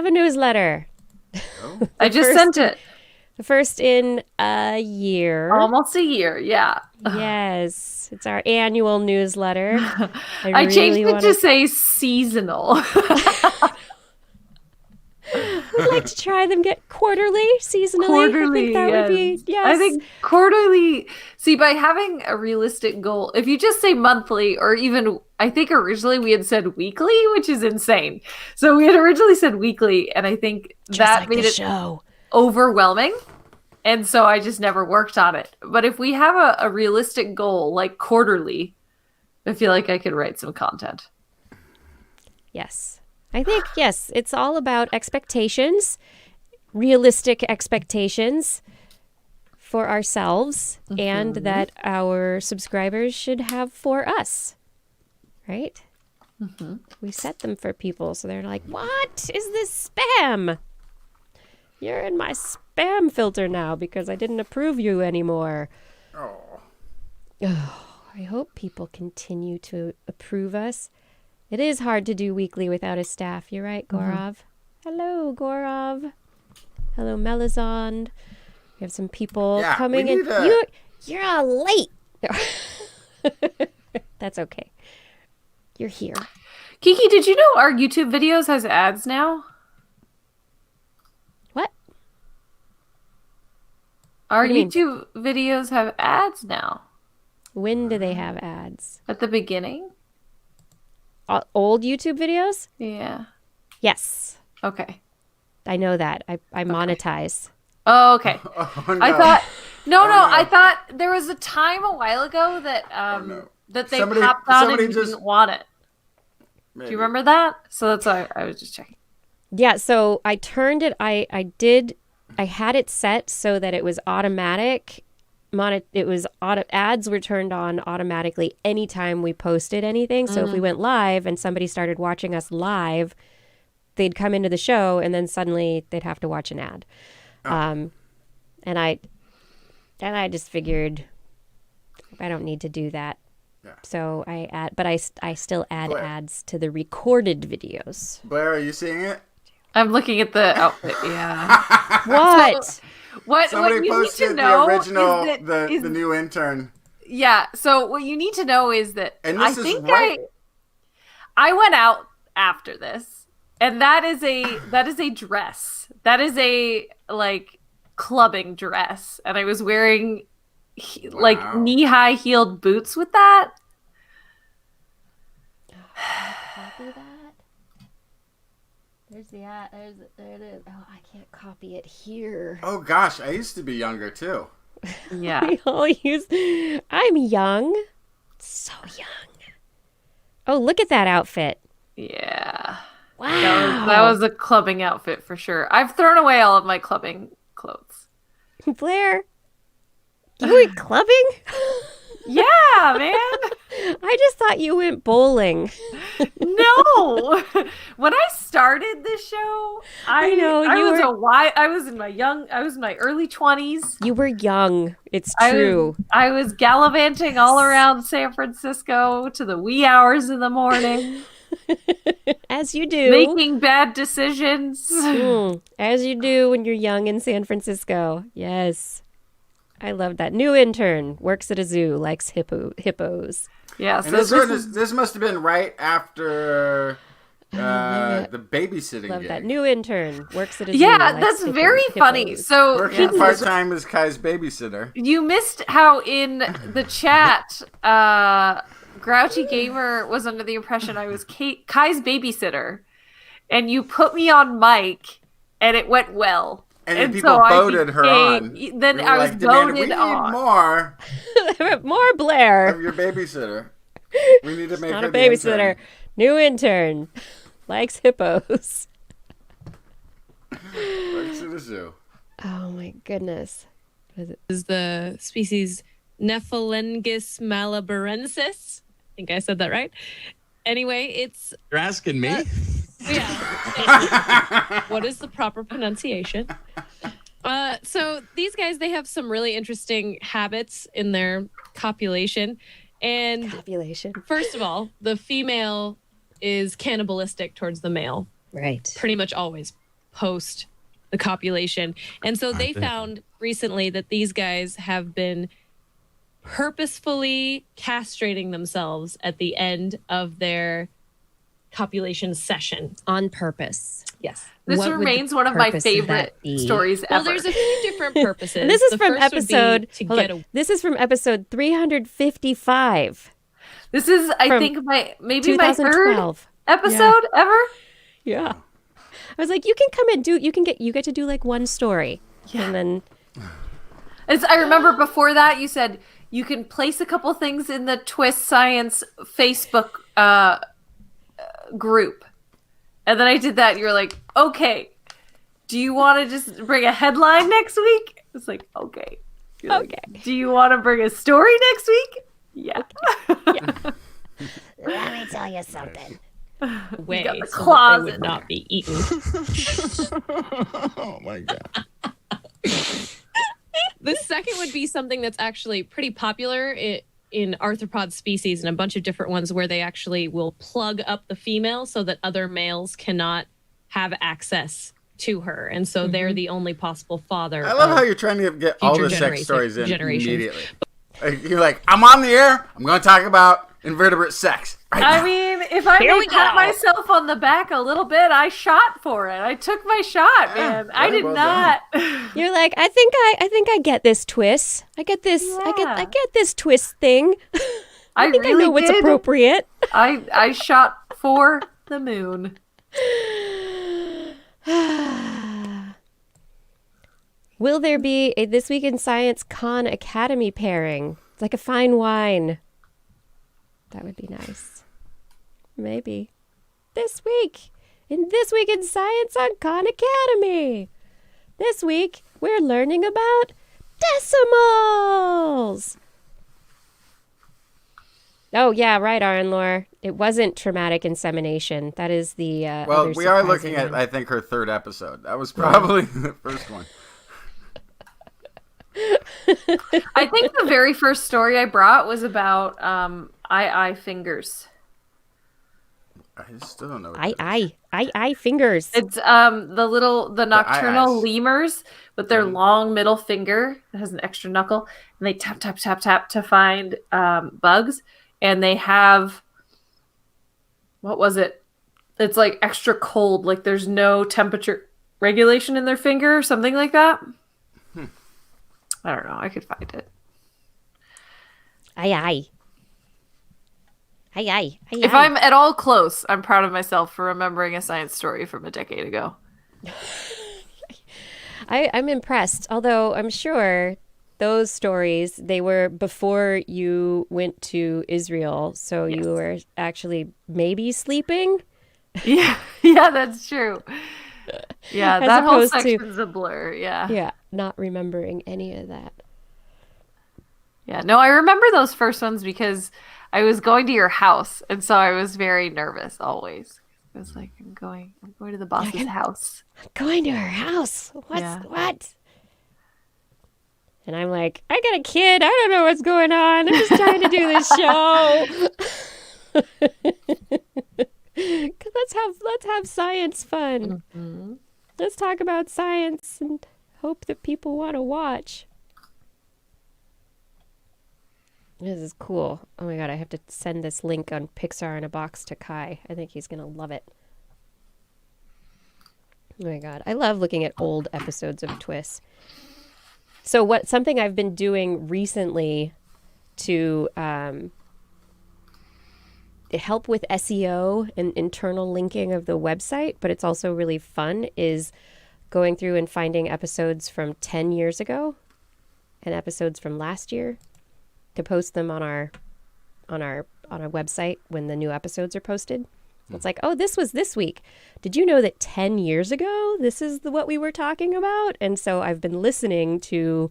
a newsletter. I just sent it. The first in a year. Almost a year, yeah. Yes. It's our annual newsletter. I changed it to say seasonal. I'd like to try them get quarterly, seasonally. Quarterly, I think that would be, yes. I think quarterly. See, by having a realistic goal, if you just say monthly or even, I think originally we had said weekly, which is insane. So we had originally said weekly, and I think Just that like made the it show. overwhelming. And so I just never worked on it. But if we have a realistic goal, like quarterly, I feel like I could write some content. Yes. I think, yes, it's all about expectations, realistic expectations for ourselves and that our subscribers should have for us, right? We set them for people, so they're like, what is this spam? You're in my spam filter now because I didn't approve you anymore. Oh, I hope people continue to approve us. It is hard to do weekly without a staff. You're right, Gorov. Hello, Gorov. Hello, Melizond. We have some people coming in. You're late. That's okay. You're here. Kiki, did you know our YouTube videos has ads now? What? Our What do you mean? YouTube videos have ads now. When do they have ads? At the beginning? Old YouTube videos? Yeah. Yes. Okay. I know that. I monetize. Oh, okay. Oh, no. I thought no. I thought there was a time a while ago that that they popped on and you didn't want it. Maybe. Do you remember that? So that's why I was just checking. Yeah, so I turned it. I did I had it set so that it was automatic. Ads were turned on automatically anytime we posted anything. So if we went live and somebody started watching us live, they'd come into the show and then suddenly they'd have to watch an ad. And I just figured I don't need to do that. Yeah. So I still add Blair. ads to the recorded videos. Blair, are you seeing it? I'm looking at the outfit. Yeah. What? What Somebody you posted need to know the original, is that, the new intern. Yeah. So what you need to know is that And this I is think right. I went out after this, and that is a dress. That is a like clubbing dress, and I was wearing like knee-high heeled boots with that. Copy that. There's the ad. There it is. Oh, I can't copy it here. Oh gosh, I used to be younger too. Yeah. I'm young. So young. Oh, look at that outfit. Yeah. Wow. That was a clubbing outfit for sure. I've thrown away all of my clubbing clothes. Blair, you went clubbing? Yeah, man. I just thought you went bowling. No. When I started this show, I was in my early 20s. You were young. It's true. I was gallivanting all around San Francisco to the wee hours in the morning. As you do. Making bad decisions. As you do when you're young in San Francisco. Yes. I love that. New intern, works at a zoo, likes hippos. Yeah, so this must have been right after the babysitting Love gig. that. New intern, works at a zoo. Yeah, that's very funny. So working part-time as Kai's babysitter. You missed how in the chat, Grouchy Gamer was under the impression I was Kai's babysitter, and you put me on mic, and it went well. And people voted her on. Then I was voted on. We need more Blair. Of your babysitter. We need to make not her a babysitter. Intern. New intern. Likes hippos. Works at a zoo. Oh my goodness. What is it? This is the species Nephalengus malabarensis. I think I said that right. Anyway, it's... You're asking me? Yeah. What is the proper pronunciation? So these guys, they have some really interesting habits in their copulation. And first of all, the female is cannibalistic towards the male. Right. Pretty much always post the copulation. And so they found recently that these guys have been purposefully castrating themselves at the end of their copulation session. On purpose. Yes. This remains one of my favorite stories ever. Well, there's a few different purposes. And this is from episode... This is from episode 355. This is, I think, my third episode ever. Yeah. I was like, you can come and you get to do like one story. Yeah. And then... I remember before that you said you can place a couple things in the TWIS Science Facebook group. And then I did that and you were like, okay, do you want to just bring a headline next week? It's like, okay. You're okay. Like, do you want to bring a story next week? Yeah. Okay. Yeah. Let me tell you something. Way the so closet. They would not be eaten. Oh my God. The second would be something that's actually pretty popular in arthropod species and a bunch of different ones where they actually will plug up the female so that other males cannot have access to her. And so they're the only possible father. I love how you're trying to get all the sex stories in generations. immediately. You're like, I'm on the air. I'm going to talk about invertebrate sex. I mean, if I may pat myself on the back a little bit, I shot for it. I took my shot, man. I did not. You're like, I think I get this TWIS. I get this. Yeah. I get this TWIS thing. I think really I know what's appropriate. I shot for the moon. Will there be a This Week in Science Khan Academy pairing? It's like a fine wine. That would be nice. Maybe. This week in Science on Khan Academy. This week, we're learning about decimals. Oh, yeah, right, Arnlore. It wasn't traumatic insemination. That is the well, other we are looking surprising at, one. I think, her third episode. That was probably the first one. I think the very first story I brought was about I fingers. I still don't know. What I fingers. It's the nocturnal eyes. lemurs with their long middle finger that has an extra knuckle, and they tap tap tap tap to find bugs, and they have what was it? It's like extra cold, like there's no temperature regulation in their finger, or something like that. I don't know. I could find it. Aye. If I'm at all close, I'm proud of myself for remembering a science story from a decade ago. I'm impressed, although I'm sure those stories, they were before you went to Israel, so Yes. you were actually maybe sleeping? Yeah, that's true. Yeah, As that whole opposed to- section's a blur. Yeah. Yeah, not remembering any of that. Yeah. No, I remember those first ones because I was going to your house, and so I was very nervous always. I was like, I'm going to the boss's house. I'm going to her house. What? And I'm like, I got a kid. I don't know what's going on. I'm just trying to do this show. Let's have science fun. Mm-hmm. Let's talk about science and hope that people want to watch. This is cool. Oh my god, I have to send this link on Pixar in a Box to Kai. I think he's gonna love it. Oh my god, I love looking at old episodes of TWIS. So something I've been doing recently to help with SEO and internal linking of the website, but it's also really fun, is going through and finding episodes from 10 years ago and episodes from last year to post them on our website when the new episodes are posted. It's like, oh, this was this week. Did you know that 10 years ago, this is what we were talking about? And so I've been listening to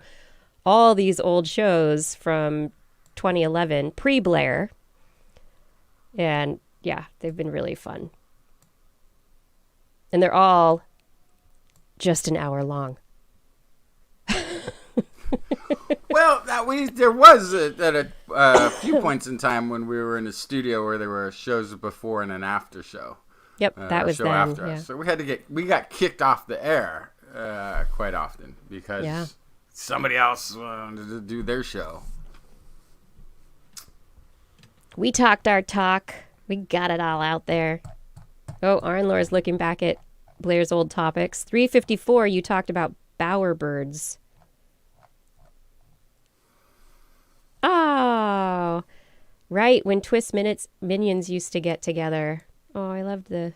all these old shows from 2011, pre-Blair. And yeah, they've been really fun. And they're all just an hour long. Well, there was at a few points in time when we were in a studio where there were shows before and an after show. Yep, that was show them. after Yeah. us. So we got kicked off the air quite often because somebody else wanted to do their show. We talked our talk. We got it all out there. Oh, Arnlore's looking back at Blair's old topics. 354, you talked about bowerbirds. Oh, right. When TWIS minions used to get together. Oh, I loved the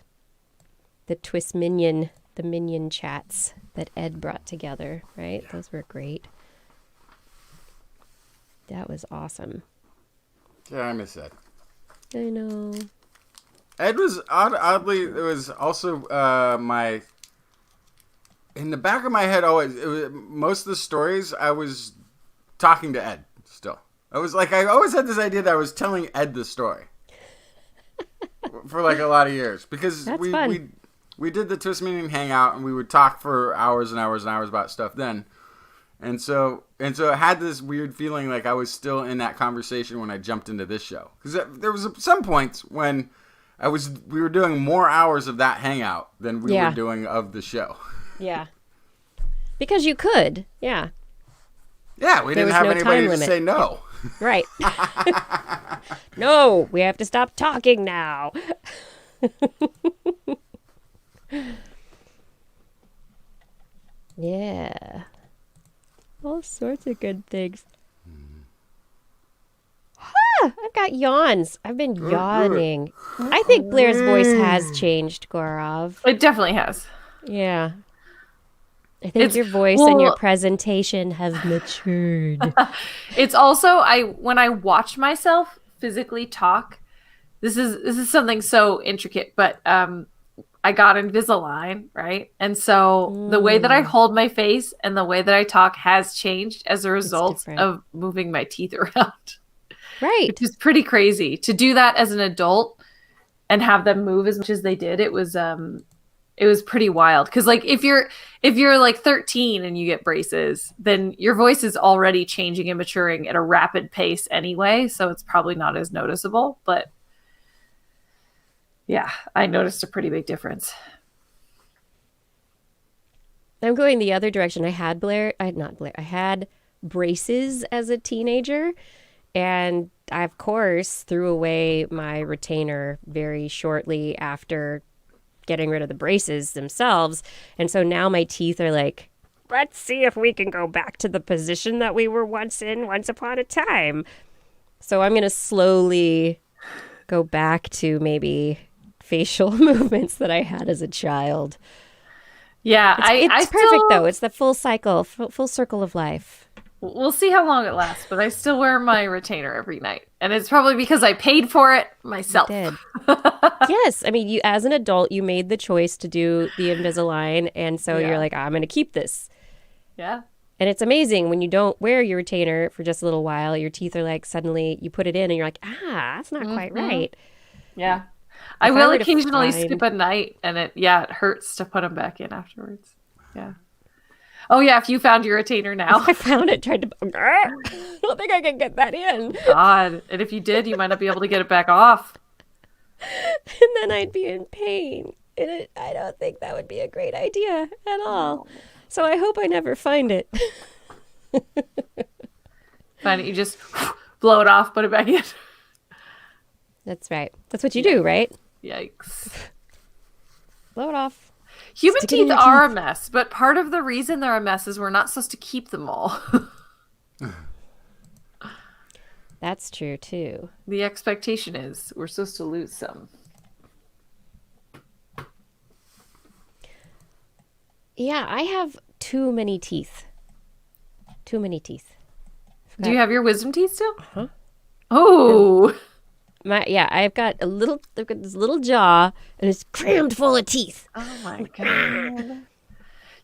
TWIS minion chats that Ed brought together, right? Yeah. Those were great. That was awesome. Yeah, I miss Ed. I know. Ed was oddly. It was also in the back of my head. Always, most of the stories I was talking to Ed. Still, I always had this idea that I was telling Ed the story for like a lot of years because we did the TWIS Minion hangout and we would talk for hours and hours and hours about stuff then. And so I had this weird feeling like I was still in that conversation when I jumped into this show. Because there was some points when we were doing more hours of that hangout than we were doing of the show. Yeah. Because you could. Yeah. Yeah, we didn't have anybody to say no. Right. No, we have to stop talking now. Yeah. All sorts of good things. I've got yawns. I've been yawning. I think Blair's voice has changed, Gaurav. It definitely has. Yeah. I think your voice and your presentation have matured. It's also when I watch myself physically talk, this is something so intricate, but I I got Invisalign, right? And so the way that I hold my face and the way that I talk has changed as a result of moving my teeth around. Right. Which is pretty crazy. To do that as an adult and have them move as much as they did, it was pretty wild. Because like if you're like 13 and you get braces, then your voice is already changing and maturing at a rapid pace anyway, so it's probably not as noticeable. But yeah, I noticed a pretty big difference. I'm going the other direction. I had braces as a teenager, and I, of course, threw away my retainer very shortly after getting rid of the braces themselves. And so now my teeth are like, let's see if we can go back to the position that we were once upon a time. So I'm going to slowly go back to maybe facial movements that I had as a child. Yeah, it's perfect though. It's the full cycle, full circle of life. We'll see how long it lasts, but I still wear my retainer every night. And it's probably because I paid for it myself. You did. Yes. I mean, you as an adult, you made the choice to do the Invisalign. And so you're like, I'm going to keep this. Yeah. And it's amazing when you don't wear your retainer for just a little while, your teeth are like, suddenly you put it in and you're like, that's not quite right. Yeah. I will occasionally skip a night and it hurts to put them back in afterwards. Yeah. Oh, yeah, if you found your retainer now. I found it, I don't think I can get that in. God. And if you did, you might not be able to get it back off. And then I'd be in pain. And I don't think that would be a great idea at all. So I hope I never find it. Find it, you just blow it off, put it back in. That's right. That's what you do, right? Yikes. Blow it off. Human teeth are a mess, but part of the reason they're a mess is we're not supposed to keep them all. That's true, too. The expectation is we're supposed to lose some. Yeah, I have too many teeth. Too many teeth. Do you have your wisdom teeth still? Uh-huh. Oh. I've got this little jaw, and it's crammed full of teeth. Oh my God.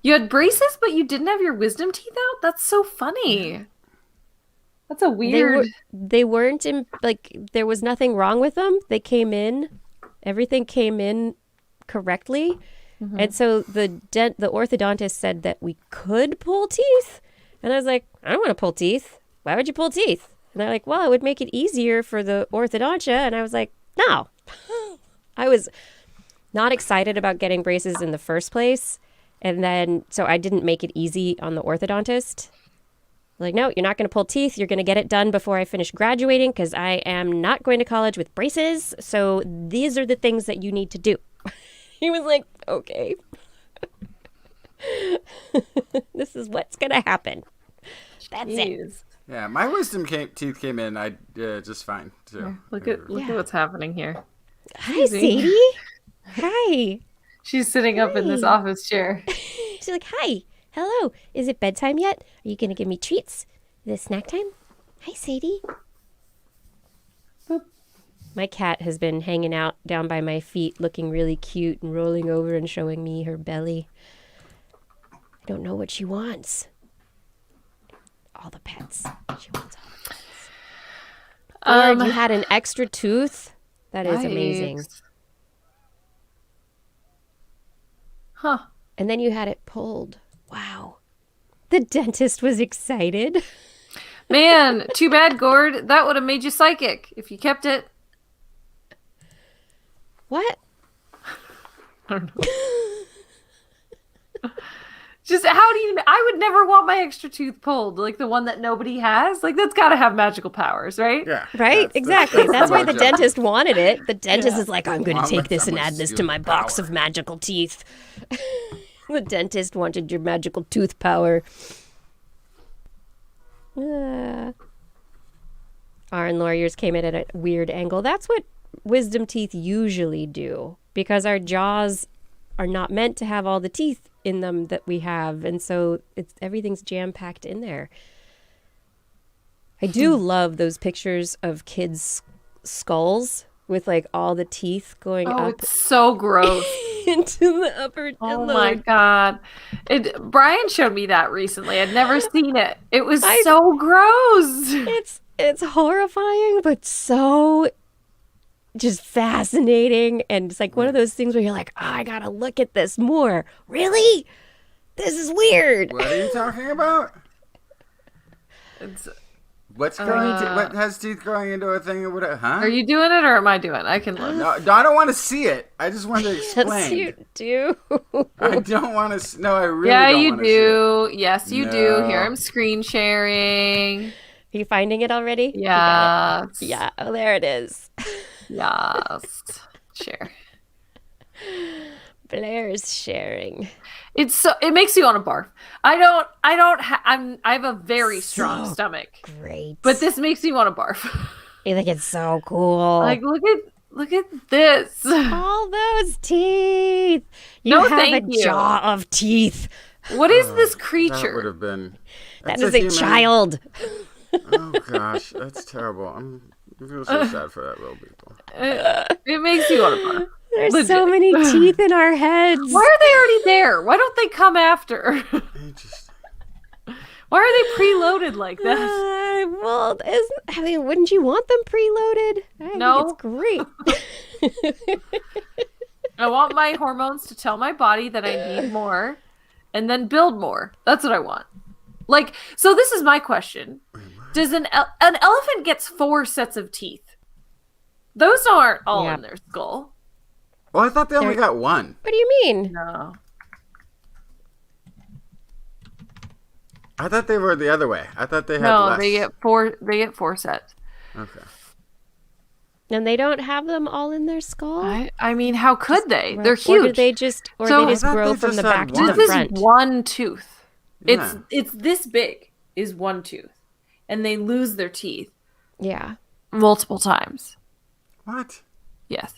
You had braces, but you didn't have your wisdom teeth out? That's so funny. That's a weird... They weren't in, like, there was nothing wrong with them. They came in. Everything came in correctly. Mm-hmm. And so the orthodontist said that we could pull teeth. And I was like, I don't want to pull teeth. Why would you pull teeth? And they're like, well, it would make it easier for the orthodontia. And I was like, no. I was not excited about getting braces in the first place. And then, so I didn't make it easy on the orthodontist. Like, no, you're not going to pull teeth. You're going to get it done before I finish graduating because I am not going to college with braces. So these are the things that you need to do. He was like, okay. This is what's going to happen. That's it. Yeah, my wisdom teeth came in just fine too. Yeah, look at what's happening here. Hi, Sadie. Hi. She's sitting up in this office chair. She's like, hi. Hello. Is it bedtime yet? Are you going to give me treats? Is it snack time? Hi, Sadie. Boop. My cat has been hanging out down by my feet, looking really cute and rolling over and showing me her belly. I don't know what she wants. All the pets. She wants all the pets. You had an extra tooth? That is amazing. Huh. And then you had it pulled. Wow. The dentist was excited. Man, too bad, Gord. That would have made you psychic if you kept it. What? I don't know. Just how do you... I would never want my extra tooth pulled. Like the one that nobody has. Like that's got to have magical powers, right? Yeah. Right? Exactly. That's why the dentist wanted it. The dentist is like, I'm going to take this and add this to my box of magical teeth. The dentist wanted your magical tooth power. Our lawyers came in at a weird angle. That's what wisdom teeth usually do. Because our jaws are not meant to have all the teeth in them that we have, and so everything's jam-packed in there. I do love those pictures of kids' skulls with like all the teeth going Oh, up it's so gross. into the upper Oh lower. my god. Brian showed me that recently. I'd never seen it. It was so gross. It's horrifying, but so just fascinating. And it's like one of those things where you're like, oh, I gotta look at this more. Really? This is weird. What are you talking about? What has teeth growing into a thing or whatever? Huh? Are you doing it or am I doing it? I can look. No, I don't want to see it. I just want to explain. Yes, you do. I don't want to. No, I really yeah, don't you want to see it. do. Yes, you do. Here, I'm screen sharing. Are you finding it already? Yeah. Yeah. Oh, there it is. Yes. Share. Blair's sharing. It makes you want to barf. I have a very strong stomach. Great. But this makes me want to barf. I think it's so cool. Like look at this. All those teeth. You No, have thank a you. jaw of teeth. What is this That creature? would have been. That That's is a human. child. Oh gosh, that's terrible. I feel so sad for that little people. It makes you want to barf. There's Legit. so many teeth in our heads. Why are they already there? Why don't they come after? Interesting. Why are they preloaded like that? Wouldn't you want them preloaded? No. Think it's great. I want my hormones to tell my body that I need more and then build more. That's what I want. Like, so this is my question. Does an elephant gets 4 sets of teeth? Those aren't all in their skull. Well, I thought they only got one. What do you mean? No. I thought they were the other way. I thought they had No, less. they get 4 sets. Okay. And they don't have them all in their skull? I mean, how could they? They're huge. Or do they just I grow thought they from the just back had to one. the This front? is one tooth. Yeah. It's this big is one tooth. And they lose their teeth Yeah. multiple times. What? Yes.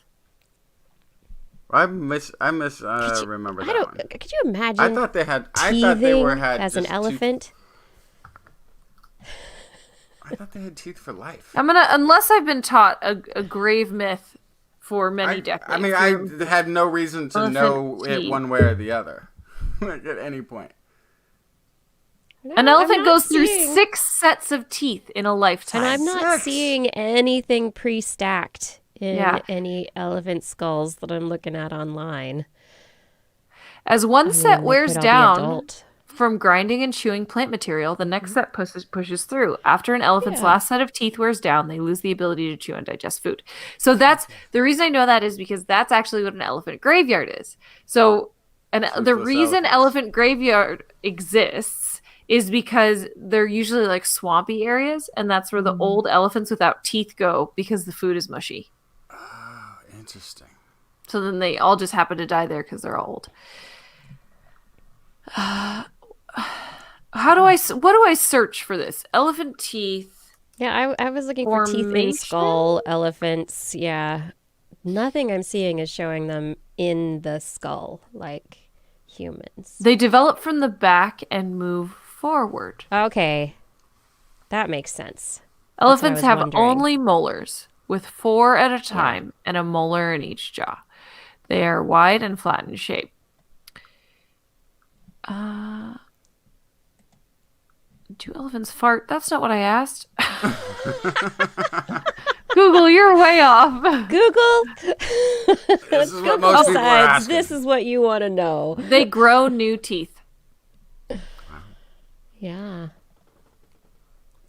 I remember that one. Could you imagine? I thought they had. teething had as an just elephant. I thought they had teeth for life. Unless I've been taught a grave myth for many decades. I mean, I had no reason to know it teeth. one way or the other, like at any point. No, An I'm elephant not goes through seeing- 6 sets of teeth in a lifetime. And I'm not 6. seeing anything pre-stacked in Yeah. any elephant skulls that I'm looking at online. As one set They wears could all be down adult. from grinding and chewing plant material, the next set pushes through. After an elephant's last set of teeth wears down, they lose the ability to chew and digest food. So that's the reason I know that is because that's actually what an elephant graveyard is. So the reason elephant graveyard exists is because they're usually like swampy areas, and that's where the old elephants without teeth go because the food is mushy. Oh, interesting. So then they all just happen to die there because they're old. What do I search for this? Elephant teeth. Yeah, I was looking for teeth in Formation? skull, elephants. Yeah. Nothing I'm seeing is showing them in the skull like humans. They develop from the back and move forward. Okay. That makes sense. Elephants I was have wondering. only molars, with 4 at a time and a molar in each jaw. They are wide and flat in shape. Do elephants fart? That's not what I asked. Google, you're way off. Google. This is what most people are Besides, asking. this is what you want to know. They grow new teeth. Yeah.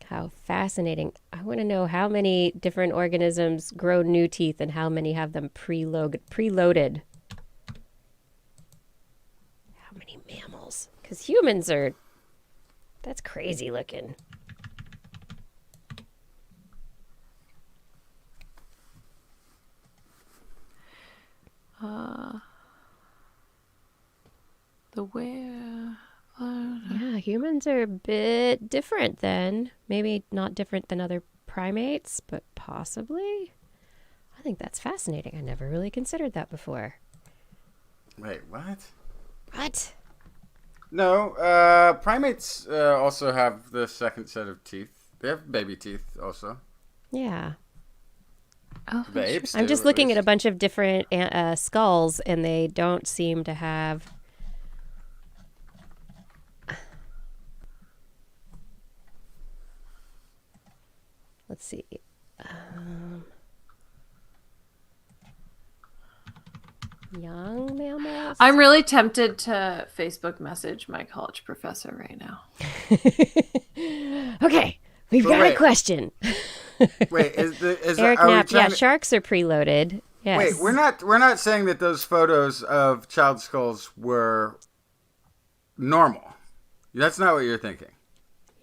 How fascinating. I want to know how many different organisms grow new teeth and how many have them preloaded. How many mammals? Because humans are... That's crazy looking. Yeah, humans are a bit different then. Maybe not different than other primates, but possibly. I think that's fascinating. I never really considered that before. Wait, what? What? No, primates also have the second set of teeth. They have baby teeth also. Yeah. Oh, The apes I'm do, just at looking at a least. bunch of different skulls, and they don't seem to have. Let's see. Young mammals? I'm really tempted to Facebook message my college professor right now. Okay, we've But got wait. a question. Wait, Eric are we Knapp, yeah, trying to- sharks are preloaded. Yes. Wait, we're not saying that those photos of child skulls were normal. That's not what you're thinking.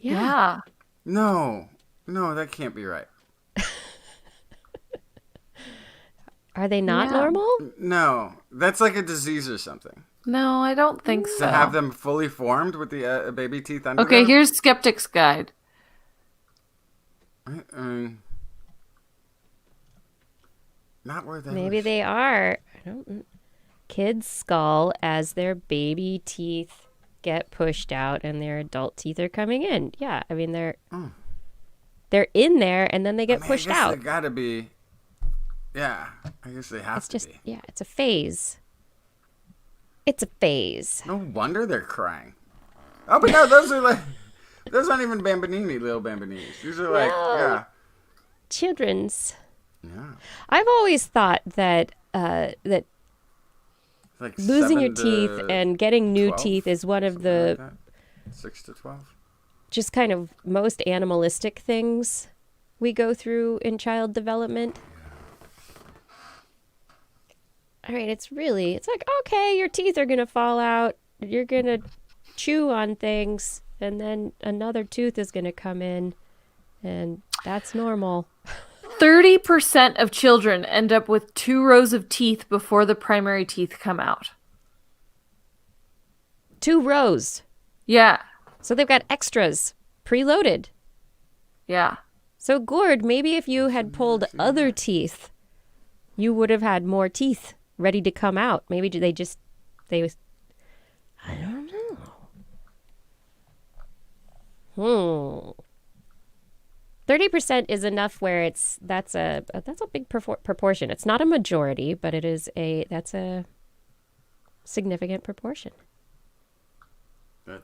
Yeah. No, that can't be right. Are they not Yeah. normal? No, that's like a disease or something. No, I don't think so. To have them fully formed with the baby teeth under Okay, them? here's Skeptic's Guide. I mean, not where they Maybe were. they are. I don't. Kid's skull as their baby teeth get pushed out and their adult teeth are coming in. Yeah, I mean they're in there and then they get pushed I guess out. They gotta be. Yeah, I guess they have It's to just be. yeah, it's a phase. It's a phase. No wonder they're crying. Oh, but no, those aren't even bambinini, little bambininis. These are like, No. yeah. Children's. Yeah. I've always thought that that Like losing 7 your teeth to and getting new 12, teeth is one of something the like that. 6 to 12. just kind of most animalistic things we go through in child development. All right, it's like, okay, your teeth are going to fall out. You're going to chew on things, and then another tooth is going to come in, and that's normal. 30% of children end up with 2 rows of teeth before the primary teeth come out. 2 rows. Yeah. So they've got extras preloaded. Yeah. So, Gord, maybe if you had pulled other teeth, you would have had more teeth ready to come out. Maybe I don't know. 30% is enough where that's a big proportion. It's not a majority, but that's a significant proportion.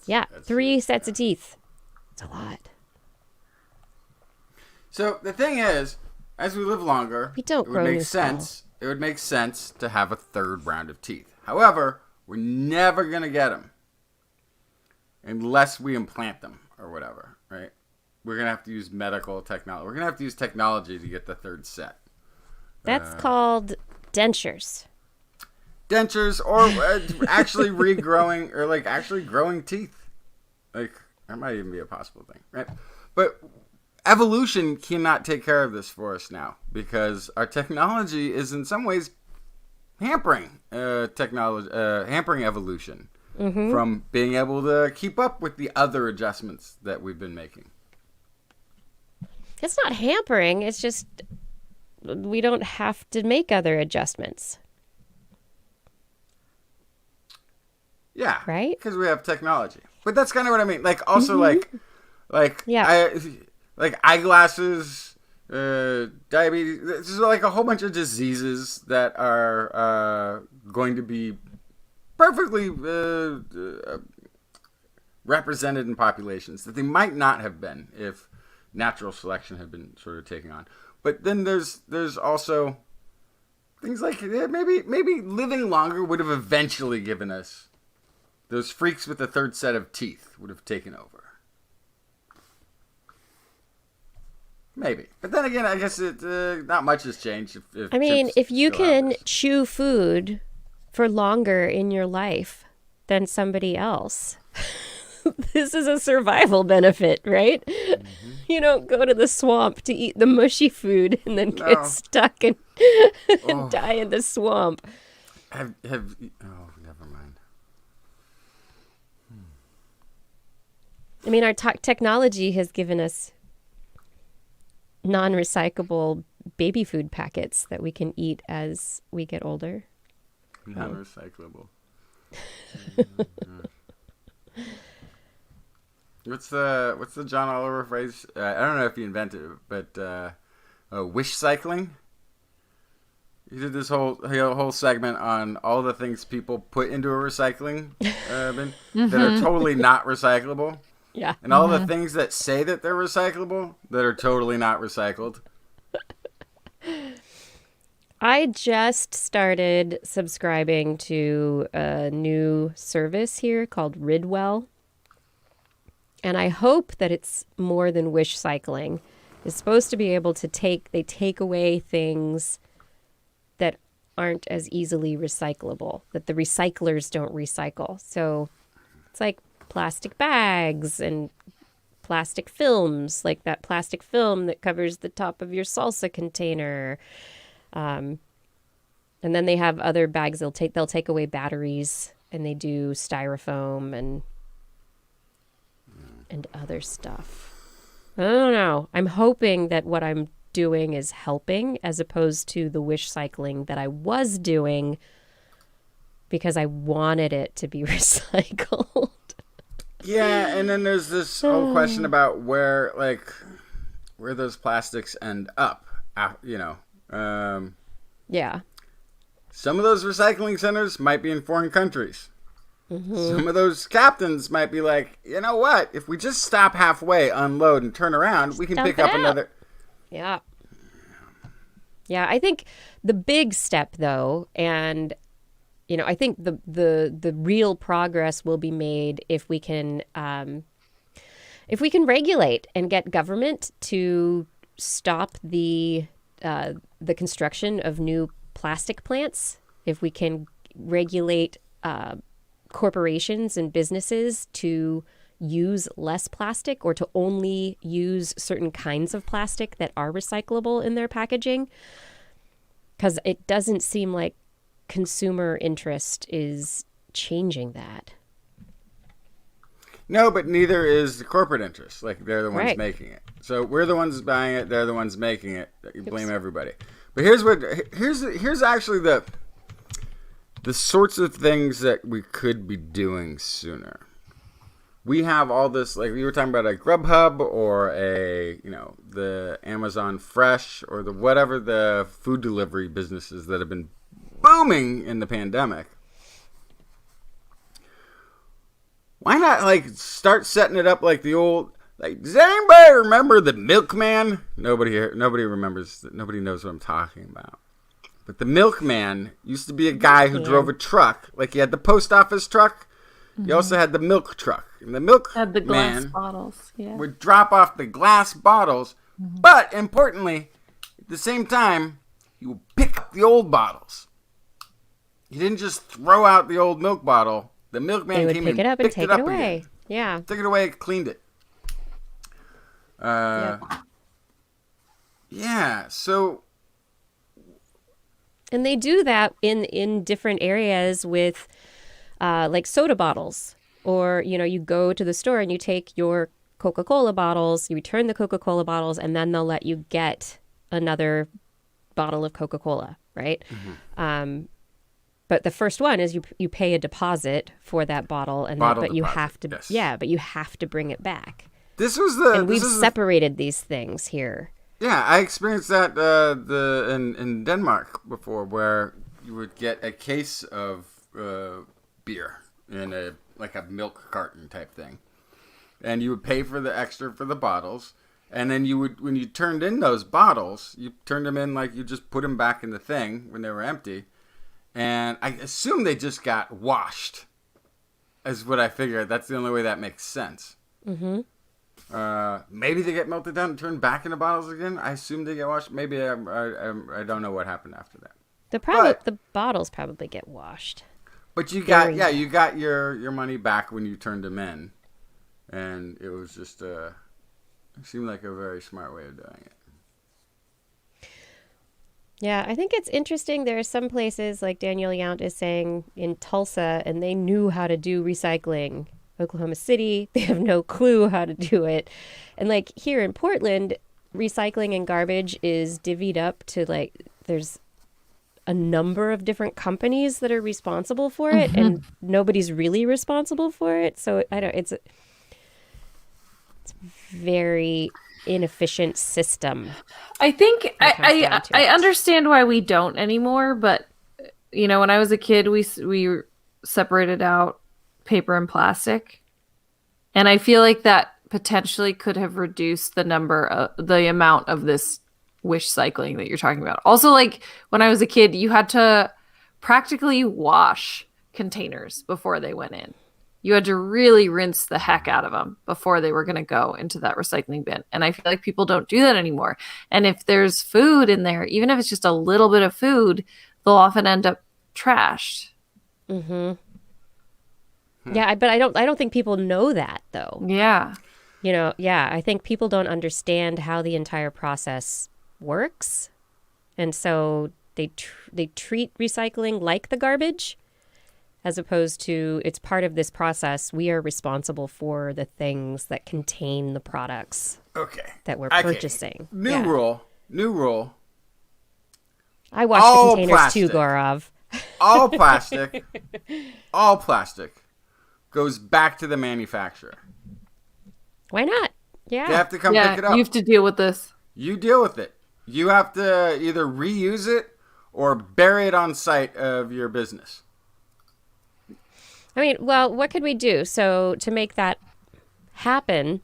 Yeah, That's 3 sets of teeth. It's a lot. So the thing is, as we live longer, We don't it grow would new make sense. It would make sense to have a 3rd round of teeth. However, we're never gonna get them unless we implant them or whatever, right? We're gonna have to use medical technology. We're gonna have to use technology to get the 3rd set. That's called dentures. Dentures or actually regrowing or like actually growing teeth. Like that might even be a possible thing, right? But evolution cannot take care of this for us now because our technology is in some ways hampering hampering evolution from being able to keep up with the other adjustments that we've been making. It's not hampering. It's just we don't have to make other adjustments. Yeah, Right? Because we have technology. But that's kind of what I mean. Like also Yeah. like eyeglasses, diabetes. There's like a whole bunch of diseases that are going to be perfectly represented in populations that they might not have been if natural selection had been sort of taking on. But then there's also things like maybe living longer would have eventually given us those freaks with the 3rd set of teeth would have taken over. Maybe. But then again, I guess not much has changed. I mean, chips if you still have can this. chew food for longer in your life than somebody else, this is a survival benefit, right? You don't go to the swamp to eat the mushy food and then get No. stuck and, and die in the swamp. Oh, never mind. I mean, our technology has given us non-recyclable baby food packets that we can eat as we get older. Non-recyclable. What's the John Oliver phrase? I don't know if he invented it, but wish cycling. You did this whole segment on all the things people put into a recycling bin that are totally not recyclable. Yeah. And all the things that say that they're recyclable that are totally not recycled. I just started subscribing to a new service here called Ridwell. And I hope that it's more than wish cycling. It's supposed to be able to take away things that aren't as easily recyclable, that the recyclers don't recycle. So it's like plastic bags and plastic films, like that plastic film that covers the top of your salsa container. And then they have other bags. They'll take away batteries, and they do styrofoam and other stuff. I don't know. I'm hoping that what I'm doing is helping as opposed to the wish cycling that I was doing because I wanted it to be recycled. Yeah, and then there's this whole question about where those plastics end up, Yeah. Some of those recycling centers might be in foreign countries. Some of those captains might be like, you know what? If we just stop halfway, unload, and turn around, we can pick up another. Yeah. Yeah, I think the big step, though, and I think the real progress will be made if we can regulate and get government to stop the construction of new plastic plants. If we can regulate corporations and businesses to use less plastic or to only use certain kinds of plastic that are recyclable in their packaging, because it doesn't seem like consumer interest is changing that. No, but neither is the corporate interest. Like, they're the ones Right. making it. So we're the ones buying it. They're the ones making it. You blame everybody. But here's actually the sorts of things that we could be doing sooner. We have all this, like we were talking about a Grubhub or the Amazon Fresh or whatever the food delivery businesses that have been booming in the pandemic. Why not start setting it up like the old, does anybody remember the milkman? Nobody remembers, nobody knows what I'm talking about. But the milkman used to be a guy who drove a truck. Like, he had the post office truck. He also had the milk truck. And the milk Had the glass man bottles. Yeah. would drop off the glass bottles. But, importantly, at the same time, he would pick up the old bottles. He didn't just throw out the old milk bottle. The milkman They would came pick and it up and picked take it up it away. again. Yeah. Took it away, cleaned it. Yeah, so... And they do that in different areas with like soda bottles. Or, you go to the store and you take your Coca-Cola bottles, you return the Coca-Cola bottles, and then they'll let you get another bottle of Coca-Cola, right? But the first one is you pay a deposit for that bottle, and but you have to but you have to bring it back. We've separated these things here. Yeah, I experienced that in Denmark before, where you would get a case of beer in a milk carton type thing, and you would pay for the extra for the bottles, and then you would, when you turned in those bottles, you turned them in you just put them back in the thing when they were empty, and I assume they just got washed, is what I figured. That's the only way that makes sense. Mm-hmm. Maybe they get melted down and turned back into bottles again. I assume they get washed. Maybe I don't know what happened after that. The bottles probably get washed. But you got your money back when you turned them in, and it was just it seemed like a very smart way of doing it. Yeah, I think it's interesting. There are some places, like Daniel Yount is saying, in Tulsa, and they knew how to do recycling. Oklahoma City, they have no clue how to do it. And here in Portland, recycling and garbage is divvied up to there's a number of different companies that are responsible for it, and nobody's really responsible for it. So it's very inefficient system. I think I it. understand why we don't anymore, but when I was a kid, we separated out paper and plastic, and I feel like that potentially could have reduced the amount of this wish cycling that you're talking about. Also, like when I was a kid, you had to practically wash containers before they went in. You had to really rinse the heck out of them before they were going to go into that recycling bin. And I feel like people don't do that anymore. And if there's food in there, even if it's just a little bit of food, they'll often end up trashed. Mm-hmm. Yeah, but I don't think people know that, though. Yeah. I think people don't understand how the entire process works. And so they treat recycling like the garbage, as opposed to it's part of this process. We are responsible for the things that contain the products that we're purchasing. New rule. I wash the containers plastic. too, Gaurav. All plastic goes back to the manufacturer. Why not? Yeah. They have to come pick it up. You have to deal with this. You deal with it. You have to either reuse it or bury it on site of your business. I mean, well, what could we do? So to make that happen,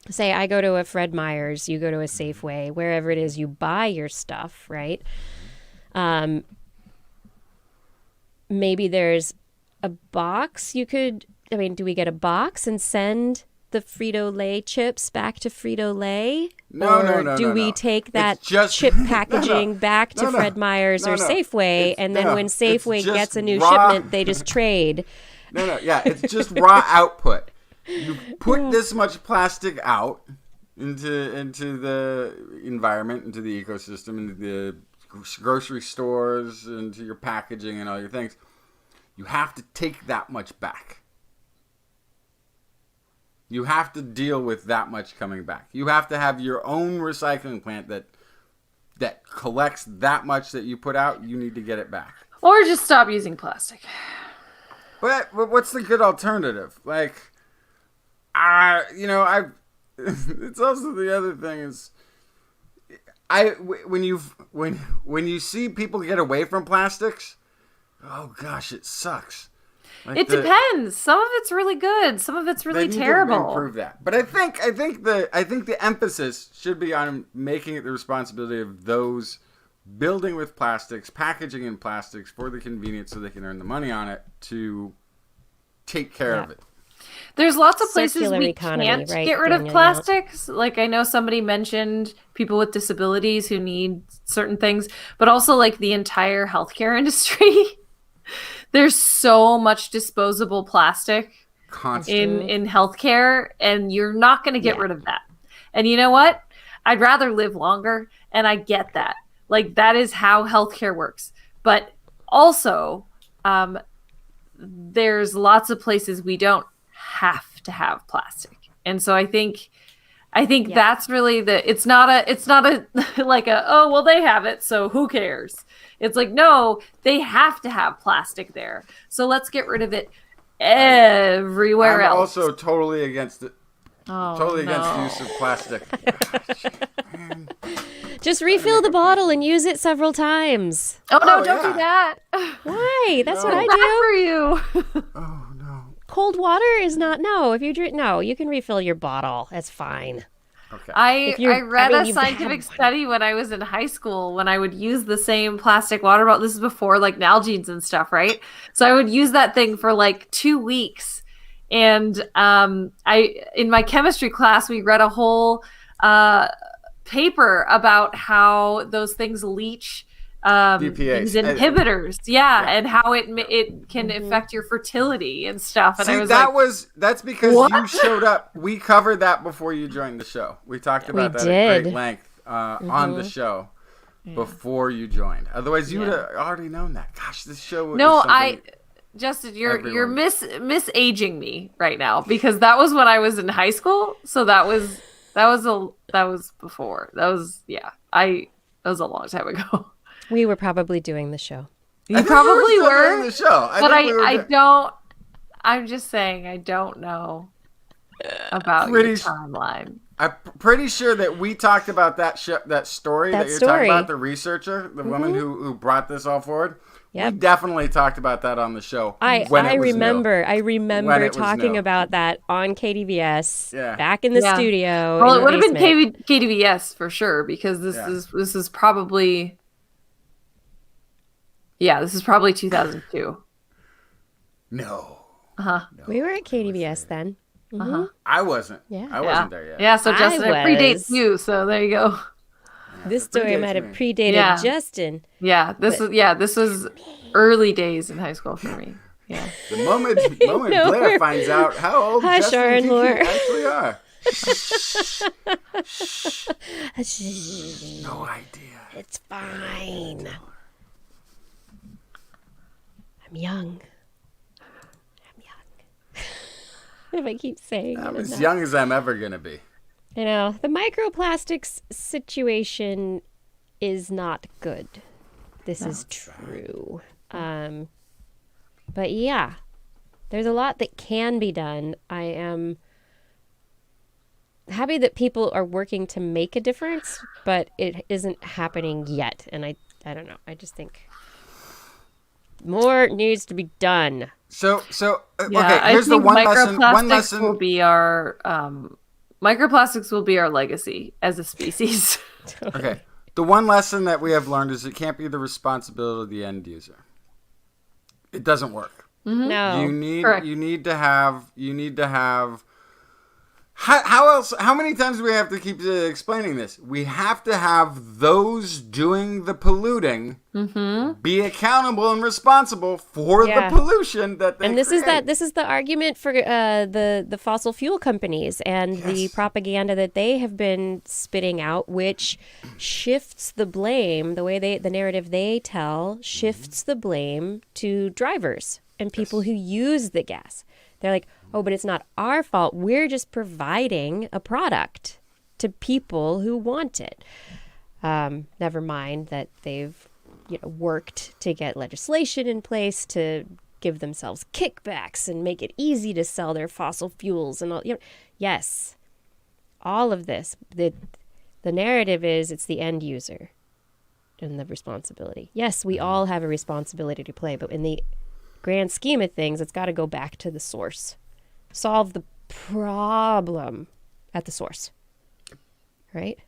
say I go to a Fred Meyer's, you go to a Safeway, wherever it is you buy your stuff, right? Maybe there's a box you could, do we get a box and send the Frito-Lay chips back to Frito-Lay? No. Do we take that chip packaging back to Fred Meyer's or Safeway, and then when Safeway gets a new shipment, they just trade? It's just raw output. You put this much plastic out into the environment, into the ecosystem, into the grocery stores, into your packaging and all your things. You have to take that much back. You have to deal with that much coming back. You have to have your own recycling plant that collects that much that you put out. You need to get it back. Or just stop using plastic. But what's the good alternative? Like, it's also the other thing is, when you see people get away from plastics, oh gosh, it sucks. Like it depends. Some of it's really good. Some of it's really terrible. To improve that. But I think the emphasis should be on making it the responsibility of those building with plastics, packaging in plastics for the convenience, so they can earn the money on it to take care of it. There's lots of places Circular we economy, can't right, get rid Daniel? of plastics. Like I know somebody mentioned people with disabilities who need certain things, but also like the entire healthcare industry. There's so much disposable plastic in healthcare, and you're not going to get rid of that. And you know what? I'd rather live longer, and I get that. Like, that is how healthcare works. But also, there's lots of places we don't have to have plastic. And so I think that's really it's not a like oh, well, they have it, so who cares? It's like, no, they have to have plastic there. So let's get rid of it everywhere I'm else. Also totally against it. Oh, Totally against the use of plastic. Just refill the bottle and use it several times. Oh, no, don't do that. Why? That's what I do. do. For you. Oh, no. Cold water is not, no. If you drink, no, you can refill your bottle. That's fine. Okay. I read a scientific study when I was in high school when I would use the same plastic water bottle. This is before like Nalgene's and stuff, right? So I would use that thing for like 2 weeks. And in my chemistry class, we read a whole paper about how those things leach these inhibitors, and how it can affect your fertility and stuff. And see, that's because you showed up. We covered that before you joined the show. We talked about that at great length on the show before you joined. Otherwise, you would have already known that. Gosh, this show. Justin, you're misaging me right now, because that was when I was in high school. So that was before. That was a long time ago. We were probably doing the show. You probably were doing the show. I'm just saying I don't know about your timeline. I'm pretty sure that we talked about that story that you're talking about, the researcher, the woman who brought this all forward. Yep. We definitely talked about that on the show. I remember talking about that on KDVS back in the studio. Well, it would have been KDVS for sure, because this is probably this is probably 2002. No. No, we were at KDVS then. I wasn't. Yeah. I wasn't there yet. Yeah, so Justin, it predates you, so there you go. This story might have predated Justin. Yeah, this was early days in high school for me. Yeah. The moment Blair finds out how old Justin and Kiki actually are. No idea. It's fine. I'm young. If I keep saying I'm as young as I'm ever going to be. You know, the microplastics situation is not good. This is true. But yeah, there's a lot that can be done. I am happy that people are working to make a difference, but it isn't happening yet. And I don't know. I just think more needs to be done. So okay, here's the one lesson. Will be our microplastics will be our legacy as a species. Okay. The one lesson that we have learned is it can't be the responsibility of the end user. It doesn't work. No. You need to have how many times do we have to keep explaining this? We have to have those doing the polluting be accountable and responsible for the pollution that they create. This is the argument for the fossil fuel companies and the propaganda that they have been spitting out, which shifts the blame, the narrative they tell shifts the blame to drivers and people who use the gas. They're like, oh, but it's not our fault. We're just providing a product to people who want it. Never mind that they've worked to get legislation in place to give themselves kickbacks and make it easy to sell their fossil fuels and all. Yes, all of this. The narrative is it's the end user and the responsibility. Yes, we all have a responsibility to play, but in the grand scheme of things, it's got to go back to the source. Solve the problem at the source. Right?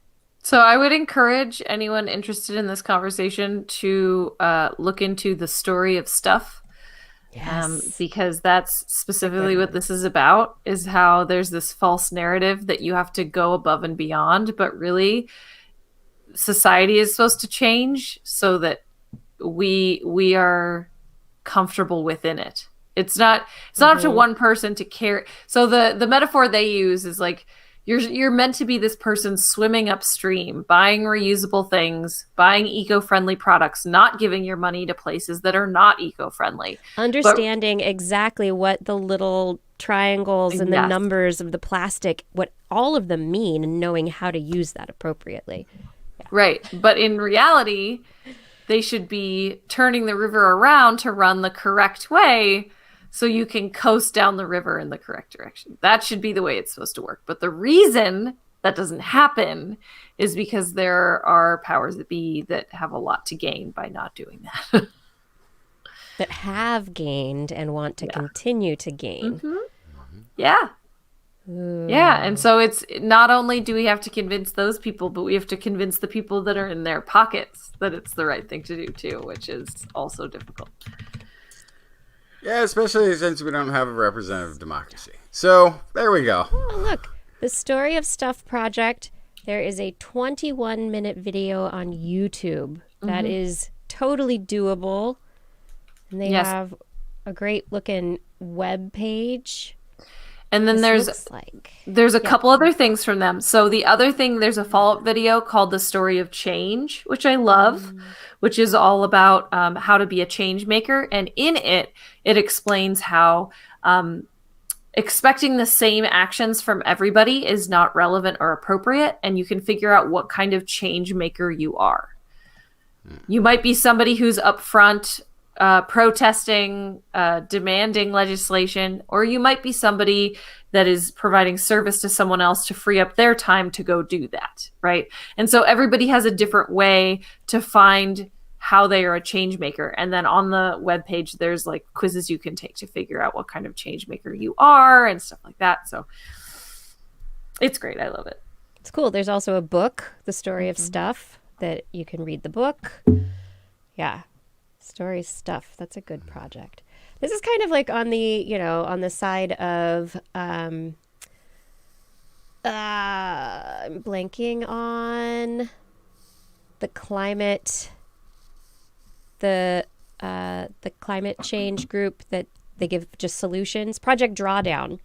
So I would encourage anyone interested in this conversation to look into the story of stuff. Yes. Because that's specifically what this is about, is how there's this false narrative that you have to go above and beyond, but really society is supposed to change so that we are comfortable within it. It's not up to one person to care. So the metaphor they use is like you're meant to be this person swimming upstream, buying reusable things, buying eco-friendly products, not giving your money to places that are not eco-friendly. Understanding exactly what the little triangles and the numbers of the plastic, what all of them mean, and knowing how to use that appropriately. Yeah. Right. But in reality, they should be turning the river around to run the correct way so you can coast down the river in the correct direction. That should be the way it's supposed to work. But the reason that doesn't happen is because there are powers that be that have a lot to gain by not doing that. That have gained and want to continue to gain. Yeah. Yeah, and so it's not only do we have to convince those people, but we have to convince the people that are in their pockets that it's the right thing to do too, which is also difficult. Yeah, especially since we don't have a representative democracy. So there we go. Oh, look, the Story of Stuff project. There is a 21-minute video on YouTube that is totally doable, and they have a great looking web page. And then there's a couple other things from them. So the other thing, there's a follow-up video called The Story of Change, which I love, which is all about how to be a change maker. And in it, it explains how expecting the same actions from everybody is not relevant or appropriate. And you can figure out what kind of change maker you are. You might be somebody who's upfront protesting, demanding legislation, or you might be somebody that is providing service to someone else to free up their time to go do that, right? And so everybody has a different way to find how they are a change maker. And then on the webpage, there's like quizzes you can take to figure out what kind of change maker you are and stuff like that. So it's great. I love it. It's cool. There's also a book, The Story of Stuff, that you can read the book. Yeah. Story Stuff. That's a good project. This is kind of like on the, on the side of, I'm blanking on the climate, the climate change group that they give just solutions, Project Drawdown.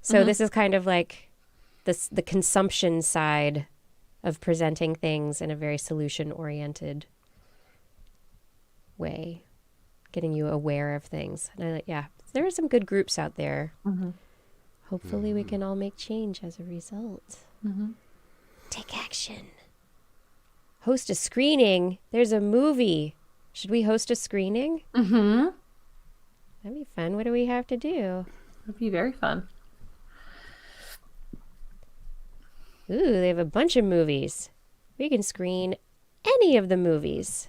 So this is kind of like the consumption side of presenting things in a very solution oriented way, getting you aware of things. And there are some good groups out there. Hopefully we can all make change as a result. Take action. Host a screening. There's a movie. Should we host a screening? That'd be fun. What do we have to do? That'd be very fun. Ooh, they have a bunch of movies. We can screen any of the movies.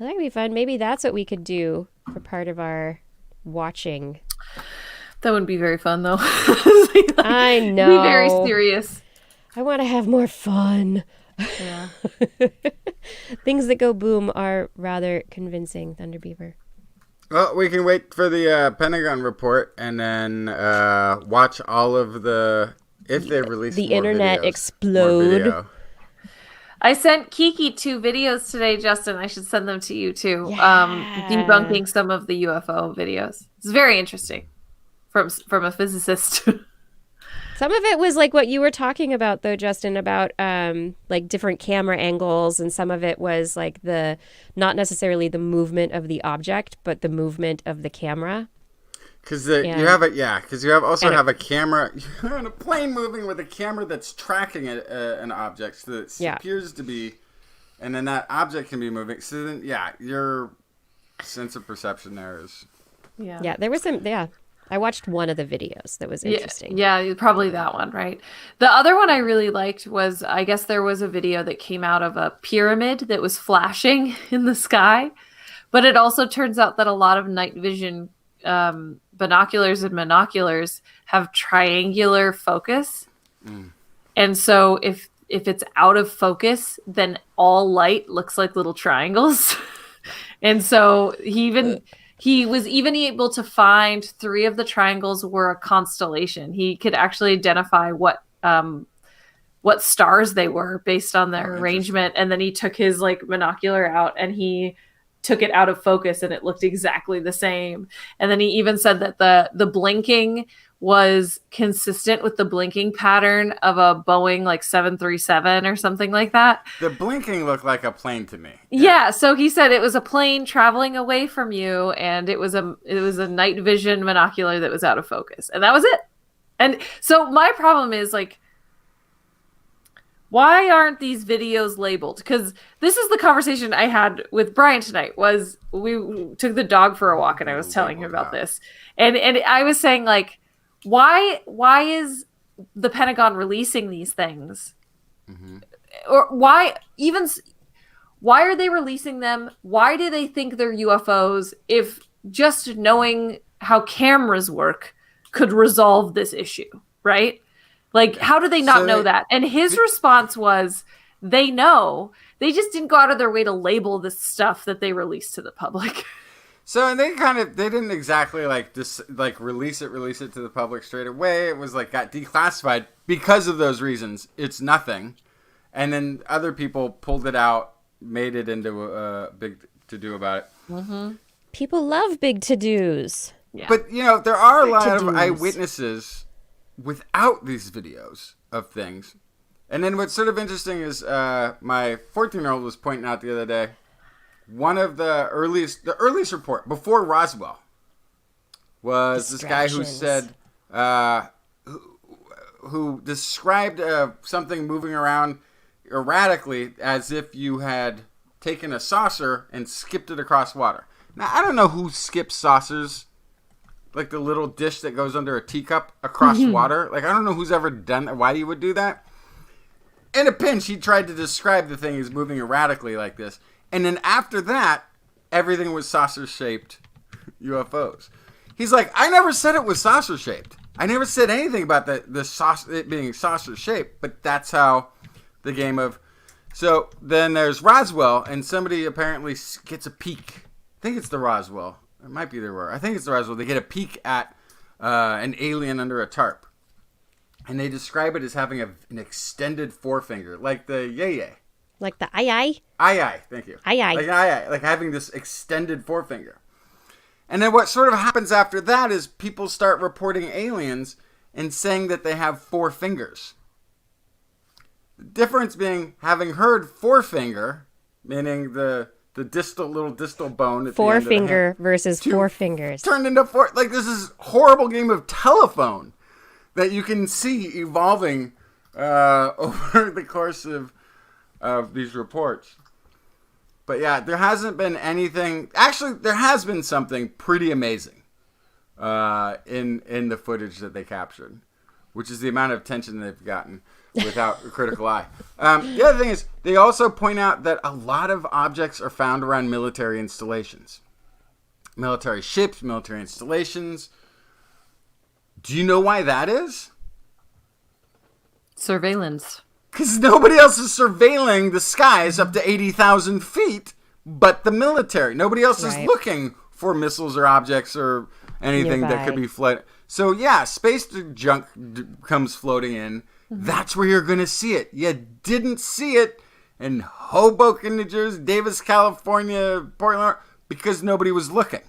That'd be fun. Maybe that's what we could do for part of our watching. That would be very fun, though. I know. Be very serious. I want to have more fun. Yeah. Things that go boom are rather convincing, Thunder Beaver. Well, we can wait for the Pentagon report and then watch all of if they release the more internet videos, explode. more video. I sent Kiki 2 videos today, Justin. I should send them to you too. Yeah. Debunking some of the UFO videos. It's very interesting from a physicist. Some of it was like what you were talking about, though, Justin, about like different camera angles, and some of it was like not necessarily the movement of the object, but the movement of the camera. Because you have a camera. You're on a plane moving with a camera that's tracking an object, so that it appears to be, and then that object can be moving. So then, your sense of perception there is. Yeah, there was some. Yeah, I watched one of the videos that was interesting. Yeah, probably that one, right? The other one I really liked was, I guess there was a video that came out of a pyramid that was flashing in the sky, but it also turns out that a lot of night vision binoculars and monoculars have triangular focus. And so if it's out of focus, then all light looks like little triangles. And so he was even able to find 3 of the triangles were a constellation. He could actually identify what stars they were based on their arrangement. And then he took his monocular out and he took it out of focus and it looked exactly the same. And then he even said that the blinking was consistent with the blinking pattern of a Boeing 737 or something like that. The blinking looked like a plane to me. Yeah, so he said it was a plane traveling away from you, and it was a night vision monocular that was out of focus. And that was it. And so my problem is why aren't these videos labeled? Because this is the conversation I had with Brian tonight. Was we took the dog for a walk, and I was telling him about this, and I was saying why is the Pentagon releasing these things, or why are they releasing them? Why do they think they're UFOs? If just knowing how cameras work could resolve this issue, right? How do they not know that? And his response was, they know. They just didn't go out of their way to label this stuff that they release to the public. So they didn't exactly release it to the public straight away. It was got declassified because of those reasons. It's nothing. And then other people pulled it out, made it into a big to-do about it. People love big to-dos. Yeah. But, there are a lot of eyewitnesses without these videos of things. And then what's sort of interesting is my 14-year-old was pointing out the other day, one of the earliest report before Roswell was this guy who said, who described something moving around erratically as if you had taken a saucer and skipped it across water. Now, I don't know who skips saucers, like the little dish that goes under a teacup across water. Like, I don't know who's ever done that, why you would do that. In a pinch, he tried to describe the thing as moving erratically like this. And then after that, everything was saucer-shaped UFOs. He's like, I never said it was saucer-shaped. I never said anything about it being saucer-shaped, but that's how the game of... So then there's Roswell, and somebody apparently gets a peek. I think it's the Roswell. It might be the Roswell. I think it's the Roswell. They get a peek at an alien under a tarp. And they describe it as having an extended forefinger, like the yay. Like the aye. Aye, thank you. Aye. Like aye, like having this extended forefinger. And then what sort of happens after that is people start reporting aliens and saying that they have 4 fingers. The difference being having heard forefinger, meaning the little distal bone at the end of the Forefinger hand, versus 4 fingers. turned into 4. Like, this is horrible game of telephone that you can see evolving over the course of these reports. But yeah, there hasn't been anything. Actually, there has been something pretty amazing in the footage that they captured, which is the amount of attention they've gotten without a critical eye. The other thing is, they also point out that a lot of objects are found around military installations. Military ships, military installations. Do you know why that is? Surveillance. Because nobody else is surveilling the skies up to 80,000 feet but the military. Nobody else is looking for missiles or objects or anything that could be floating. So, yeah, space junk comes floating in. Mm-hmm. That's where you're going to see it. You didn't see it in Hoboken, New Jersey, Davis, California, Portland, because nobody was looking.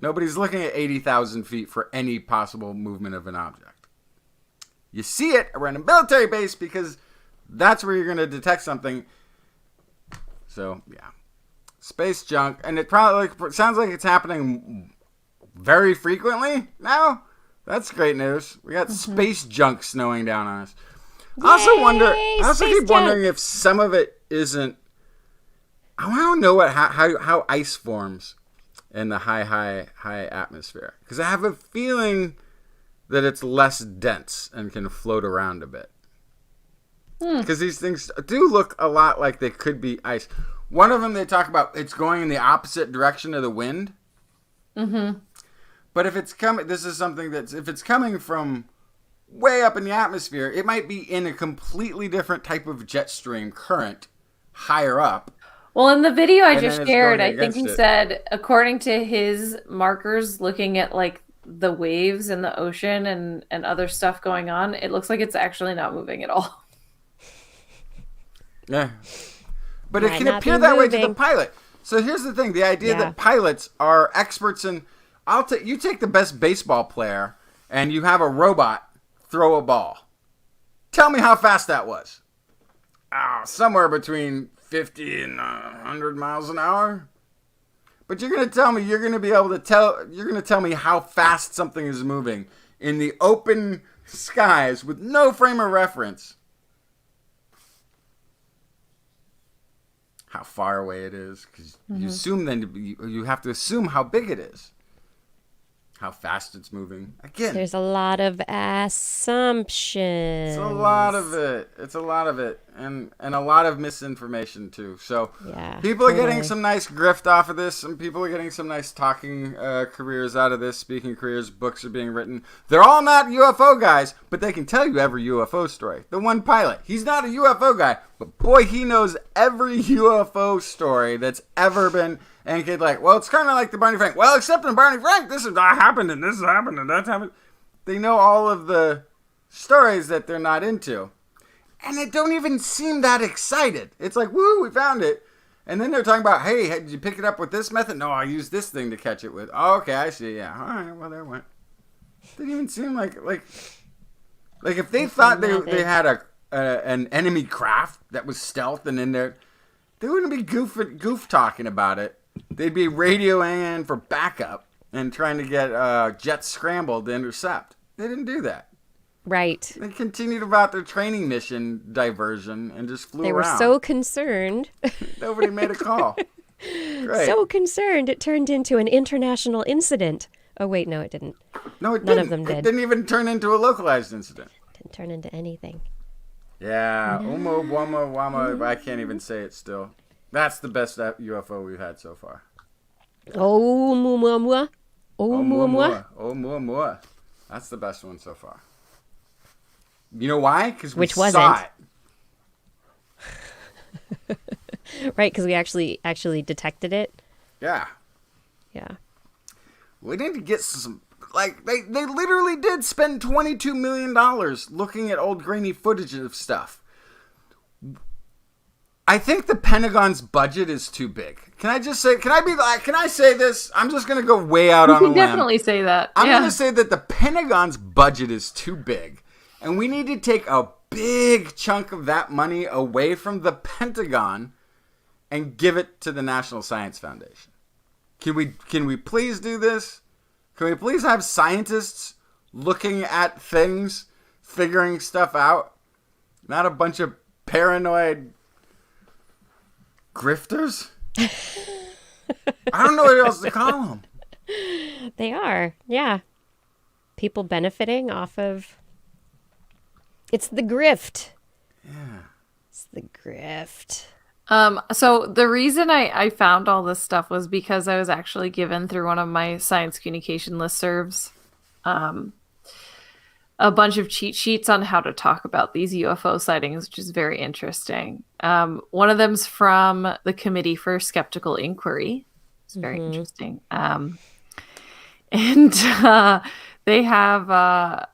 Nobody's looking at 80,000 feet for any possible movement of an object. You see it around a military base because that's where you're going to detect something. So, yeah. Space junk. And it sounds like it's happening very frequently now. That's great news. We got space junk snowing down on us. I also keep wondering if some of it isn't... I want to know how ice forms in the high atmosphere. Because I have a feeling that it's less dense and can float around a bit. Because these things do look a lot like they could be ice. One of them they talk about, it's going in the opposite direction of the wind. Mm-hmm. But if it's coming, if it's coming from way up in the atmosphere, it might be in a completely different type of jet stream current higher up. Well, in the video I just shared, I think he said, according to his markers, looking at like the waves in the ocean and other stuff going on, it looks like it's actually not moving at all. Yeah. But it can appear that way to the pilot. So here's the thing. The idea that pilots are experts in... You take the best baseball player and you have a robot throw a ball. Tell me how fast that was. Somewhere between 50 and 100 miles an hour. But you're going to tell me, you're going to tell me how fast something is moving in the open skies with no frame of reference. How far away it is, because you assume you have to assume how big it is. How fast it's moving. Again, there's a lot of assumptions. It's a lot of it. And a lot of misinformation too. So people are getting some nice grift off of this. Some people are getting some nice talking careers out of this, speaking careers. Books are being written. They're all not UFO guys, but they can tell you every UFO story. The one pilot, he's not a UFO guy, but boy, he knows every UFO story that's ever been. And kid like, well, it's kind of like the Barney Frank. Well, except in Barney Frank, this has happened, and this has happened, and that's happened. They know all of the stories that they're not into. And they don't even seem that excited. It's like, woo, we found it. And then they're talking about, hey, did you pick it up with this method? No, I used this thing to catch it with. Oh, okay, I see, yeah. All right, well, there it went. Didn't even seem like if they thought they had an enemy craft that was stealth and in there, they wouldn't be goof talking about it. They'd be radioing in for backup and trying to get jets scrambled to intercept. They didn't do that. Right. They continued about their training mission diversion and just flew They around. were so concerned. Nobody made a call. Great. So concerned it turned into an international incident. Oh, wait, no, it didn't. No, it None didn't. of them did. It didn't even turn into a localized incident. Didn't turn into anything. Yeah, Umo Wama Wama. I can't even say it still. That's the best UFO we've had so far. Oh, muamua. Oh, muamua. Oh, Muamua. That's the best one so far. You know why? Because we Which saw wasn't. it. Right, because we actually detected it. Yeah. Yeah. We need to get some... Like, they literally did spend $22 million looking at old grainy footage of stuff. I think the Pentagon's budget is too big. Can I say this? I'm just going to go way out on a You limb. can definitely say that. I'm going to say that the Pentagon's budget is too big. And we need to take a big chunk of that money away from the Pentagon and give it to the National Science Foundation. Can we please do this? Can we please have scientists looking at things, figuring stuff out? Not a bunch of paranoid grifters? I don't know what else to call them. They are, yeah. People benefiting off of... It's the grift. Yeah. It's the grift. So the reason I found all this stuff was because I was actually given through one of my science communication listservs a bunch of cheat sheets on how to talk about these UFO sightings, which is very interesting. One of them's from the Committee for Skeptical Inquiry. It's very interesting. And they have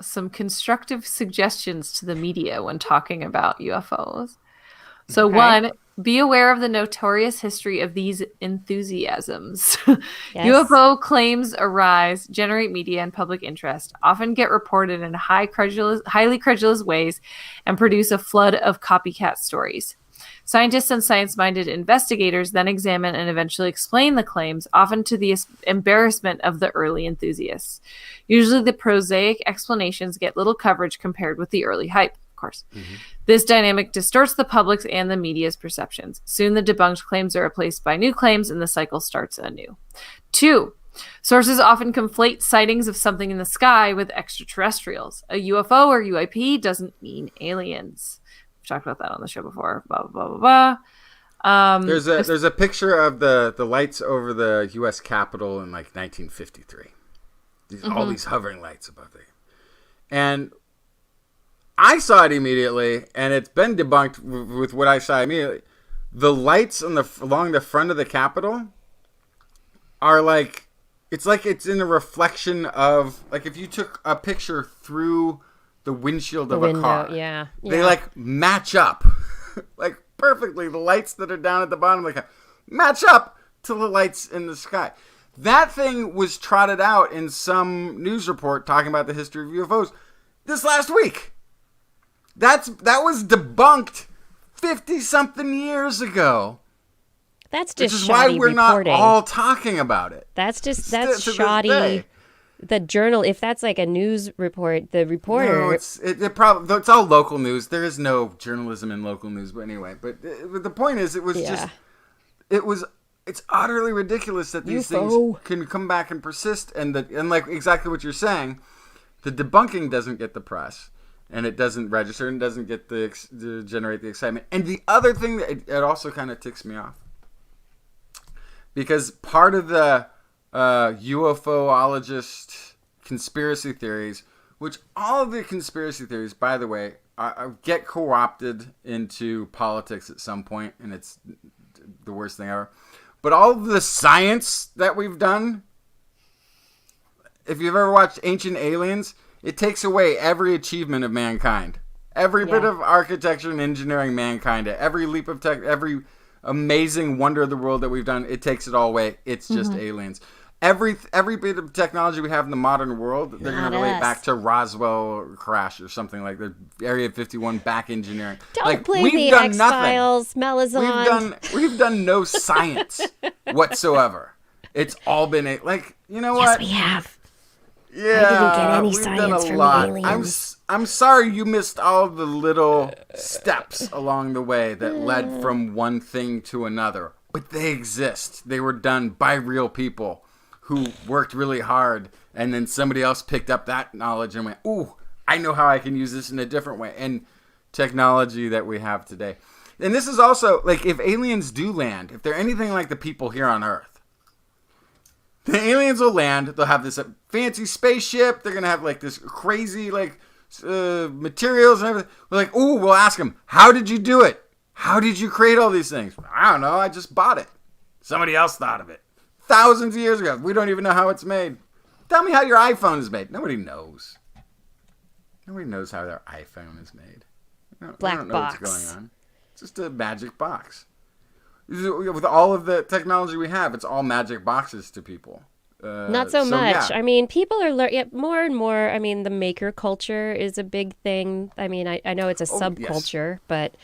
some constructive suggestions to the media when talking about UFOs. So one, be aware of the notorious history of these enthusiasms. Yes. UFO claims arise, generate media and public interest, often get reported in highly credulous ways, and produce a flood of copycat stories. Scientists and science-minded investigators then examine and eventually explain the claims, often to the embarrassment of the early enthusiasts. Usually the prosaic explanations get little coverage compared with the early hype. Course. Mm-hmm. This dynamic distorts the public's and the media's perceptions. Soon the debunked claims are replaced by new claims and the cycle starts anew. 2. Sources often conflate sightings of something in the sky with extraterrestrials. A UFO or UAP doesn't mean aliens. We've talked about that on the show before. Blah, blah, blah, blah. There's a picture of the lights over the U.S. Capitol in like 1953. All these hovering lights above there. And I saw it immediately, and it's been debunked with what I saw immediately. The lights along the front of the Capitol are like it's in a reflection of, like, if you took a picture through the windshield of a car. Yeah. They like match up like perfectly. The lights that are down at the bottom like match up to the lights in the sky. That thing was trotted out in some news report talking about the history of UFOs this last week. That was debunked 50-something years ago. That's just which is shoddy why we're reporting. not all talking about it. That's shoddy. The journal, if that's like a news report, the reporter... No, it's all local news. There is no journalism in local news, but anyway. But the point is, it's utterly ridiculous that these things can come back and persist, and like exactly what you're saying, the debunking doesn't get the press. And it doesn't register and doesn't get to generate the excitement. And the other thing that it also kind of ticks me off, because part of the UFOologist conspiracy theories, which all of the conspiracy theories, by the way, get co-opted into politics at some point, and it's the worst thing ever. But all of the science that we've done, if you've ever watched Ancient Aliens, it takes away every achievement of mankind. Every bit of architecture and engineering mankind, every leap of tech, every amazing wonder of the world that we've done, it takes it all away. It's just aliens. Every bit of technology we have in the modern world, they're going to relate back to Roswell crash or something like the Area 51 back engineering. Don't blame the X-Files, Megalodon. We've done no science whatsoever. It's all been you know what? Yes, we have. Yeah, I didn't get any we've done science a from lot. aliens. I'm sorry you missed all the little steps along the way that led from one thing to another. But they exist. They were done by real people who worked really hard, and then somebody else picked up that knowledge and went, ooh, I know how I can use this in a different way. And technology that we have today. And this is also, like, if aliens do land, if they're anything like the people here on Earth, the aliens will land. They'll have this fancy spaceship. They're going to have, like, this crazy, like, materials and everything. We're like, ooh, we'll ask them, how did you do it? How did you create all these things? I don't know. I just bought it. Somebody else thought of it. Thousands of years ago. We don't even know how it's made. Tell me how your iPhone is made. Nobody knows. Nobody knows how their iPhone is made. Black I don't know box. what's going on. It's just a magic box. With all of the technology we have, it's all magic boxes to people. Not so much. Yeah. I mean, people are more and more. I mean, the maker culture is a big thing. I mean, I know it's a subculture, but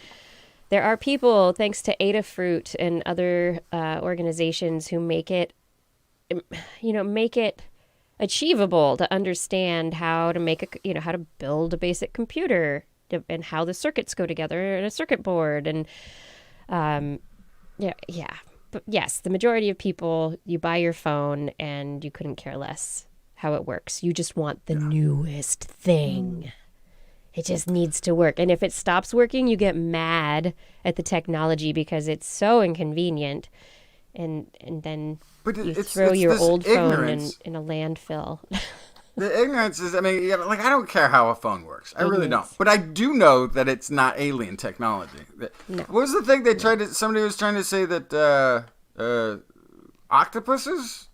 there are people, thanks to Adafruit and other organizations, who make it achievable to understand how to make how to build a basic computer and how the circuits go together in a circuit board. And but yes, the majority of people, you buy your phone and you couldn't care less how it works. You just want the newest thing. It just needs to work. And if it stops working, you get mad at the technology because it's so inconvenient. And then you throw your old phone in a landfill. The ignorance is, I mean, like, I don't care how a phone works. I really don't. But I do know that it's not alien technology. No. What was the thing somebody was trying to say that octopuses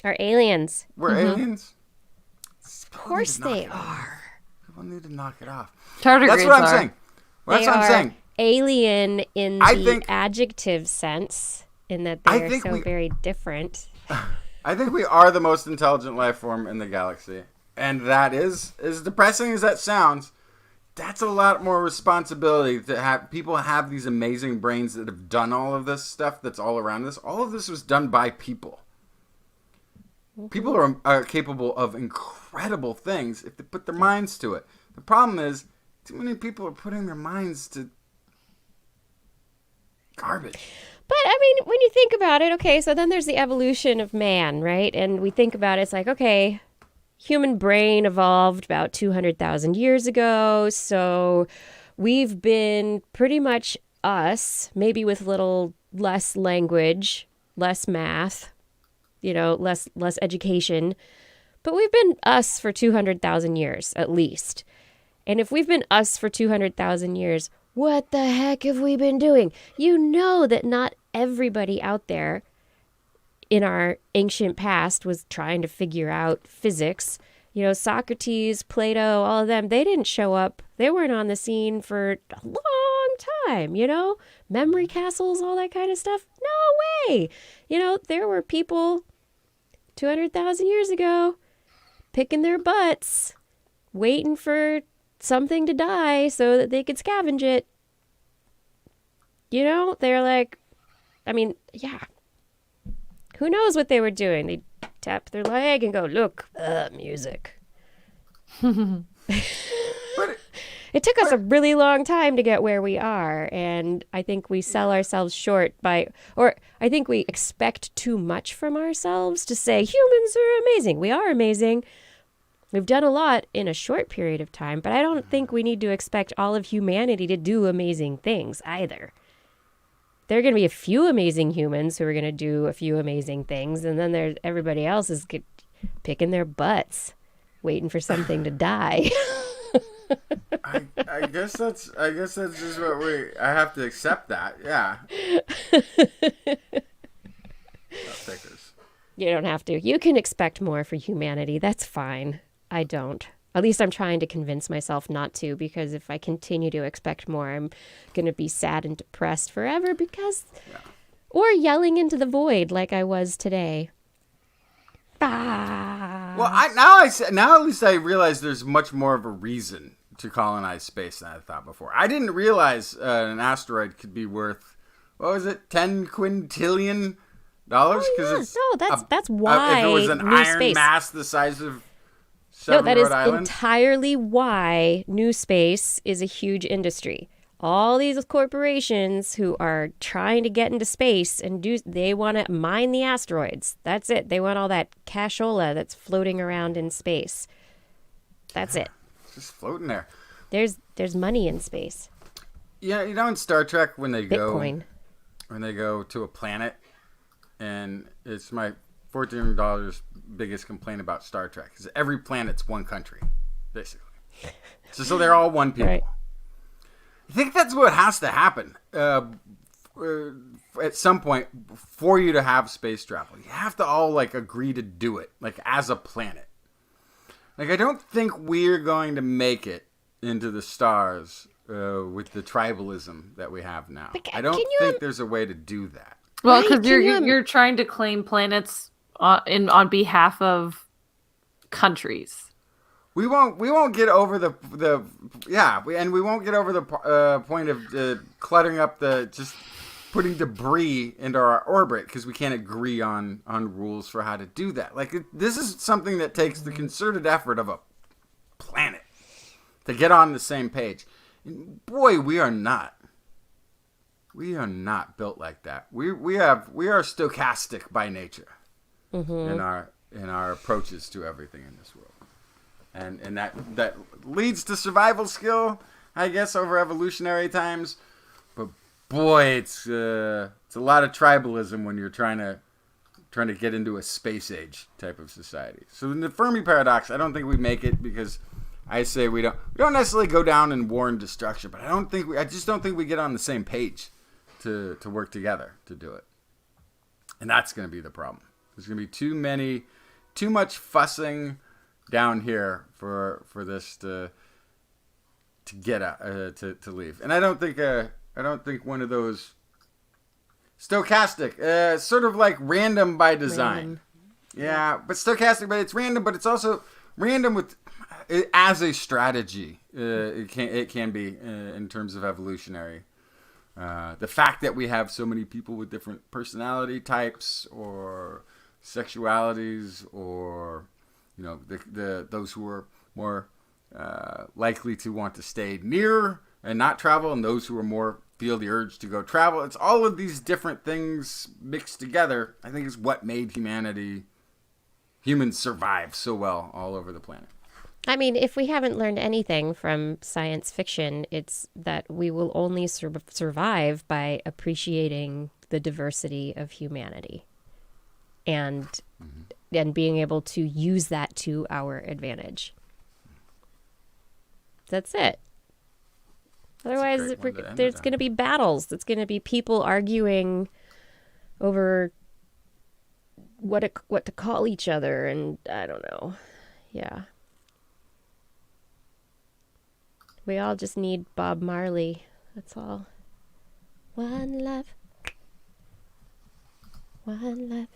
Are aliens. were aliens? Of course they are. People need to knock it off. Tardigrades That's what I'm are. saying. That's what I'm saying. Alien in I the think- adjective sense, in that they are think so we- very different. I think we are the most intelligent life form in the galaxy. And that is, as depressing as that sounds, that's a lot more responsibility to have people have these amazing brains that have done all of this stuff that's all around us. All of this was done by people. People are capable of incredible things if they put their minds to it. The problem is, too many people are putting their minds to garbage. But, I mean, when you think about it, okay, so then there's the evolution of man, right? And we think about it, it's like, okay, human brain evolved about 200,000 years ago, so we've been pretty much us, maybe with little less language, less math, less education, but we've been us for 200,000 years, at least. And if we've been us for 200,000 years, what the heck have we been doing? You know that not everybody out there in our ancient past was trying to figure out physics. Socrates, Plato, all of them, they didn't show up. They weren't on the scene for a long time, Memory castles, all that kind of stuff. No way. There were people 200,000 years ago picking their butts, waiting for something to die so that they could scavenge it. They're like, I mean, yeah. Who knows what they were doing? They'd tap their leg and go, look, music. It took us a really long time to get where we are. And I think we sell ourselves short or I think we expect too much from ourselves to say humans are amazing. We are amazing. We've done a lot in a short period of time, but I don't think we need to expect all of humanity to do amazing things either. There are going to be a few amazing humans who are going to do a few amazing things, and then everybody else is picking their butts, waiting for something to die. I guess that's just what I have to accept that. Yeah. Stickers. You don't have to. You can expect more for humanity. That's fine. I don't. At least I'm trying to convince myself not to, because if I continue to expect more, I'm going to be sad and depressed forever or yelling into the void like I was today. Well, now at least I realize there's much more of a reason to colonize space than I thought before. I didn't realize an asteroid could be worth, what was it, 10 quintillion dollars? Oh, yeah. No, that's why if it was an new iron space. mass the size of No, that is Rhode Island? entirely why new space is a huge industry. All these corporations who are trying to get into space and they want to mine the asteroids. That's it. They want all that cashola that's floating around in space. That's it. It's just floating there. There's money in space. Yeah, you know in Star Trek when they Bitcoin. go to a planet, and it's my $14 biggest complaint about Star Trek is every planet's one country, basically. So they're all one people. Right. I think that's what has to happen at some point for you to have space travel. You have to all like agree to do it, like as a planet. Like I don't think we're going to make it into the stars with the tribalism that we have now. I don't think there's a way to do that. Well, because you're trying to claim planets on behalf of countries. We won't get over we won't get over the point of cluttering up just putting debris into our orbit because we can't agree on rules for how to do that. Like this is something that takes the concerted effort of a planet to get on the same page. And boy, we are not. We are not built like that. We are stochastic by nature in our approaches to everything in this world. And that leads to survival skill, I guess, over evolutionary times. But boy, it's a lot of tribalism when you're trying to get into a space age type of society. So in the Fermi paradox, I don't think we make it because I say we don't necessarily go down in war and destruction, but I just don't think we get on the same page to work together to do it. And that's going to be the problem. There's going to be too much fussing down here for this to get to leave. And I don't think one of those stochastic, sort of like random by design. Random. Yeah, but stochastic, but it's random, but it's also random with as a strategy. It can be in terms of evolutionary. The fact that we have so many people with different personality types or sexualities, or those who are more likely to want to stay near and not travel, and those who are more feel the urge to go travel. It's all of these different things mixed together, I think, is what made humans survive so well all over the planet. I mean, if we haven't learned anything from science fiction, it's that we will only survive by appreciating the diversity of humanity and being able to use that to our advantage. That's it. Otherwise, there's going to be battles. There's going to be people arguing over what to call each other, and I don't know. Yeah. We all just need Bob Marley. That's all. One love. One love.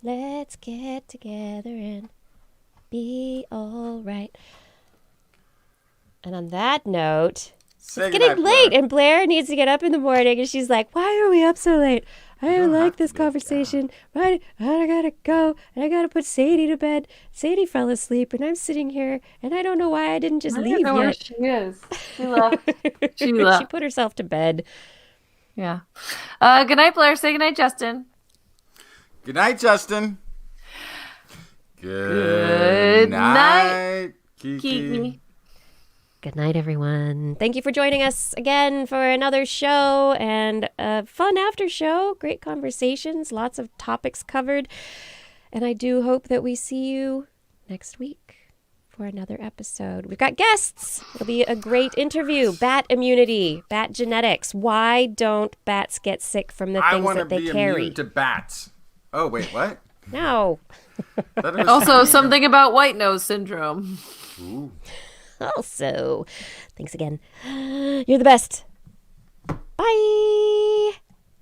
Let's get together and be all right. And on that note, it's getting late, and Blair needs to get up in the morning, and she's like, "Why are we up so late? I don't like this conversation. Right? I gotta go, and I gotta put Sadie to bed. Sadie fell asleep, and I'm sitting here, and I don't know why I didn't just leave yet." I don't know where she is. She left. She left. She put herself to bed. Yeah. Good night, Blair. Say good night, Justin. Good night, Justin. Good night, Kiki. Good night, everyone. Thank you for joining us again for another show and a fun after show. Great conversations, lots of topics covered. And I do hope that we see you next week for another episode. We've got guests. It'll be a great interview. Bat immunity, bat genetics. Why don't bats get sick from the things that they carry? I want to be immune to bats. Oh, wait, what? No. Also, something about white nose syndrome. Ooh. Also, thanks again. You're the best. Bye.